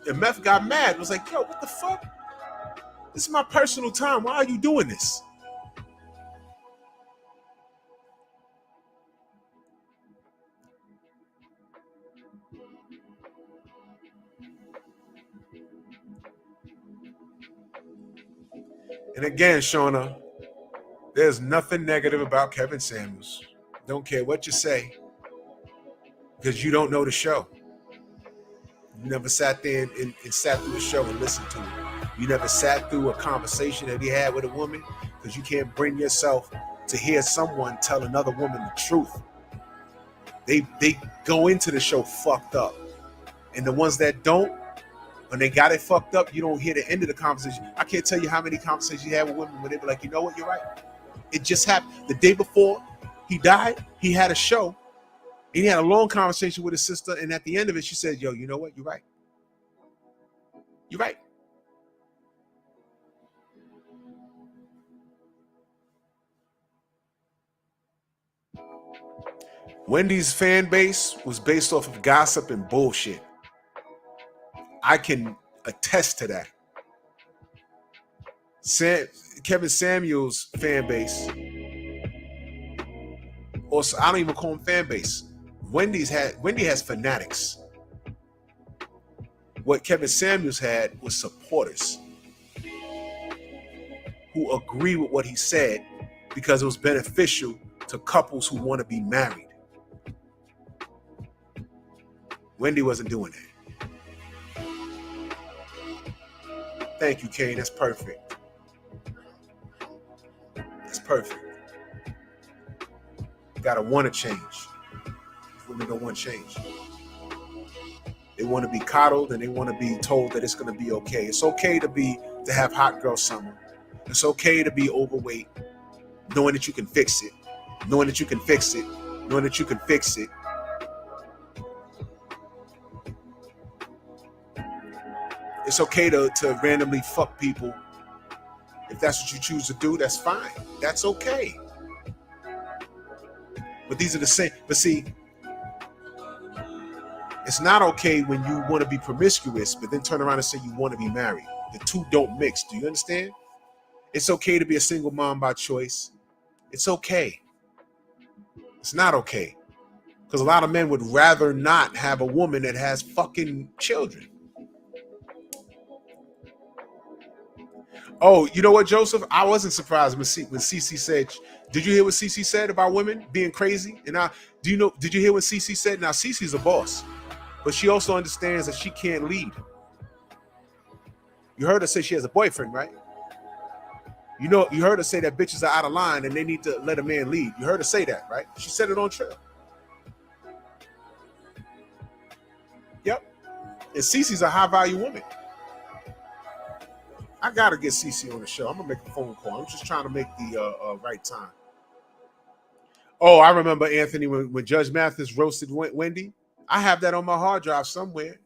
And Meth got mad. It was like, yo, what the fuck? This is my personal time. Why are you doing this? And again, Shauna, there's nothing negative about Kevin Samuels. Don't care what you say, because you don't know the show. You never sat there and sat through the show and listened to it. You never sat through a conversation that he had with a woman, because you can't bring yourself to hear someone tell another woman the truth. They go into the show fucked up. And the ones that don't, when they got it fucked up, you don't hear the end of the conversation. I can't tell you how many conversations you had with women where they be like, you know what, you're right. It just happened. The day before he died, he had a show. And he had a long conversation with his sister. And at the end of it, she said, yo, you know what, you're right. You're right. Wendy's fan base was based off of gossip and bullshit. I can attest to that. Kevin Samuels' fan base, or I don't even call him fan base. Wendy has fanatics. What Kevin Samuels had was supporters who agree with what he said because it was beneficial to couples who want to be married. Wendy wasn't doing that. Thank you, Kane. That's perfect. That's perfect. You gotta want to change. Women don't want change. They want to be coddled and they want to be told that it's going to be okay. It's okay to have hot girl summer. It's okay to be overweight, knowing that you can fix it, knowing that you can fix it, knowing that you can fix it. It's okay to randomly fuck people. If that's what you choose to do, that's fine. That's okay. But these are the same. But see, it's not okay when you want to be promiscuous, but then turn around and say you want to be married. The two don't mix. Do you understand? It's okay to be a single mom by choice. It's okay. It's not okay. Because a lot of men would rather not have a woman that has fucking children. Oh, you know what, Joseph? I wasn't surprised when Cece said, did you hear what Cece said about women being crazy? And now, did you hear what Cece said? Now, Cece's a boss, but she also understands that she can't lead. You heard her say she has a boyfriend, right? You heard her say that bitches are out of line and they need to let a man lead. You heard her say that, right? She said it on Trill. Yep. And Cece's a high-value woman. I gotta get Cece on the show. I'm gonna make a phone call. I'm just trying to make the right time. Oh, I remember, Anthony, when Judge Mathis roasted Wendy. I have that on my hard drive somewhere.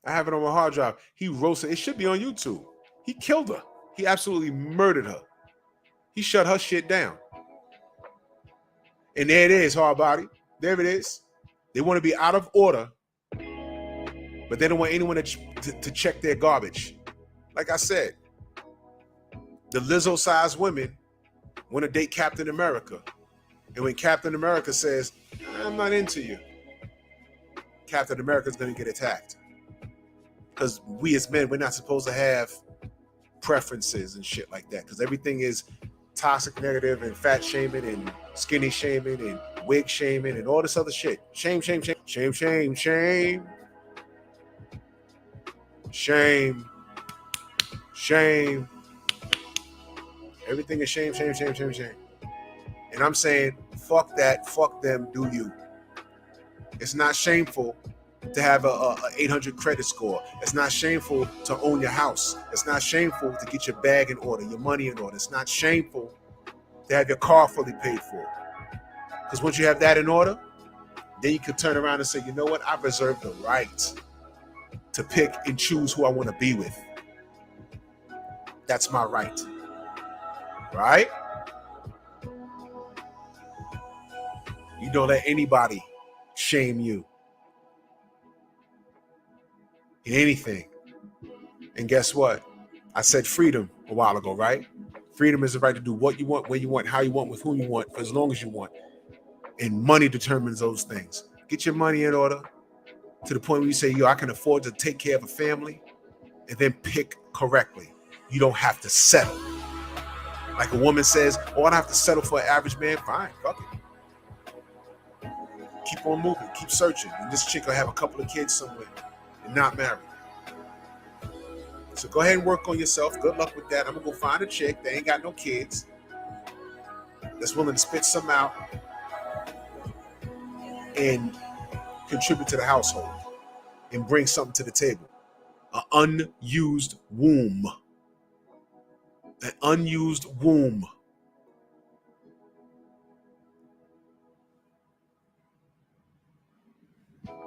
I have it on my hard drive. He roasted. It should be on YouTube. He killed her. He absolutely murdered her. He shut her shit down. And there it is, hard body. There it is. They want to be out of order, but they don't want anyone to check their garbage. Like I said, the Lizzo-sized women want to date Captain America. And when Captain America says, I'm not into you, Captain America's going to get attacked. Because we as men, we're not supposed to have preferences and shit like that. Because everything is toxic negative and fat shaming and skinny shaming and wig shaming and all this other shit. Shame, shame, shame, shame, shame, shame. Shame. Shame. Everything is shame, shame, shame, shame, shame. And I'm saying, fuck that, fuck them, do you. It's not shameful to have a 800 credit score. It's not shameful to own your house. It's not shameful to get your bag in order, your money in order. It's not shameful to have your car fully paid for. Because once you have that in order, then you can turn around and say, you know what? I reserve the right to pick and choose who I want to be with. That's my right. Right? You don't let anybody shame you in anything. And guess what? I said freedom a while ago, right? Freedom is the right to do what you want, when you want, how you want, with whom you want, for as long as you want. And money determines those things. Get your money in order to the point where you say, yo, I can afford to take care of a family, and then pick correctly. You don't have to settle. Like a woman says, oh, I don't have to settle for an average man. Fine, fuck it. Keep on moving, keep searching. And this chick will have a couple of kids somewhere and not married. So go ahead and work on yourself. Good luck with that. I'm gonna go find a chick that ain't got no kids, that's willing to spit some out and contribute to the household and bring something to the table. An unused womb. An unused womb.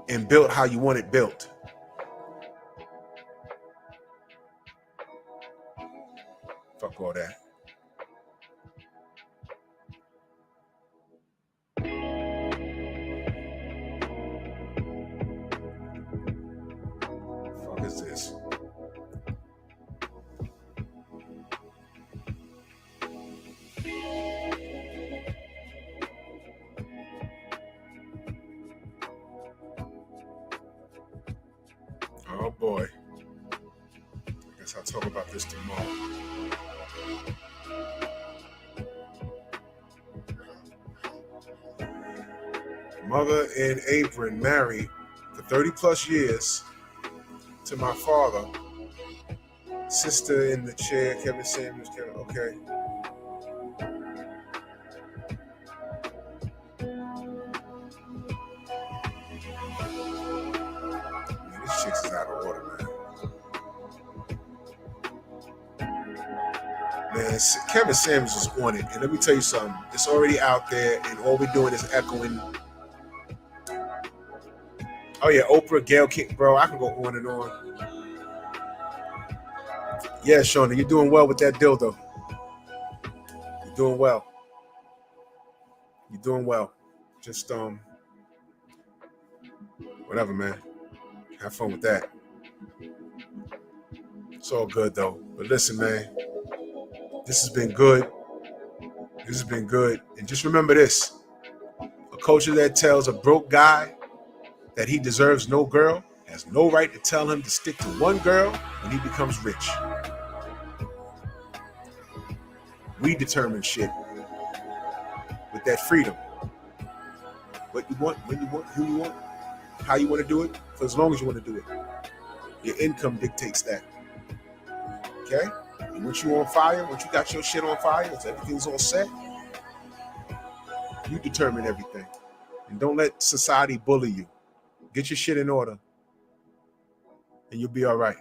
And built how you want it built. Fuck all that. fuck is this? Oh boy. I guess I'll talk about this tomorrow. Mother and Apron married for 30 plus years to my father. Sister in the chair, Kevin Samuels, okay. Man, this shit's out of order, man. Man, Kevin Samuels is on it. And let me tell you something. It's already out there, and all we're doing is echoing. Oh, yeah, Oprah, Gayle King, bro. I can go on and on. Yeah, Shona, you're doing well with that dildo. You're doing well. You're doing well. Just, whatever, man. Have fun with that. It's all good, though. But listen, man. This has been good. This has been good. And just remember this. A culture that tells a broke guy that he deserves no girl has no right to tell him to stick to one girl when he becomes rich. We determine shit with that freedom. What you want, when you want, who you want, how you want to do it, for as long as you want to do it. Your income dictates that. Okay? And once you on fire, once you got your shit on fire, once everything's all set, you determine everything. And don't let society bully you. Get your shit in order, and you'll be all right.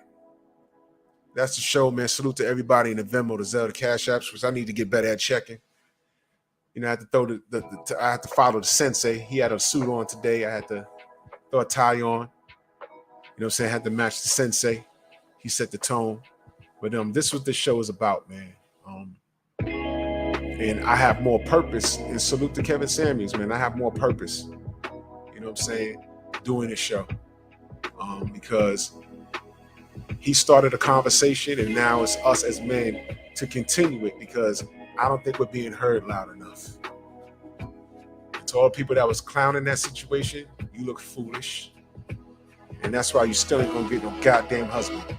That's the show, man. Salute to everybody in the Venmo, the Zelle, the Cash Apps, which I need to get better at checking. You know, I had to throw I had to follow the sensei. He had a suit on today. I had to throw a tie on. You know what I'm saying? I had to match the sensei. He set the tone. But this is what this show is about, man. And I have more purpose. And salute to Kevin Samuels, man. I have more purpose. You know what I'm saying? Doing this show. Because he started a conversation, and now it's us as men to continue it, because I don't think we're being heard loud enough. And to all the people that was clowning that situation, you look foolish. And that's why you still ain't gonna get no goddamn husband.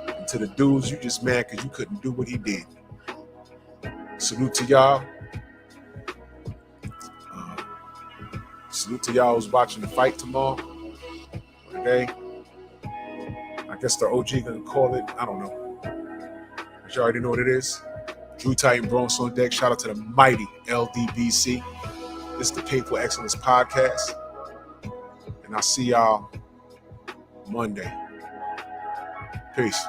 And to the dudes, you just mad because you couldn't do what he did. Salute to y'all. Salute to y'all who's watching the fight tomorrow. Or today. I guess the OG gonna call it. I don't know. But you already know what it is. Drew Titan Bronx on deck. Shout out to the mighty LDBC. This is the Painful Excellence Podcast. And I'll see y'all Monday. Peace.